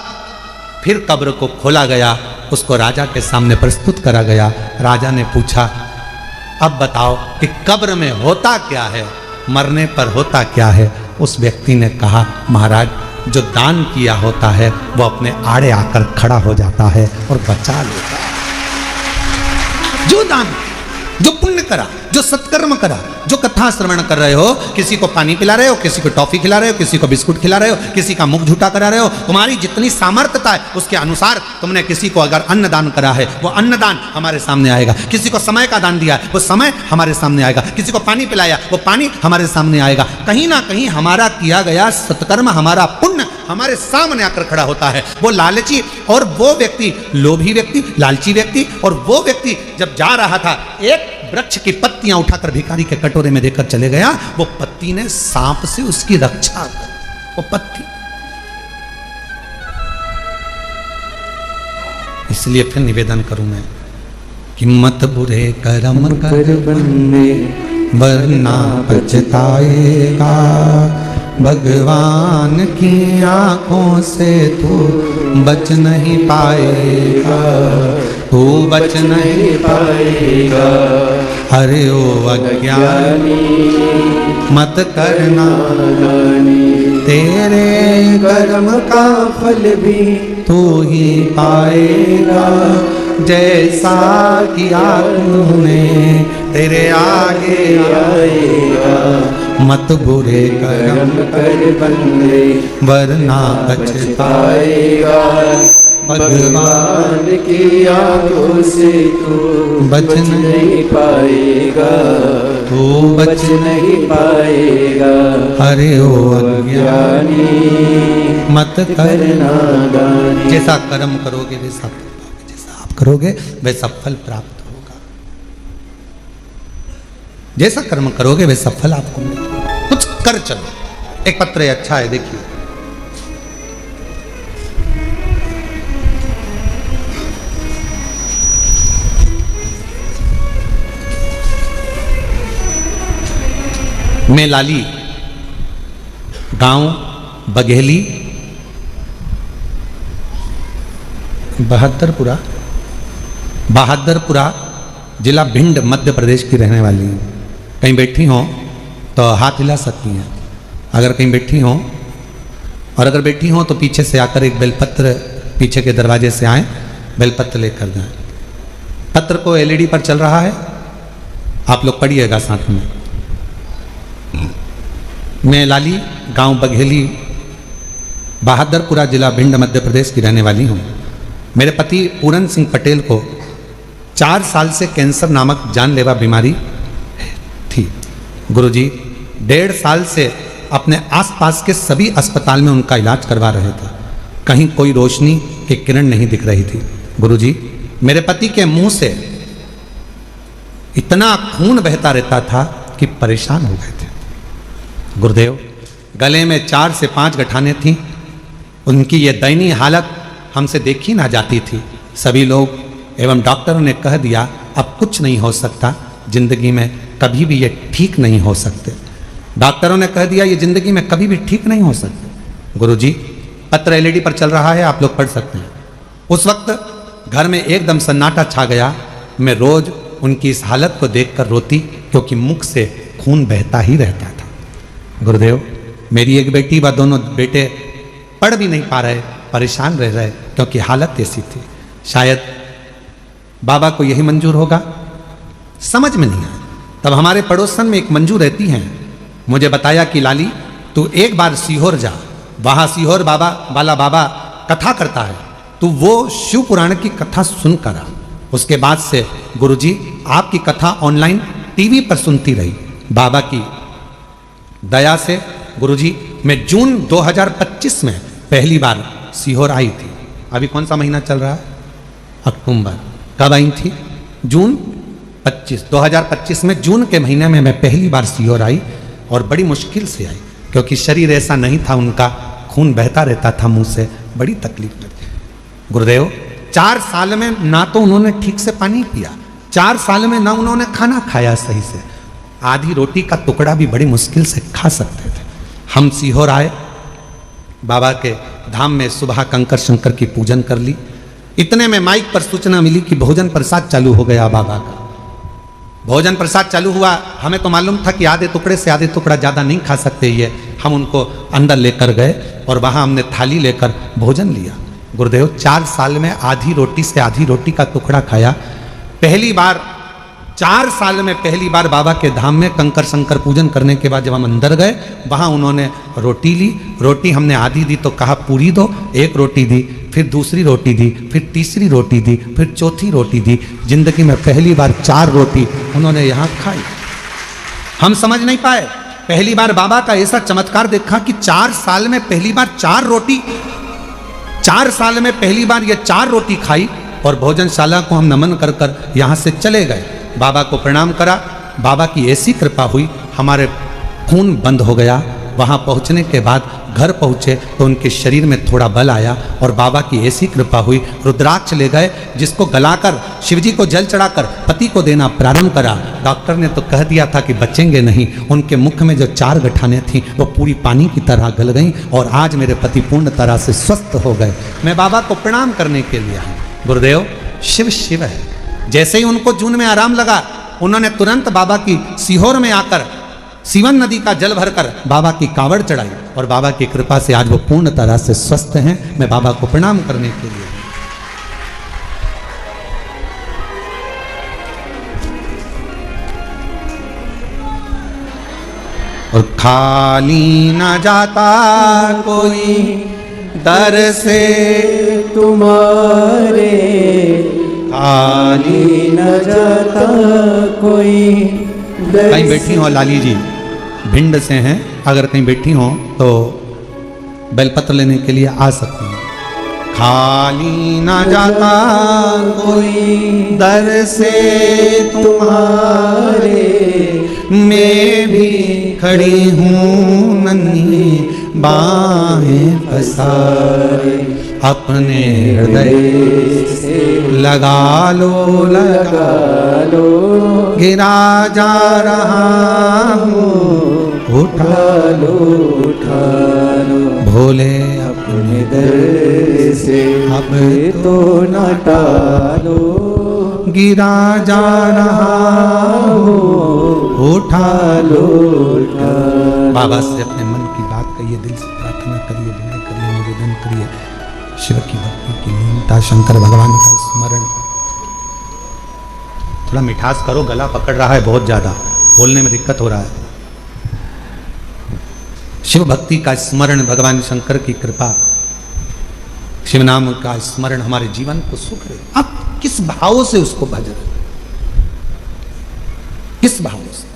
फिर कब्र को खोला गया, उसको राजा के सामने प्रस्तुत करा गया। राजा ने पूछा अब बताओ कि कब्र में होता क्या है, मरने पर होता क्या है। उस व्यक्ति ने कहा महाराज, जो दान किया होता है वो अपने आड़े आकर खड़ा हो जाता है और बचा लेता है। जो दान, जो पुण्य करा, जो सत्कर्म करा, जो कथा श्रवण कर रहे हो, किसी को पानी पिला रहे हो, किसी को टॉफी खिला रहे हो, किसी को बिस्कुट खिला रहे हो, किसी का मुख झूठा करा रहे हो, तुम्हारी जितनी सामर्थ्यता है उसके अनुसार तुमने किसी को अगर अन्न दान करा है वो अन्नदान हमारे सामने आएगा। किसी को समय का दान दिया है वो समय हमारे सामने आएगा। किसी को पानी पिलाया वो पानी हमारे सामने आएगा। कहीं ना कहीं हमारा किया गया सत्कर्म, हमारा पुण्य हमारे सामने आकर खड़ा होता है। वो लालची और वो व्यक्ति, लोभी व्यक्ति, लालची व्यक्ति और वो व्यक्ति जब जा रहा था, एक वृक्ष की पत्तियां उठाकर भिखारी के कटोरे में देकर चले गया। वो पत्ती ने सांप से उसकी रक्षा कर, वो पत्ती। इसलिए फिर निवेदन करूं मैं कि मत बुरे कर्म कर बनने वरना पछताएगा। भगवान की आंखों से तू बच नहीं पाएगा, तू बच नहीं पाएगा। अरे ओ अज्ञानी मत करना, तेरे कर्म का फल भी तू ही पाएगा। जैसा किया तूने तेरे आगे आएगा। मत बुरे कर्म कर बंदे वरना पछताएगा। भगवान की आंखों से तू बच नहीं पाएगा, तू बच नहीं पाएगा। अरे ओ अज्ञानी मत करना दानी। जैसा कर्म करोगे वैसा फल पाओगे, जैसा आप करोगे वैसा फल प्राप्त होगा। जैसा कर्म करोगे वैसा फल आपको मिलेगा। कुछ कर चलो। एक पत्र अच्छा है, देखिए। मैं लाली, गांव बघेली, बहादुरपुरा जिला भिंड मध्य प्रदेश की रहने वाली हूँ। कहीं बैठी हो तो हाथ हिला सकती हैं, अगर कहीं बैठी हो, और अगर बैठी हो तो पीछे से आकर एक बेलपत्र, पीछे के दरवाजे से आए, बेलपत्र लेकर जाएं। पत्र को एलईडी पर चल रहा है, आप लोग पढ़िएगा साथ में। मैं लाली, गांव बघेली, बहादुरपुरा जिला भिंड मध्य प्रदेश की रहने वाली हूँ। मेरे पति पूरन सिंह पटेल को 4 साल से कैंसर नामक जानलेवा बीमारी थी। गुरुजी 1.5 साल से अपने आसपास के सभी अस्पताल में उनका इलाज करवा रहे थे, कहीं कोई रोशनी की किरण नहीं दिख रही थी। गुरुजी मेरे पति के मुंह से इतना खून बहता रहता था कि परेशान हो गए थे। गुरुदेव गले में 4 से 5 गठानें थीं। उनकी ये दयनीय हालत हमसे देखी ना जाती थी। सभी लोग एवं डॉक्टरों ने कह दिया अब कुछ नहीं हो सकता, जिंदगी में कभी भी ये ठीक नहीं हो सकते। डॉक्टरों ने कह दिया ये जिंदगी में कभी भी ठीक नहीं हो सकते। गुरुजी पत्र एलईडी पर चल रहा है, आप लोग पढ़ सकते हैं। उस वक्त घर में एकदम सन्नाटा छा गया। मैं रोज उनकी इस हालत को देखकर रोती, क्योंकि मुख से खून बहता ही रहता था। गुरुदेव मेरी एक बेटी व दोनों बेटे पढ़ भी नहीं पा रहे, परेशान रह रहे, क्योंकि हालत ऐसी थी। शायद बाबा को यही मंजूर होगा, समझ में नहीं आया। तब हमारे पड़ोसन में एक मंजू रहती हैं, मुझे बताया कि लाली तू एक बार सीहोर जा, वहां सीहोर बाबा वाला बाबा कथा करता है, तू वो शिव पुराण की कथा सुन कर आ। उसके बाद से गुरुजी आपकी कथा ऑनलाइन टीवी पर सुनती रही। बाबा की दया से गुरुजी मैं जून 2025 में पहली बार सीहोर आई थी। अभी कौन सा महीना चल रहा है? अक्टूबर। कब आई थी? जून 2025 में जून के महीने में मैं पहली बार सीहोर आई, और बड़ी मुश्किल से आई, क्योंकि शरीर ऐसा नहीं था, उनका खून बहता रहता था मुंह से, बड़ी तकलीफ लगती। गुरुदेव 4 साल में ना तो उन्होंने ठीक से पानी पिया, 4 साल में ना उन्होंने खाना खाया सही से, आधी रोटी का टुकड़ा भी बड़ी मुश्किल से खा सकते थे। हम सीहोर आए, बाबा के धाम में सुबह कंकर शंकर की पूजन कर ली। इतने में माइक पर सूचना मिली कि भोजन प्रसाद चालू हो गया। बाबा का भोजन प्रसाद चालू हुआ। हमें तो मालूम था कि आधे टुकड़े से आधे टुकड़ा ज़्यादा नहीं खा सकते ये। हम उनको अंदर लेकर गए और वहाँ हमने थाली लेकर भोजन लिया। गुरुदेव 4 साल में आधी रोटी से आधी रोटी का टुकड़ा खाया। पहली बार 4 साल में पहली बार बाबा के धाम में कंकर शंकर पूजन करने के बाद जब हम अंदर गए, वहाँ उन्होंने रोटी ली। रोटी हमने आधी दी तो कहा पूरी दो, एक रोटी दी, फिर दूसरी रोटी दी, फिर तीसरी रोटी दी, फिर चौथी रोटी दी। जिंदगी में पहली बार 4 रोटी उन्होंने यहाँ खाई। हम समझ नहीं पाए। पहली बार बाबा का ऐसा चमत्कार देखा कि 4 साल में पहली बार 4 रोटी, 4 साल में पहली बार ये 4 रोटी खाई। और भोजनशाला को हम नमन कर कर यहाँ से चले गए। बाबा को प्रणाम करा। बाबा की ऐसी कृपा हुई, हमारे खून बंद हो गया। वहाँ पहुँचने के बाद घर पहुँचे तो उनके शरीर में थोड़ा बल आया, और बाबा की ऐसी कृपा हुई, रुद्राक्ष ले गए, जिसको गलाकर शिवजी को जल चढ़ाकर पति को देना प्रारंभ करा। डॉक्टर ने तो कह दिया था कि बचेंगे नहीं। उनके मुख में जो 4 गठानें थीं वो पूरी पानी की तरह गल गईं, और आज मेरे पति पूर्ण तरह से स्वस्थ हो गए। मैं बाबा को प्रणाम करने के लिए आया। गुरुदेव शिव शिव है। जैसे ही उनको जून में आराम लगा, उन्होंने तुरंत बाबा की सीहोर में आकर सीवन नदी का जल भरकर बाबा की कावड़ चढ़ाई, और बाबा की कृपा से आज वो पूर्ण तरह से स्वस्थ हैं। मैं बाबा को प्रणाम करने के लिए। और खाली न जाता कोई दर से तुम्हारे खाली न जाता कोई। कहीं बैठी हो लाली जी, भिंड से हैं, अगर कहीं बैठी हो तो बेलपत्र लेने के लिए आ सकती हैं। खाली न जाता कोई दर से तुम्हारे, मैं भी खड़ी हूँ नन्ही बाहें पसारे, अपने हृदय से लगा लो गिरा जा रहा हूँ, उठा लो भोले अपने दर से अब तो न टालो, गिरा जा रहा हूँ, उठा लो। बाबा से अपने मन की बात कहिए, दिल से प्रार्थना करिए, विनय करिए, निवेदन करिए। शिव की भक्ति की लीनता, शंकर भगवान का स्मरण। थोड़ा मिठास करो, गला पकड़ रहा है बहुत ज्यादा, बोलने में दिक्कत हो रहा है। शिव भक्ति का स्मरण, भगवान शंकर की कृपा, शिव नाम का स्मरण हमारे जीवन को सुख दे। आप किस भाव से उसको भज रहे, किस भाव से?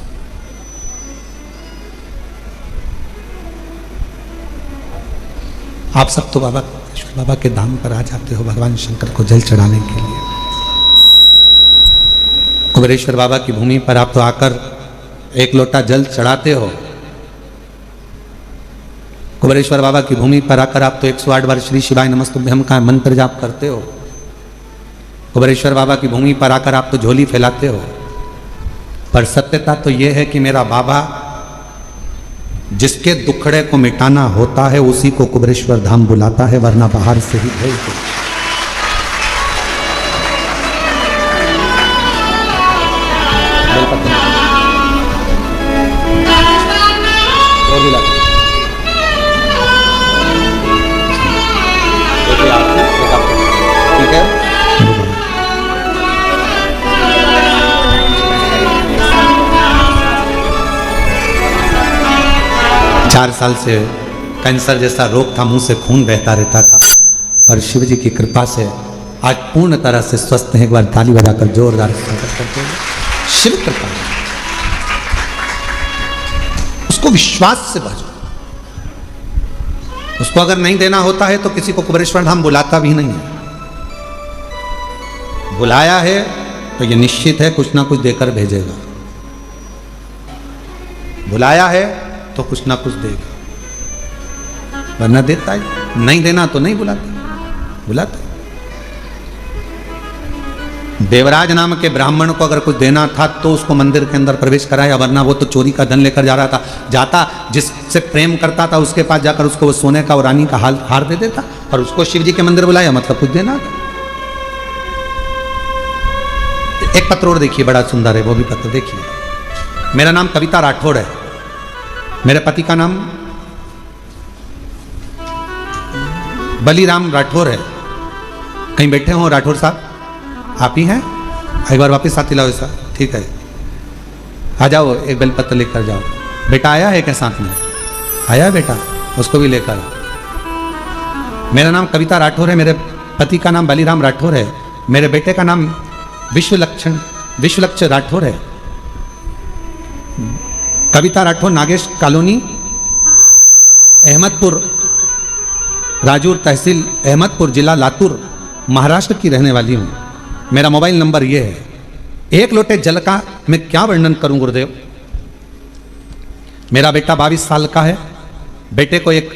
आप सब तो बाबा के धाम पर आ जाते हो भगवान शंकर को जल चढ़ाने के लिए। कुबेरेश्वर बाबा की भूमि पर आप तो आकर एक लोटा जल चढ़ाते हो। कुबेरेश्वर बाबा की भूमि पर आकर आप तो 108 बार श्री शिवाय नमस्तुभ्यम का मंत्र जाप करते हो। कुबेरेश्वर बाबा की भूमि पर आकर आप तो झोली फैलाते हो। पर सत्यता तो यह है कि मेरा बाबा जिसके दुखड़े को मिटाना होता है उसी को कुबेरेश्वर धाम बुलाता है, वरना बाहर से ही भेज दो। ठीक है, 4 साल से कैंसर जैसा रोग था, मुंह से खून बहता रहता था, पर शिव जी की कृपा से आज पूर्ण तरह से स्वस्थ हैं। एक बार ताली बजाकर जोरदार स्वागत करते हैं। शिव कृपा, उसको विश्वास से भजो। उसको अगर नहीं देना होता है तो किसी को कुबेरेश्वर धाम बुलाता भी नहीं है। बुलाया है तो ये निश्चित है कुछ ना कुछ देकर भेजेगा। बुलाया है तो कुछ ना कुछ देगा, वरना देता है। नहीं देना तो नहीं बुलाता। देवराज नाम के ब्राह्मण को अगर कुछ देना था तो उसको मंदिर के अंदर प्रवेश कराया, वरना वो तो चोरी का धन लेकर जा रहा था। जाता जिससे प्रेम करता था उसके पास जाकर उसको वो सोने का और रानी का हार दे देता, और उसको शिव जी के मंदिर बुलाया, मतलब कुछ देना था। एक पत्र और देखिए, बड़ा सुंदर है वो भी पत्र देखिए। मेरा नाम कविता राठौड़ है, मेरे पति का नाम बलीराम राठौर है। कहीं बैठे हो राठौर साहब? आप ही हैं? एक बार वापस साथ लाओ सर, ठीक है, आ जाओ, एक बेलपत्र लेकर जाओ। बेटा आया है क्या साथ में? आया बेटा, उसको भी लेकर आओ। मेरा नाम कविता राठौर है, मेरे पति का नाम बलीराम राठौर है, मेरे बेटे का नाम विश्वलक्ष्य राठौर है। कविता राठौर नागेश कॉलोनी, अहमदपुर, राजूर तहसील, अहमदपुर जिला लातूर, महाराष्ट्र की रहने वाली हूँ। मेरा मोबाइल नंबर ये है। एक लोटे जल का मैं क्या वर्णन करूं गुरुदेव। मेरा बेटा 22 साल का है। बेटे को एक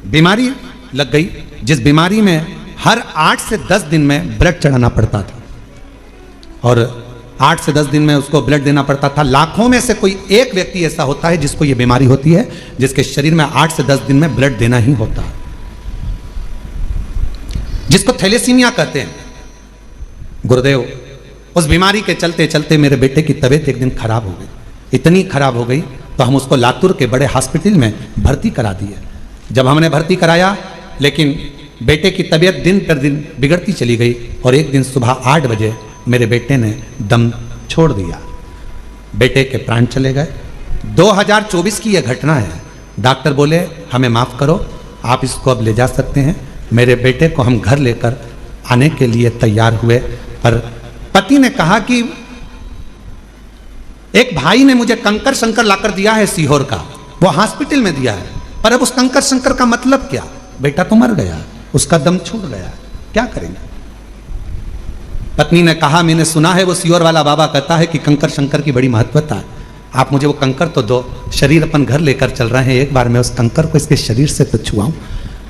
बीमारी लग गई, जिस बीमारी में हर 8 से 10 दिन में ब्लड चढ़ाना पड़ता था, और 8 से 10 दिन में उसको ब्लड देना पड़ता था। लाखों में से कोई एक व्यक्ति ऐसा होता है जिसको ये बीमारी होती है, जिसके शरीर में 8 से 10 दिन में ब्लड देना ही होता है, जिसको थैलेसीमिया कहते हैं। गुरुदेव, उस बीमारी के चलते चलते मेरे बेटे की तबीयत एक दिन खराब हो गई। इतनी खराब हो गई तो हम उसको लातूर के बड़े हॉस्पिटल में भर्ती करा दिए। जब हमने भर्ती कराया, लेकिन बेटे की तबीयत दिन पर दिन बिगड़ती चली गई, और एक दिन सुबह 8 बजे मेरे बेटे ने दम छोड़ दिया। बेटे के प्राण चले गए। 2024 की यह घटना है। डॉक्टर बोले हमें माफ़ करो, आप इसको अब ले जा सकते हैं। मेरे बेटे को हम घर लेकर आने के लिए तैयार हुए, पर पति ने कहा कि एक भाई ने मुझे कंकर शंकर लाकर दिया है सीहोर का, वो हॉस्पिटल में दिया है, पर अब उस कंकर शंकर का मतलब क्या? बेटा तो मर गया, उसका दम छूट गया, क्या करेंगे? पत्नी ने कहा मैंने सुना है वो सीहोर वाला बाबा कहता है कि कंकर शंकर की बड़ी महत्वता है, आप मुझे वो कंकर तो दो, शरीर अपन घर लेकर चल रहे हैं, एक बार मैं उस कंकर को इसके शरीर से तो छुआऊं।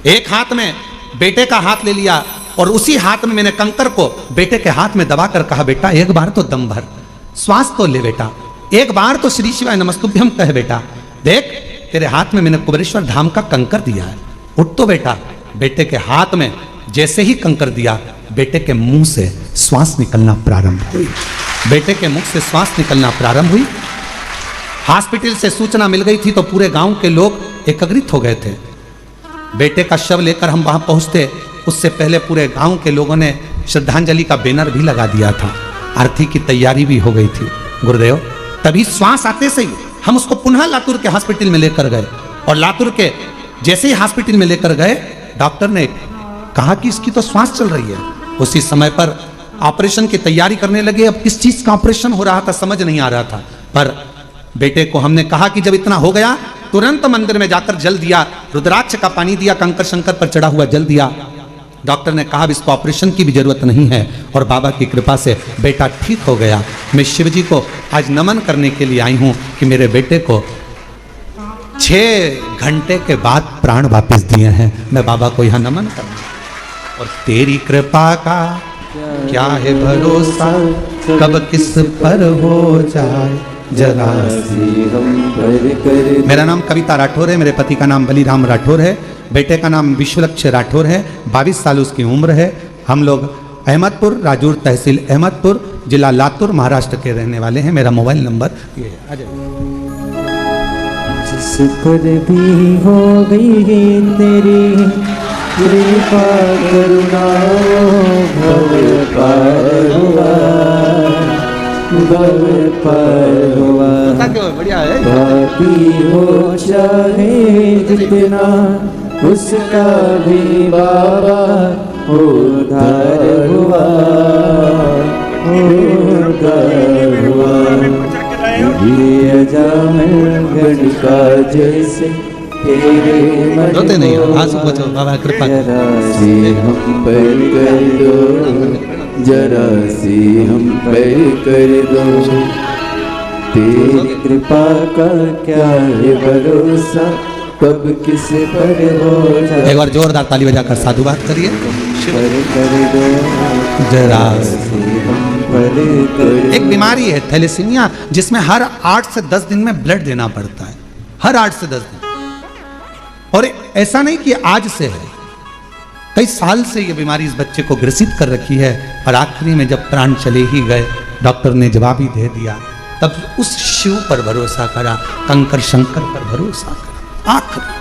एक हाथ में बेटे का हाथ ले लिया और उसी हाथ में मैंने कंकर को बेटे के हाथ में दबाकर कहा बेटा एक बार तो दम भर, श्वास तो ले बेटा, एक बार तो श्री शिवाय नमस्तुभ्यम कह बेटा, देख तेरे हाथ में मैंने कुबेरेश्वर धाम का कंकर दिया है, उठ तो बेटा। बेटे के हाथ में जैसे ही कंकर दिया, बेटे के मुंह से श्वास निकलना प्रारंभ हुई, बेटे के मुख से श्वास निकलना प्रारंभ हुई। हॉस्पिटल से सूचना मिल गई थी तो पूरे गांव के लोग एकत्रित हो गए थे। बेटे का शव लेकर हम वहां पहुंचते उससे पहले पूरे गांव के लोगों ने श्रद्धांजलि का बैनर भी लगा दिया था, आरती की तैयारी भी हो गई थी। गुरुदेव तभी श्वास आते से ही हम उसको पुनः लातूर के हॉस्पिटल में लेकर गए और लातूर के जैसे ही हॉस्पिटल में लेकर गए डॉक्टर ने कहा कि इसकी तो श्वास चल रही है। उसी समय पर ऑपरेशन की तैयारी करने लगे। अब किस चीज का ऑपरेशन हो रहा था समझ नहीं आ रहा था, पर बेटे को हमने कहा कि जब इतना हो गया तुरंत मंदिर में जाकर जल दिया, रुद्राक्ष का पानी दिया, कंकर शंकर पर चढ़ा हुआ जल दिया। डॉक्टर ने कहा इसको ऑपरेशन की भी जरूरत नहीं है और बाबा की कृपा से बेटा ठीक हो गया। मैं शिव जी को आज नमन करने के लिए आई हूं कि मेरे बेटे को 6 घंटे के बाद प्राण वापस दिए हैं। मैं बाबा को यहां नमन करना और तेरी कृपा का क्या है भरोसा, कब किस पर हो जाए जरा सी हम पर कर। मेरा नाम कविता राठौर है, मेरे पति का नाम बलीराम राठौर है, बेटे का नाम विश्वलक्ष्य राठौर है, 22 साल उसकी उम्र है। हम लोग अहमदपुर, राजूर तहसील अहमदपुर, जिला लातूर, महाराष्ट्र के रहने वाले हैं। मेरा मोबाइल नंबर ये है। जिस पर भी हो गई तेरी कृपा करुणा, भव पार हुआ, भव पार हुआ। बढ़िया है। पापी हो चाहे जितना उसका भी बाबा उद्धार हुआ, उद्धार हुआ। ये अजामिल गण का जैसे तेरे मन रोते नहीं हो, आंसू बचाओ, बाबा कृपा जरा सी हम पर कर दो, जरा सी हम पर कर दो। तेरी कृपा का क्या है भरोसा, कब किस पर हो जाए। एक बार जोरदार ताली बजाकर साधुवाद करिए। पर कर दो जरा सी हम पर कर। एक बीमारी है थैलेसीमिया जिसमें हर 8 से 10 दिन में ब्लड देना पड़ता है, हर 8 से 10 दिन। और ऐसा नहीं कि आज से है, कई साल से ये बीमारी इस बच्चे को ग्रसित कर रखी है। और आखिरी में जब प्राण चले ही गए, डॉक्टर ने जवाब ही दे दिया, तब उस शिव पर भरोसा करा, कंकर शंकर पर भरोसा करा। आखिरी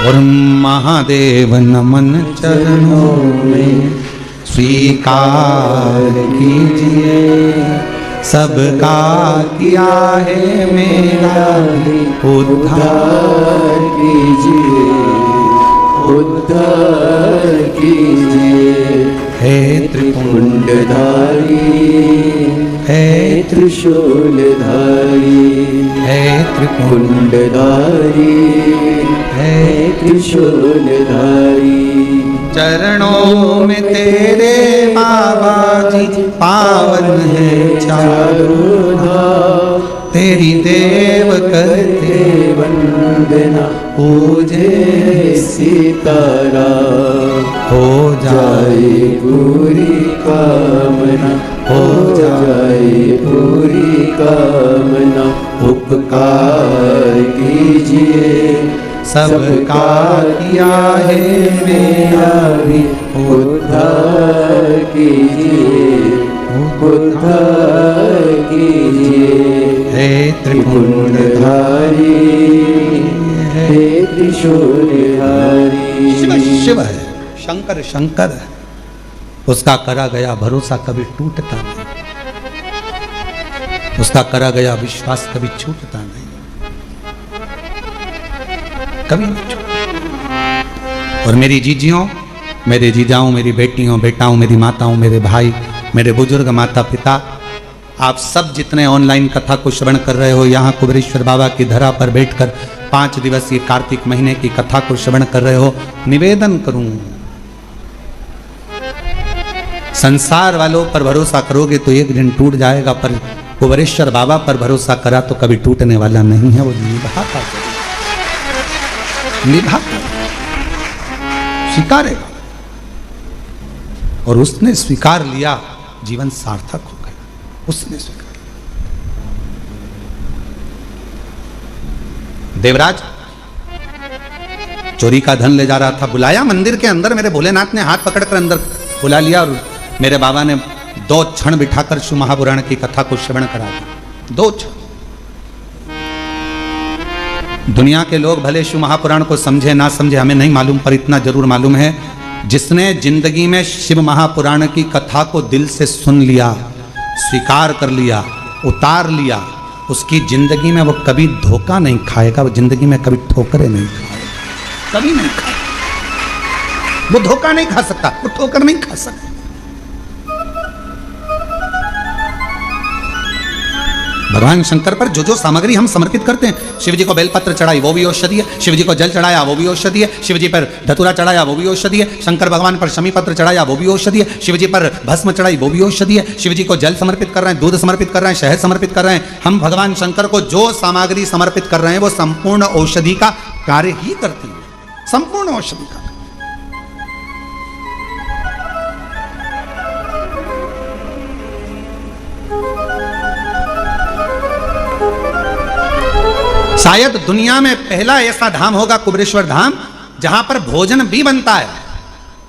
और महादेव नमन चरणों में स्वीकार कीजिए, सबका किया है मेरा उद्धार कीजिए, उद्धार कीजिए। हे त्रिपुंडधारी, है त्रिशूलधारी, हे त्रिपुंडधारी, है त्रिशूलधारी। चरणों में तेरे बाबा जी पावन है चारों धाम, तेरी देव करते वंदना पूजे सीतारा। हो जाए पूरी कामना, हो जाए पूरी कामना। उपकार कीजिए, सबका किया है मेरा भी उद्धार कीजिए, उद्धार कीजिए। हे त्रिपुंडधारी, हे त्रिशूलधारी। शिव शिव है, शंकर शंकर है, उसका करा गया भरोसा कभी टूटता नहीं, उसका करा गया विश्वास कभी छूटता नहीं। कभी नहीं छोड़ा। और मेरी जीजियों, मेरे जीजाओं, मेरी बेटियों, बेटाओं, मेरी माताओं, मेरे भाई, मेरे बुजुर्ग माता पिता, आप सब जितने ऑनलाइन कथा को श्रवण कर रहे हो, यहाँ कुबेरेश्वर बाबा की धरा पर बैठकर 5 दिवसीय कार्तिक महीने की कथा को श्रवण कर रहे हो, निवेदन करूं, संसार वालों पर भरोसा करोगे तो एक दिन टूट जाएगा, पर कुबेरेश्वर बाबा पर भरोसा करा तो कभी टूटने वाला नहीं है। वो निभाता स्वीकारेगा, और उसने स्वीकार लिया, जीवन सार्थक हो गया। उसने स्वीकार। देवराज चोरी का धन ले जा रहा था, बुलाया मंदिर के अंदर, मेरे भोलेनाथ ने हाथ पकड़कर अंदर बुला लिया और मेरे बाबा ने 2 क्षण बिठाकर शिव महापुराण की कथा को श्रवण करा दिया। 2 क्षण। दुनिया के लोग भले शिव महापुराण को समझे ना समझे हमें नहीं मालूम, पर इतना जरूर मालूम है, जिसने जिंदगी में शिव महापुराण की कथा को दिल से सुन लिया, स्वीकार कर लिया, उतार लिया, उसकी जिंदगी में वो कभी धोखा नहीं खाएगा, वो जिंदगी में कभी ठोकरें नहीं खाएगा, कभी नहीं खाएगा। वो धोखा नहीं खा सकता, वो ठोकर नहीं खा सकता। भगवान शंकर पर जो जो सामग्री हम समर्पित करते हैं, शिव जी को बेलपत्र चढ़ाई वो भी औषधि है, शिव जी को जल चढ़ाया वो भी औषधि है, शिव जी पर धतूरा चढ़ाया वो भी औषधि है, शंकर भगवान पर शमी पत्र चढ़ाया वो भी औषधि है, शिव जी पर भस्म चढ़ाई वो भी औषधि है, शिव जी को जल समर्पित कर रहे हैं, दूध समर्पित कर रहे हैं, शहद समर्पित कर रहे हैं, हम भगवान शंकर को जो सामग्री समर्पित कर रहे हैं वो संपूर्ण औषधि का कार्य ही करती है, संपूर्ण औषधि का। शायद दुनिया में पहला ऐसा धाम होगा कुबेरेश्वर धाम, जहां पर भोजन भी बनता है।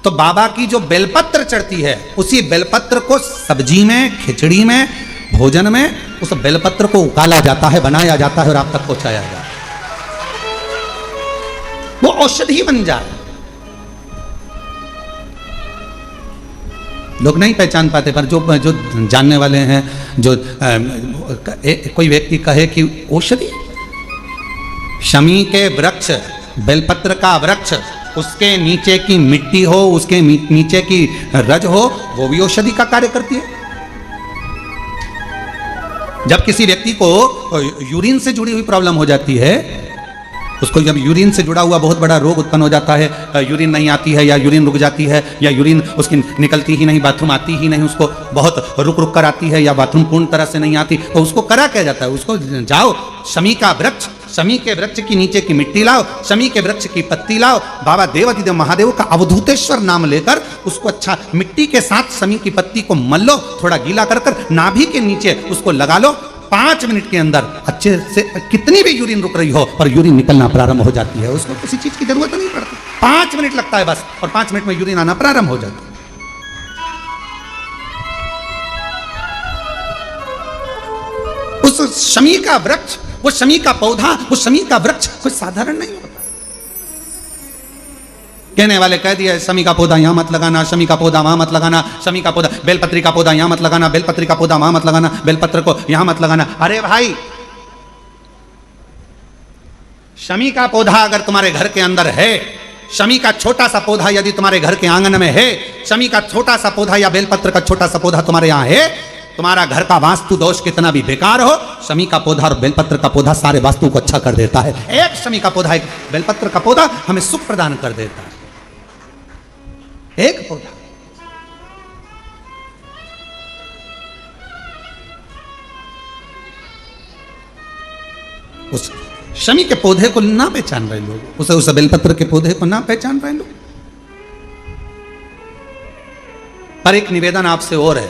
तो बाबा की जो बेलपत्र चढ़ती है, उसी बेलपत्र को सब्जी में, खिचड़ी में, भोजन में, उस बेलपत्र को उकाला जाता है, बनाया जाता है और आप तक पहुंचाया जाता है, वो औषधि बन जाए। लोग नहीं पहचान पाते, पर जो जानने वाले हैं, जो कोई व्यक्ति कहे कि औषधि, शमी के वृक्ष, बेलपत्र का वृक्ष, उसके नीचे की मिट्टी हो, उसके नीचे की रज हो, वो भी औषधि का कार्य करती है। जब किसी व्यक्ति को यूरिन से जुड़ी हुई प्रॉब्लम हो जाती है, उसको जब यूरिन से जुड़ा हुआ बहुत बड़ा रोग उत्पन्न हो जाता है, यूरिन नहीं आती है या यूरिन रुक जाती है या यूरिन उसकी निकलती ही नहीं, बाथरूम आती ही नहीं, उसको बहुत रुक रुक कर आती है या बाथरूम पूर्ण तरह से नहीं आती, तो उसको करा क्या जाता है, उसको जाओ शमी का वृक्ष, शमी के वृक्ष की नीचे की मिट्टी लाओ, शमी के वृक्ष की पत्ती लाओ, बाबा देवाधिदेव महादेव का अवधूतेश्वर नाम लेकर उसको अच्छा मिट्टी के साथ शमी की पत्ती को मल लो, थोड़ा गीला कर कर नाभि के नीचे उसको लगा लो, 5 मिनट के अंदर अच्छे से कितनी भी यूरिन रुक रही हो पर यूरिन निकलना प्रारंभ हो जाती है, उसको किसी चीज की जरूरत नहीं पड़ती, 5 मिनट लगता है बस, और 5 मिनट में यूरिन आना प्रारंभ हो जाता है। उस शमी का वृक्ष, वो शमी का पौधा, वो शमी का वृक्ष कोई साधारण नहीं होता। कहने वाले कह दिया शमी का पौधा यहां मत लगाना, शमी का पौधा वहां मत लगाना, शमी का पौधा, बेलपत्री का पौधा यहां मत लगाना, बेलपत्री का पौधा वहां मत लगाना, बेलपत्र को यहां मत लगाना। अरे भाई, शमी का पौधा अगर तुम्हारे घर के अंदर है, शमी का छोटा सा पौधा यदि तुम्हारे घर के आंगन में है, शमी का छोटा सा पौधा या बेलपत्र का छोटा सा पौधा तुम्हारे यहां है, तुम्हारा घर का वास्तु दोष कितना भी बेकार हो, शमी का पौधा और बेलपत्र का पौधा सारे वास्तु को अच्छा कर देता है। एक शमी का पौधा, एक बेलपत्र का पौधा हमें सुख प्रदान कर देता है, एक पौधा। उस शमी के पौधे को ना पहचान रहे लोग, उस बेलपत्र के पौधे को ना पहचान रहे लोग। पर एक निवेदन आपसे और है,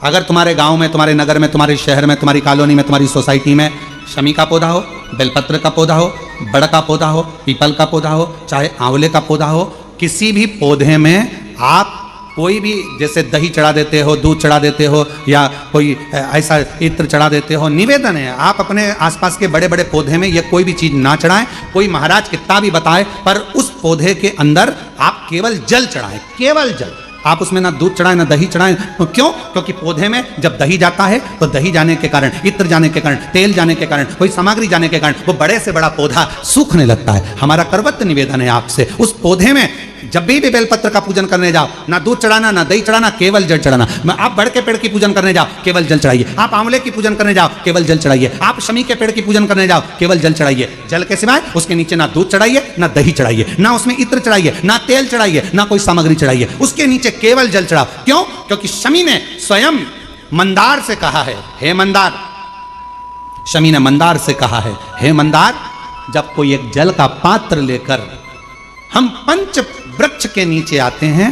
अगर तुम्हारे गांव में, तुम्हारे नगर में, तुम्हारे शहर में, तुम्हारी कॉलोनी में, तुम्हारी सोसाइटी में शमी का पौधा हो, बेलपत्र का पौधा हो, बड़ का पौधा हो, पीपल का पौधा हो, चाहे आंवले का पौधा हो, किसी भी पौधे में आप कोई भी, जैसे दही चढ़ा देते हो, दूध चढ़ा देते हो या कोई ऐसा इत्र चढ़ा देते हो, निवेदन है आप अपने आसपास के बड़े बड़े पौधे में ये कोई भी चीज ना चढ़ाएं। कोई महाराज कितना भी बताए, पर उस पौधे के अंदर आप केवल जल चढ़ाएं, केवल जल। आप उसमें ना दूध चढ़ाएं ना दही चढ़ाएं। तो क्यों? क्योंकि पौधे में जब दही जाता है तो दही जाने के कारण, इत्र जाने के कारण, तेल जाने के कारण, कोई सामग्री जाने के कारण वो बड़े से बड़ा पौधा सूखने लगता है। हमारा करवत निवेदन है आपसे, उस पौधे में जब भी बेलपत्र का पूजन करने जाओ, ना दूध चढ़ाना ना दही चढ़ाना, केवल जल चढ़ाना। आप बड़ के पेड़ की पूजन करने जाओ, केवल जल चढ़ाइए। आप आंवले की पूजन करने जाओ, केवल जल चढ़ाइए। आप शमी के पेड़ की पूजन करने जाओ, केवल जल चढ़ाइए। जल के सिवाय उसके नीचे ना दूध चढ़ाइए ना दही चढ़ाइए, ना उसमें इत्र चढ़ाइए, ना तेल चढ़ाइए, ना कोई सामग्री चढ़ाइए। उसके नीचे केवल जल चढ़ाओ। क्यों? क्योंकि शमी ने स्वयं मंदार से कहा है, हे मंदार, शमी ने मंदार से कहा है, हे मंदार, जब कोई एक जल का पात्र लेकर हम पंच वृक्ष के नीचे आते हैं,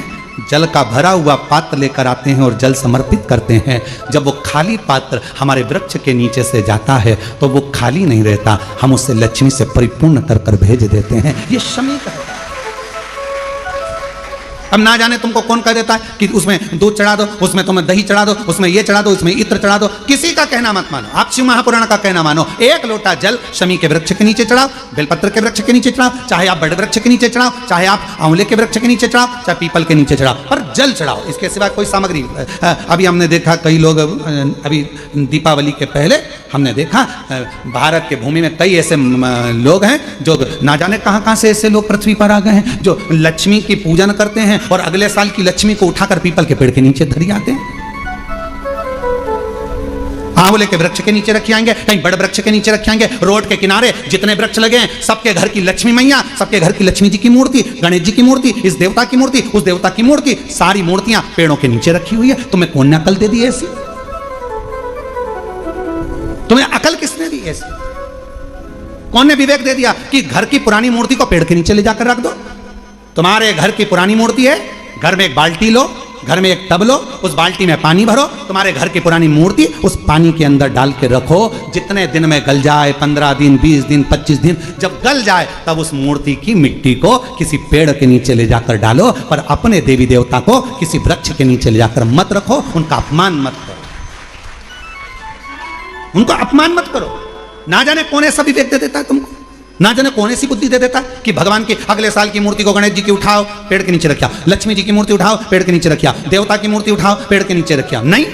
जल का भरा हुआ पात्र लेकर आते हैं और जल समर्पित करते हैं, जब वो खाली पात्र हमारे वृक्ष के नीचे से जाता है तो वो खाली नहीं रहता, हम उसे लक्ष्मी से परिपूर्ण कर कर भेज देते हैं। ये शमी का है। अब ना जाने तुमको कौन कह देता है कि उसमें दूध चढ़ा दो, उसमें तुम्हें दही चढ़ा दो, उसमें ये चढ़ा दो, उसमें इत्र चढ़ा दो। किसी का कहना मत मानो, आप शिव महापुराण का कहना मानो। एक लोटा जल शमी के वृक्ष के नीचे चढ़ाओ, बेलपत्र के वृक्ष के नीचे चढ़ाओ, चाहे आप बड़ वृक्ष के नीचे चढ़ाओ, चाहे आप आंवले के वृक्ष के नीचे चढ़ाओ, चाहे पीपल के नीचे चढ़ाओ, पर जल चढ़ाओ। इसके सिवा कोई सामग्री। अभी हमने देखा कई लोग, अभी दीपावली के पहले हमने देखा भारत के भूमि में कई ऐसे लोग हैं जो ना जाने कहां कहां से ऐसे लोग पृथ्वी पर आ गए हैं, जो लक्ष्मी की पूजन करते हैं और अगले साल की लक्ष्मी को उठाकर पीपल के पेड़ के नीचे धरी आते हैं, आंवले के वृक्ष के नीचे रखे आएंगे, कहीं बड़े वृक्ष के नीचे रखे आएंगे। रोड के किनारे जितने वृक्ष लगे हैं, सबके घर की लक्ष्मी मैया, सबके घर की लक्ष्मी जी की मूर्ति, गणेश जी की मूर्ति, इस देवता की मूर्ति, उस देवता की मूर्ति, सारी मूर्तियां पेड़ों के नीचे रखी हुई है। तुम्हें कौन ने अकल दे दी ऐसी? तुम्हें अकल किसने दी ऐसी? कौन ने विवेक दे दिया कि घर की पुरानी मूर्ति को पेड़ के नीचे ले जाकर रख दो? तुम्हारे घर की पुरानी मूर्ति है, घर में एक बाल्टी लो, घर में एक टब लो, उस बाल्टी में पानी भरो, तुम्हारे घर की पुरानी मूर्ति उस पानी के अंदर डाल के रखो। जितने दिन में गल जाए, 15 दिन, 20 दिन, 25 दिन, जब गल जाए तब उस मूर्ति की मिट्टी को किसी पेड़ के नीचे ले जाकर डालो, पर अपने देवी देवता को किसी वृक्ष के नीचे ले जाकर मत रखो। उनका अपमान मत करो, उनको अपमान मत करो। ना जाने कौन ऐसा विवेक दे देता है तुमको, ना जाने कौन ऐसी बुद्धि दे देता है कि भगवान की अगले साल की मूर्ति को गणेश जी की उठाओ, पेड़ के नीचे रखिया, लक्ष्मी जी की मूर्ति उठाओ, पेड़ के नीचे रखिया, देवता की मूर्ति उठाओ, पेड़ के नीचे रखिया। नहीं,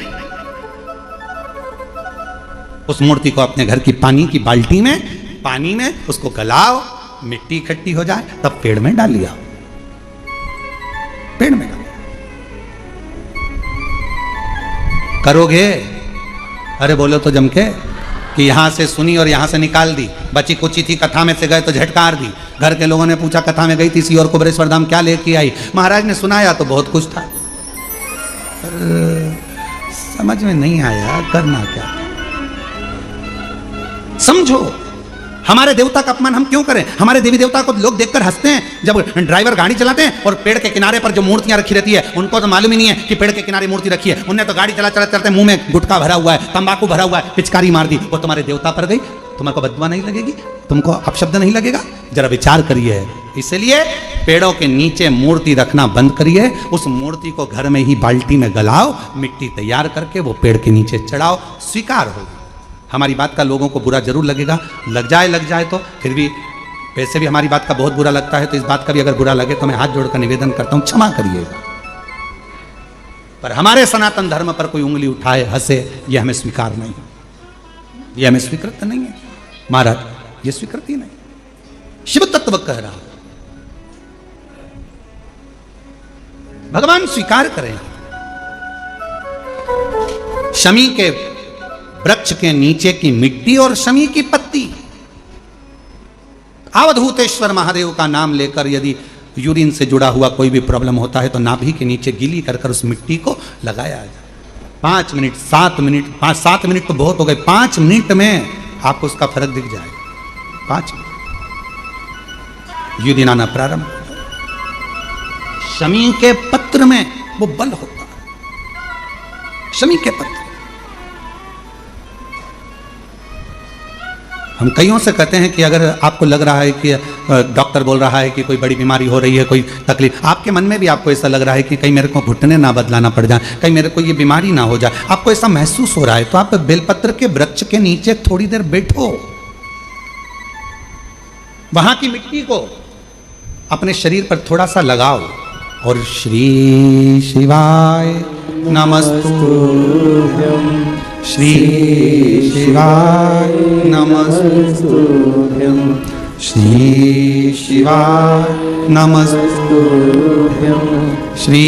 उस मूर्ति को अपने घर की पानी की बाल्टी में, पानी में उसको गलाओ, मिट्टी इकट्ठी हो जाए तब पेड़ में डाल लिया, पेड़ में डाल। करोगे? अरे बोलो तो जम के कि यहां से सुनी और यहां से निकाल दी, बची कुची थी, कथा में से गए तो झटकार दी। घर के लोगों ने पूछा कथा में गई थी सी और कुबरेश्वर धाम क्या लेके आई? महाराज ने सुनाया तो बहुत कुछ था, समझ में नहीं आया करना क्या। समझो, हमारे देवता का अपमान हम क्यों करें? हमारे देवी देवता को लोग देखकर हंसते हैं। जब ड्राइवर गाड़ी चलाते हैं और पेड़ के किनारे पर जो मूर्तियां रखी रहती है, उनको तो मालूम ही नहीं है कि पेड़ के किनारे मूर्ति रखी है। उन्हें तो गाड़ी चलाते मुंह में गुटखा भरा हुआ है, तंबाकू भरा हुआ है, पिचकारी मार दी, वो तुम्हारे देवता पर गई, तुम्हारे बददुआ नहीं लगेगी? तुमको अपशब्द नहीं लगेगा? जरा विचार करिए। इसलिए पेड़ों के नीचे मूर्ति रखना बंद करिए, उस मूर्ति को घर में ही बाल्टी में गलाओ, मिट्टी तैयार करके वो पेड़ के नीचे चढ़ाओ, स्वीकार होगी। हमारी बात का लोगों को बुरा जरूर लगेगा, लग जाए तो फिर भी, वैसे भी हमारी बात का बहुत बुरा लगता है, तो इस बात का भी अगर बुरा लगे तो मैं हाथ जोड़कर निवेदन करता हूं, क्षमा करिएगा। पर हमारे सनातन धर्म पर कोई उंगली उठाए, हंसे, यह हमें स्वीकार नहीं है, यह हमें स्वीकृत नहीं है महाराज, यह स्वीकृति नहीं। शिव तत्व कह रहा, भगवान स्वीकार करें। शमी के वृक्ष के नीचे की मिट्टी और शमी की पत्ती, अवधूतेश्वर महादेव का नाम लेकर यदि यूरिन से जुड़ा हुआ कोई भी प्रॉब्लम होता है तो नाभि के नीचे गीली कर कर उस मिट्टी को लगाया जाए। 5 मिनट, 7 मिनट, 7 मिनट तो बहुत हो गए, 5 मिनट में आपको उसका फर्क दिख जाएगा। 5 मिनट यूरिन आना प्रारंभ हो जाए। शमी के पत्र में वो बल होता है, शमी के पत्र। हम कईयों से कहते हैं कि अगर आपको लग रहा है कि डॉक्टर बोल रहा है कि कोई बड़ी बीमारी हो रही है, कोई तकलीफ, आपके मन में भी आपको ऐसा लग रहा है कि कहीं मेरे को घुटने ना बदलाना पड़ जाए, कहीं मेरे को ये बीमारी ना हो जाए, आपको ऐसा महसूस हो रहा है, तो आप बेलपत्र के वृक्ष के नीचे थोड़ी देर बैठो, वहां की मिट्टी को अपने शरीर पर थोड़ा सा लगाओ, और श्री शिवाय नमस्तुभ्यं, श्री शिवाय नमस्तुभ्यं, श्री शिवाय नमस्तुभ्यं, श्री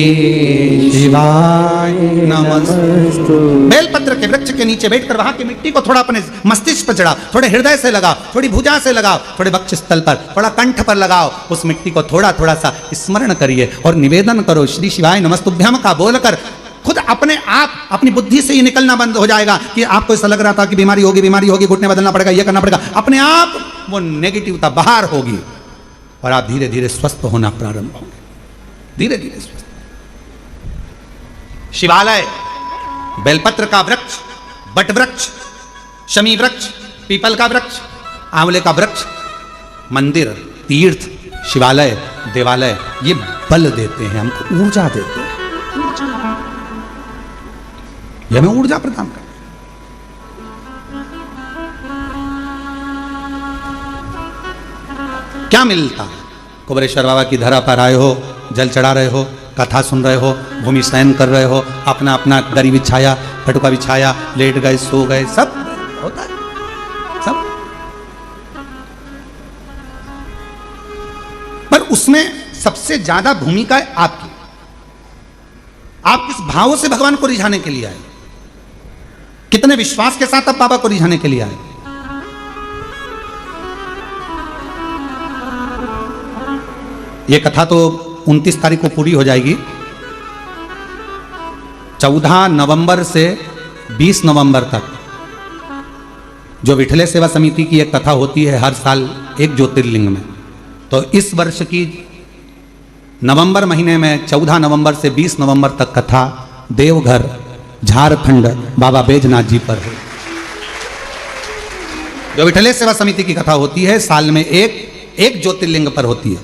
शिवाय नमस्तुभ्यं। बेलपत्र के वृक्ष के नीचे बैठकर वहां की मिट्टी को थोड़ा अपने मस्तिष्क पर चढ़ाओ, थोड़े हृदय से लगाओ, थोड़ी भुजा से लगाओ, थोड़े वक्षस्थल पर, थोड़ा कंठ पर लगाओ। उस मिट्टी को थोड़ा थोड़ा सा स्मरण करिए और निवेदन करो श्री शिवाय नमस्तुभ्यम का बोलकर। खुद अपने आप अपनी बुद्धि से ही निकलना बंद हो जाएगा कि आपको ऐसा लग रहा था कि बीमारी होगी, घुटने बदलना पड़ेगा, ये करना पड़ेगा। अपने आप वो नेगेटिवता बाहर होगी और आप धीरे धीरे स्वस्थ होना प्रारंभ होंगे, धीरे धीरे स्वस्थ। शिवालय, बेलपत्र का वृक्ष, बट वृक्ष, शमी वृक्ष, पीपल का वृक्ष, आंवले का वृक्ष, मंदिर, तीर्थ, शिवालय, देवालय, ये बल देते हैं हमको, ऊर्जा देते हैं, ये हमें ऊर्जा प्रदान करते हैं। क्या मिलता? कुबरेश्वर बाबा की धरा पर आए हो, जल चढ़ा रहे हो, कथा सुन रहे हो, भूमि शयन कर रहे हो, अपना अपना दरी बिछाया, फटुका बिछाया, लेट गए, सो गए, सब होता है, सब। पर उसमें सबसे ज्यादा भूमिका है आपकी। आप किस भाव से भगवान को रिझाने के लिए आए, कितने विश्वास के साथ आप बाबा को रिझाने के लिए आए। ये कथा तो 29 तारीख को पूरी हो जाएगी। 14 नवंबर से 20 नवंबर तक जो विठले सेवा समिति की एक कथा होती है हर साल एक ज्योतिर्लिंग में, तो इस वर्ष की नवंबर महीने में 14 नवंबर से 20 नवंबर तक कथा देवघर झारखंड बाबा बैजनाथ जी पर है। जो विठले सेवा समिति की कथा होती है साल में एक ज्योतिर्लिंग पर होती है,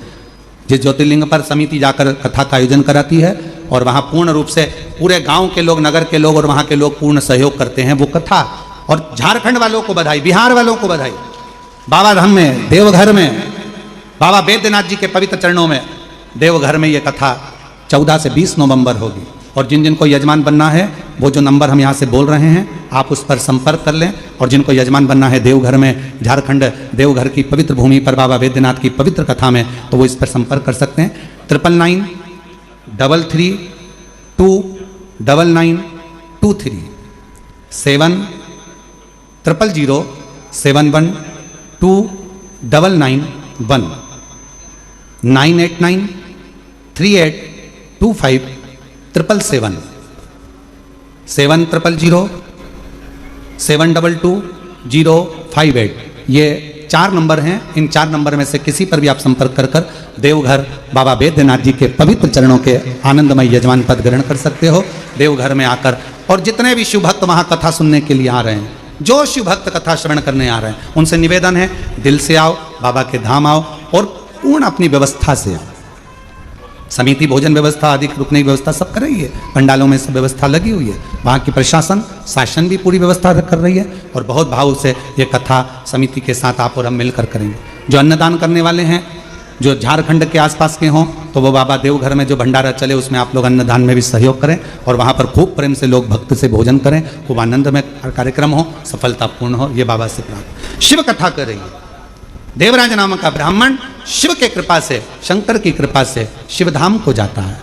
जिस ज्योतिर्लिंग पर समिति जाकर कथा का आयोजन कराती है और वहाँ पूर्ण रूप से पूरे गांव के लोग, नगर के लोग और वहाँ के लोग पूर्ण सहयोग करते हैं वो कथा। और झारखंड वालों को बधाई, बिहार वालों को बधाई, बाबा धाम में, देवघर में, बाबा बैद्यनाथ जी के पवित्र चरणों में, देवघर में ये कथा 14 से 20 नवंबर होगी। और जिन जिनको यजमान बनना है वो जो नंबर हम यहाँ से बोल रहे हैं आप उस पर संपर्क कर लें। और जिनको यजमान बनना है देवघर में, झारखंड देवघर की पवित्र भूमि पर बाबा बैद्यनाथ की पवित्र कथा में, तो वो इस पर संपर्क कर सकते हैं। 9993329923 70007129991 98938257777 70007222058। ये 4 नंबर हैं। इन 4 नंबर में से किसी पर भी आप संपर्क कर देवघर बाबा बैद्यनाथ जी के पवित्र चरणों के आनंदमय यजमान पद ग्रहण कर सकते हो देवघर में आकर। और जितने भी शिव भक्त वहाँ कथा सुनने के लिए आ रहे हैं, जो शिव भक्त कथा श्रवण करने आ रहे हैं, उनसे निवेदन है दिल से आओ, बाबा के धाम आओ और पूर्ण अपनी व्यवस्था से आओ। समिति भोजन व्यवस्था, अधिक रुकने की व्यवस्था सब कर रही है, पंडालों में सब व्यवस्था लगी हुई है, वहाँ की प्रशासन शासन भी पूरी व्यवस्था कर रही है। और बहुत भाव से ये कथा समिति के साथ आप और हम मिलकर करेंगे। जो अन्नदान करने वाले हैं, जो झारखंड के आसपास के हों, तो वो बाबा देवघर में जो भंडारा चले उसमें आप लोग अन्नदान में भी सहयोग करें और वहाँ पर खूब प्रेम से लोग भक्त से भोजन करें, खूब आनंद में कार्यक्रम हो, सफलतापूर्ण हो, ये बाबा से प्रार्थना। शिव कथा कर रही है, देवराज नाम का ब्राह्मण शिव के कृपा से, शंकर की कृपा से शिवधाम को जाता है।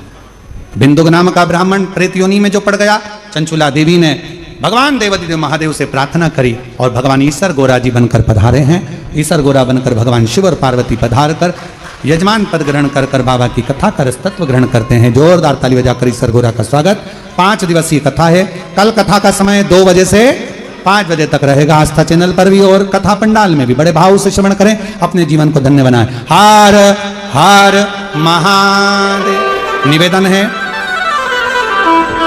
बिंदुक नाम का ब्राह्मण प्रेत योनि में जो पड़ गया, चंचुला देवी ने भगवान देवादिदेव महादेव से प्रार्थना करी और भगवान ईसर गोरा जी बनकर पधारे हैं। ईसर गोरा बनकर भगवान शिव और पार्वती पधार कर यजमान पद ग्रहण कर बाबा की कथा का रसतत्व ग्रहण करते हैं। जोरदार ताली बजाकर ईसर गोरा का स्वागत। 5 दिवसीय कथा है। कल कथा का समय 2 बजे से 5 बजे तक रहेगा आस्था चैनल पर भी और कथा पंडाल में भी। बड़े भाव से श्रवण करें, अपने जीवन को धन्य बनाएं। हर हर महादेव। निवेदन है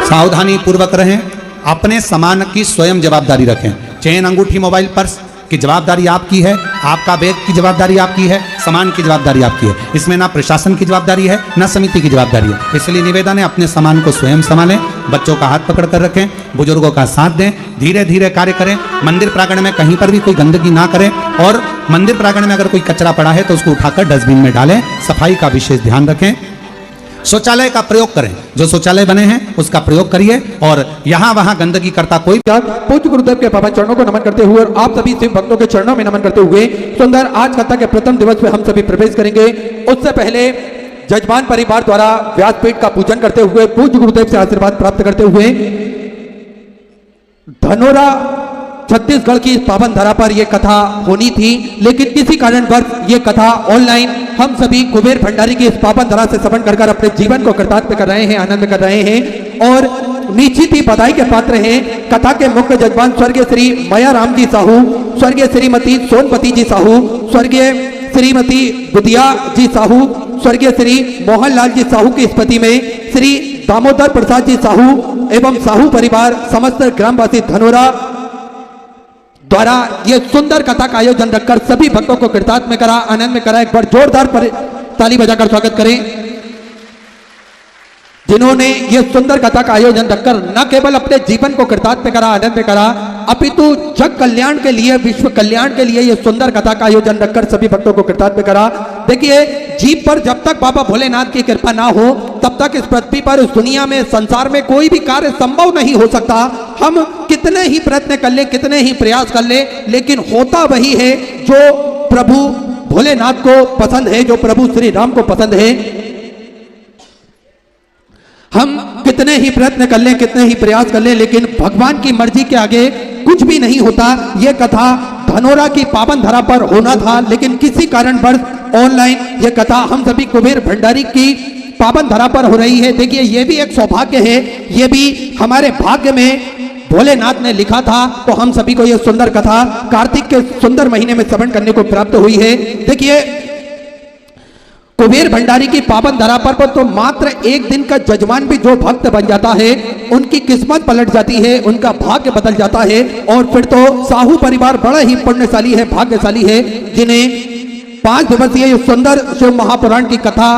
सावधानी पूर्वक रहें, अपने सामान की स्वयं जवाबदारी रखें। चेन, अंगूठी, मोबाइल, पर्स की जवाबदारी आपकी है, आपका बैग की जवाबदारी आपकी है, सामान की जवाबदारी आपकी है। इसमें ना प्रशासन की जवाबदारी है ना समिति की जवाबदारी है। इसलिए निवेदन है अपने सामान को स्वयं संभालें, बच्चों का हाथ पकड़ कर रखें, बुजुर्गों का साथ दें, धीरे धीरे कार्य करें। मंदिर प्रांगण में कहीं पर भी कोई गंदगी ना करें और मंदिर प्रांगण में अगर कोई कचरा पड़ा है तो उसको उठाकर डस्टबिन में डालें। सफाई का विशेष ध्यान रखें। शौचालय का प्रयोग करें, जो शौचालय बने हैं उसका प्रयोग करिए और यहाँ वहाँ गंदगी करता कोई। पूज्य गुरुदेव के पावन चरणों को नमन करते हुए और आप सभी शिव भक्तों के चरणों में नमन करते हुए सुंदर आज कथा के प्रथम दिवस में हम सभी प्रवेश करेंगे। उससे पहले जजमान परिवार द्वारा व्यासपीठ का पूजन करते हुए पूज्य गुरुदेव से आशीर्वाद प्राप्त करते हुए धनोरा छत्तीसगढ़ की पावन धरा पर यह कथा होनी थी, लेकिन किसी कारणवश ये कथा ऑनलाइन हम सभी कुबेर भंडारी की इस पावन धरा से श्रवण कर अपने जीवन को कृतार्थ कर रहे हैं, आनंद कर रहे हैं और निश्चित ही बधाई के पात्र हैं। कथा के मुख्य जजमान स्वर्गीय श्री मया राम जी साहू, स्वर्गीय श्रीमती सोनपति जी साहू, स्वर्गीय श्रीमती बुधिया जी साहू, स्वर्गीय श्री मोहनलाल जी साहू की स्मृति में श्री दामोदर प्रसाद जी साहू एवं साहू परिवार समस्त ग्रामवासी धनोरा द्वारा ये सुंदर कथा का आयोजन रखकर सभी भक्तों को कृतार्थ में करा, आनंद में करा। एक बार जोरदार ताली बजाकर स्वागत करें जिन्होंने ये सुंदर कथा का आयोजन रखकर न केवल अपने जीवन को कृतार्थ में करा, आनंद में करा, अपितु जग कल्याण के लिए, विश्व कल्याण के लिए ये सुंदर कथा का आयोजन रखकर सभी भक्तों को कृतार्थ में करा। देखिए, जीव पर जब तक बाबा भोलेनाथ की कृपा ना हो तब तक इस पृथ्वी पर, इस दुनिया में, संसार में कोई भी कार्य संभव नहीं हो सकता। हम कितने ही प्रयत्न कर ले, कितने ही प्रयास कर ले, लेकिन होता वही है जो प्रभु भोलेनाथ को पसंद है, जो प्रभु श्री राम को पसंद है। हम कितने ही प्रयत्न कर लें, कितने ही प्रयास कर लें, लेकिन भगवान की मर्जी के आगे कुछ भी नहीं होता। यह कथा धनोरा की पावन धरा पर होना था, लेकिन किसी कारणवश ऑनलाइन यह कथा हम सभी कुबेर भंडारी की पावन धरा पर हो रही है। देखिए, यह भी एक सौभाग्य है, यह भी हमारे भाग्य में भोलेनाथ ने लिखा था, तो हम सभी को यह सुंदर कथा कार्तिक के सुंदर महीने में श्रवण करने को प्राप्त हुई है। देखिए, कुबेर भंडारी की पावन धरा पर तो मात्र एक दिन का जजमान भी जो भक्त बन जाता है उनकी किस्मत पलट जाती है, उनका भाग्य बदल जाता है और फिर तो साहू परिवार बड़ा ही पुण्यशाली है, भाग्यशाली है, जिन्हें 5 दिवसीय सुंदर शिव महापुराण की कथा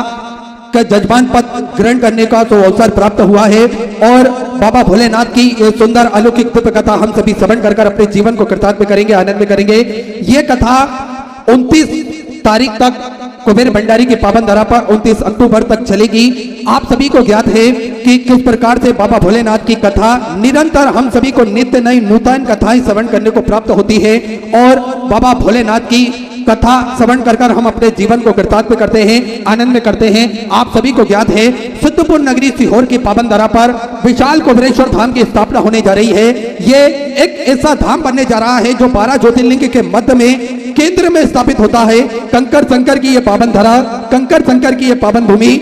का जजमान पद ग्रहण करने का तो अवसर प्राप्त हुआ है और बाबा भोलेनाथ की ये सुंदर अलौकिक दिव्य कथा हम सभी श्रवण कर अपने जीवन को कृतार्थ में करेंगे, आनंद में करेंगे। ये कथा 29 तारीख तक कुबेर भंडारी की पावन धरा पर 29 अक्टूबर तक चलेगी। आप सभी को ज्ञात है कि किस प्रकार से बाबा भोलेनाथ की कथा निरंतर हम सभी को नित्य नई नूतन कथाएं श्रवण करने को प्राप्त होती है और बाबा भोलेनाथ की कथा श्रवण कर हम अपने जीवन को कृतार्थ करते हैं, आनंद में करते हैं। आप सभी को ज्ञात है सिद्धपुर नगरी सीहोर की पावन धरा पर विशाल कुबेरेश्वर धाम की स्थापना होने जा रही है। ये एक ऐसा धाम बनने जा रहा है जो 12 ज्योतिर्लिंग के मध्य में केंद्र में स्थापित होता है। कंकर शंकर की ये पावन धरा, कंकर शंकर की ये पावन भूमि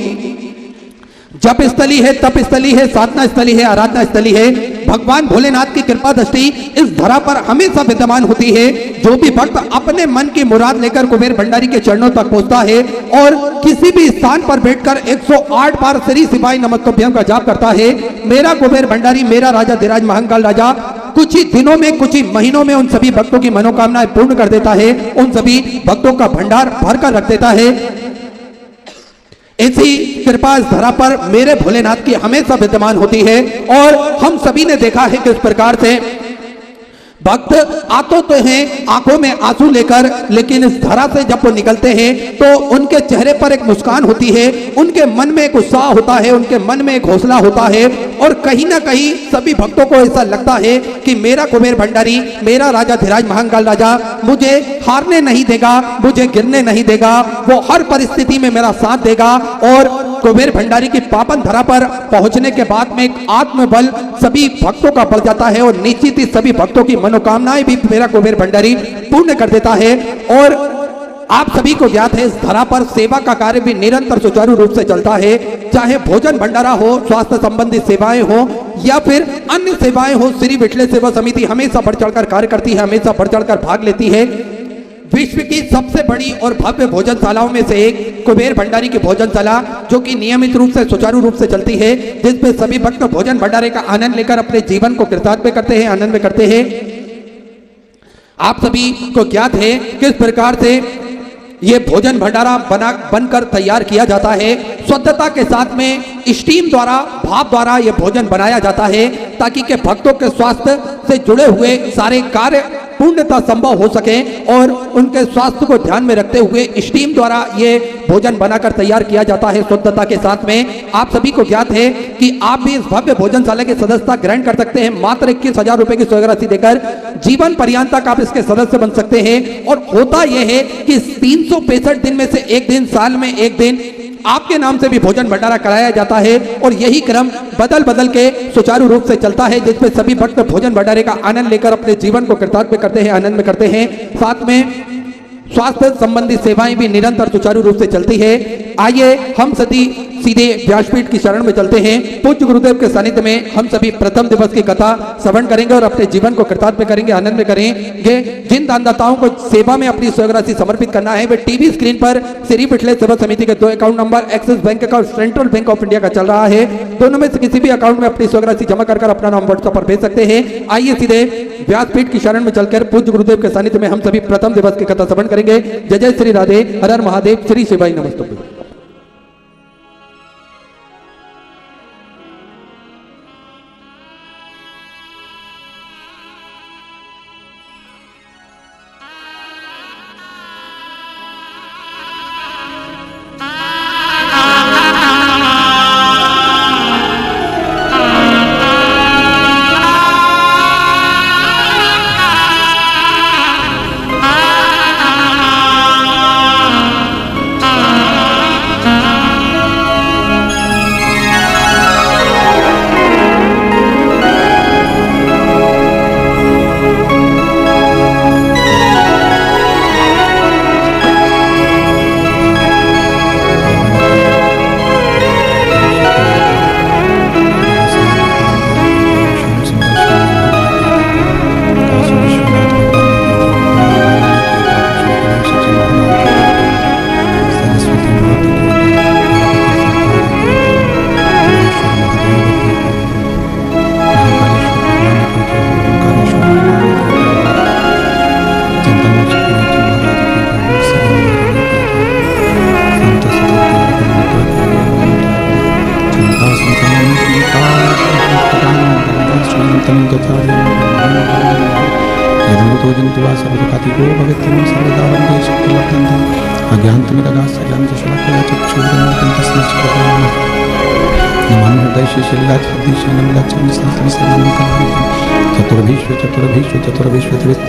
जप स्थली है, तप स्थली है, साधना स्थली है, आराधना स्थली है। भगवान भोलेनाथ की कृपा दृष्टि इस धरा पर हमेशा विद्यमान होती है। जो भी भक्त अपने मन की मुराद लेकर कुबेर भंडारी के चरणों तक पहुंचता है और किसी भी स्थान पर बैठकर 108 बार श्री शिवाय नमस्तुभ्यम का जाप करता है, मेरा कुबेर भंडारी, मेरा राजा धीराज महाकाल राजा कुछ ही दिनों में, कुछ ही महीनों में उन सभी भक्तों की मनोकामनाएं पूर्ण कर देता है, उन सभी भक्तों का भंडार भर कर रख देता है। ऐसी कृपा इस धरा पर मेरे भोलेनाथ की हमेशा विद्यमान होती है और हम सभी ने देखा है किस प्रकार से भक्त आते तो हैं आंखों में आंसू लेकर, लेकिन इस धरा से जब वो निकलते हैं तो उनके चेहरे पर एक मुस्कान होती है, उनके मन में एक उत्साह होता है, उनके मन में एक हौसला होता है और कहीं ना कहीं सभी भक्तों को ऐसा लगता है कि मेरा कुबेर भंडारी, मेरा राजा धीराज महाकाल राजा मुझे हारने नहीं देगा, मुझे गिरने नहीं देगा, वो हर परिस्थिति में मेरा साथ देगा। और कुबेर भंडारी की पावन धरा पर पहुंचने के बाद में एक आत्मबल सभी भक्तों का बढ़ जाता है और निश्चित ही सभी भक्तों की मनोकामनाएं भी मेरा कुबेर भंडारी पूर्ण कर देता है। और आप सभी को ज्ञात है इस धरा पर सेवा का कार्य भी निरंतर सुचारू रूप से चलता है, चाहे भोजन भंडारा हो, स्वास्थ्य संबंधी सेवाएं हो या फिर अन्य सेवाएं हो। श्री विठले सेवा समिति हमेशा बढ़ चढ़कर कार्य करती है, हमेशा बढ़ चढ़कर भाग लेती है। विश्व की सबसे बड़ी और भव्य भोजनशालाओं में से एक कुबेर भंडारी की भोजनशाला, जो कि नियमित रूप से सुचारू रूप से चलती है, जिसमें सभी भक्त भोजन भंडारे का आनंद लेकर अपने जीवन को कृतार्थ करते हैं, आनंद में करते हैं। आप सभी को ज्ञात है किस प्रकार से ये भोजन भंडारा बनकर तैयार किया जाता है। शुद्धता के साथ में स्टीम द्वारा, भाप द्वारा ये भोजन बनाया जाता है ताकि के भक्तों के स्वास्थ्य से जुड़े हुए सारे कार्य पूर्णतः संभव हो सके और उनके स्वास्थ्य को ध्यान में रखते हुए स्टीम द्वारा ये भोजन बनाकर तैयार किया जाता है शुद्धता के साथ में। आप सभी को ज्ञात है कि आप भी इस भव्य भोजनशाला की सदस्यता ग्रहण कर सकते हैं। मात्र 21,000 रुपए की स्वर्ग राशि देकर जीवन पर्यंत तक आप इसके सदस्य बन सकते हैं। और होता यह है कि 365 दिन में से एक दिन, साल में एक दिन आपके नाम से भी भोजन भंडारा कराया जाता है और यही क्रम बदल बदल के सुचारू रूप से चलता है, जिसमें सभी भक्त भोजन भंडारे का आनंद लेकर अपने जीवन को कृतार्थ करते हैं, आनंद में करते हैं। साथ में स्वास्थ्य संबंधी सेवाएं भी निरंतर सुचारू रूप से चलती है। आइए हम सभी सीधे व्यासपीठ की शरण में चलते हैं। पूज्य गुरुदेव के सानिध्य में हम सभी प्रथम दिवस की कथा श्रवण करेंगे और अपने जीवन को कृतार्थ में करेंगे, आनंद में करेंगे। जिन दानदाताओं को सेवा में अपनी स्वर्ग राशि समर्पित करना है वे टीवी स्क्रीन पर श्री पिछले सेवा समिति के 2 अकाउंट नंबर एक्सिस बैंक का और सेंट्रल बैंक ऑफ इंडिया का चल रहा है। दोनों में से किसी भी अकाउंट में अपनी स्वर्ग राशि जमा कर अपना नाम व्हाट्सएप पर भेज सकते हैं। आइए सीधे व्यासपीठ की शरण में चलकर पूज्य गुरुदेव के सानिध्य में हम सभी प्रथम दिवस की कथा श्रवण करेंगे। जय जय श्री राधे, हर हर महादेव, श्री शिवाय नमस्तुभ्यं। चतुर्भीष्व चतुर्भीष्व चतुर्भीष्व शिवाय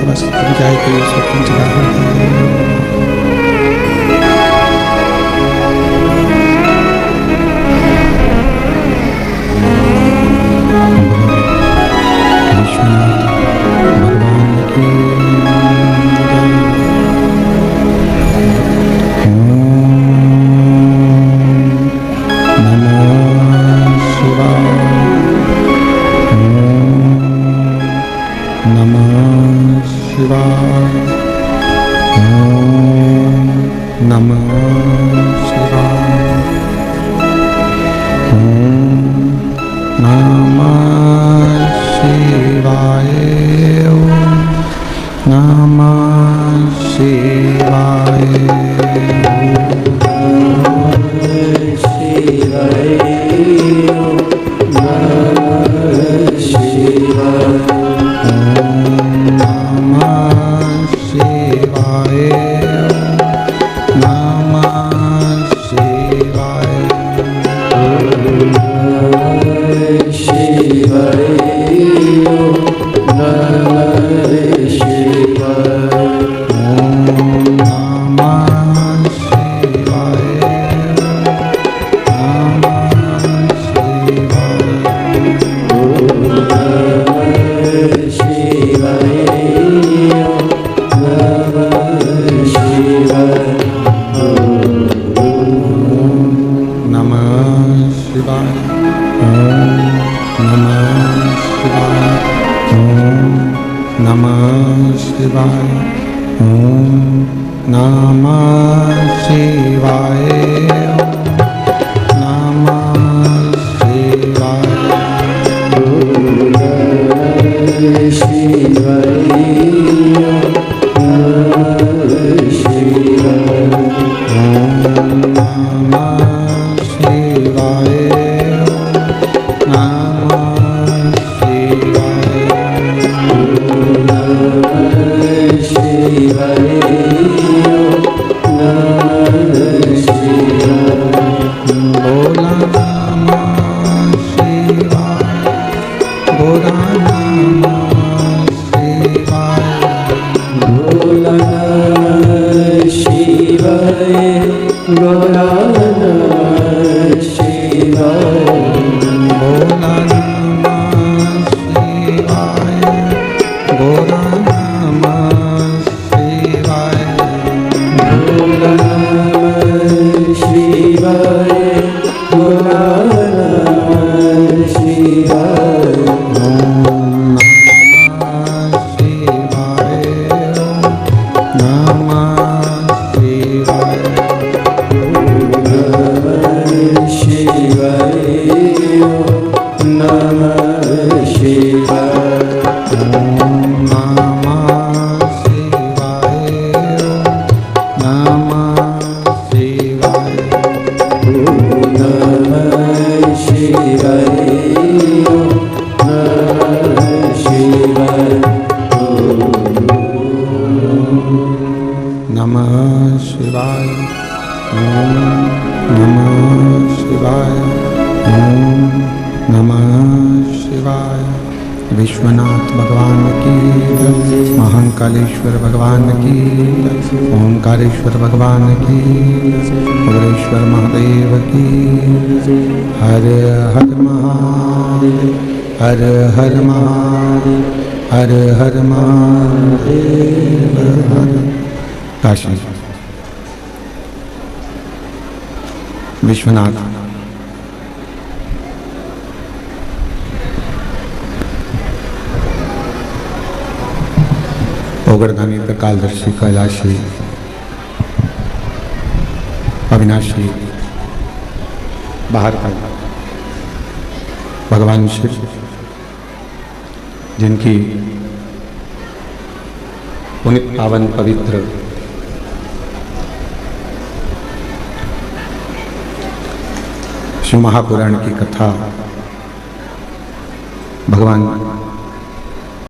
भोला नमः शिवाय, भोला नमः शिवाय, भोला नमः शिवाय, भोला नमः शिवाय, भोला नमः शिवाय, नमः शिवाय, ओम नमः शिवाय, ओम नमः शिवाय। विश्वनाथ भगवान की, महाकालेश्वर भगवान की, ओंकारेश्वर भगवान की, उग्रेश्वर महादेव की। हर हर महादेव, हर हर महादेव, हर हर महादेव। काशी विश्वनाथ ओगरदानी त्रिकालदर्शी कैलाशी अविनाशी बाहर का भगवान शिव, जिनकी पुनित पावन पवित्र शिव महापुराण की कथा भगवान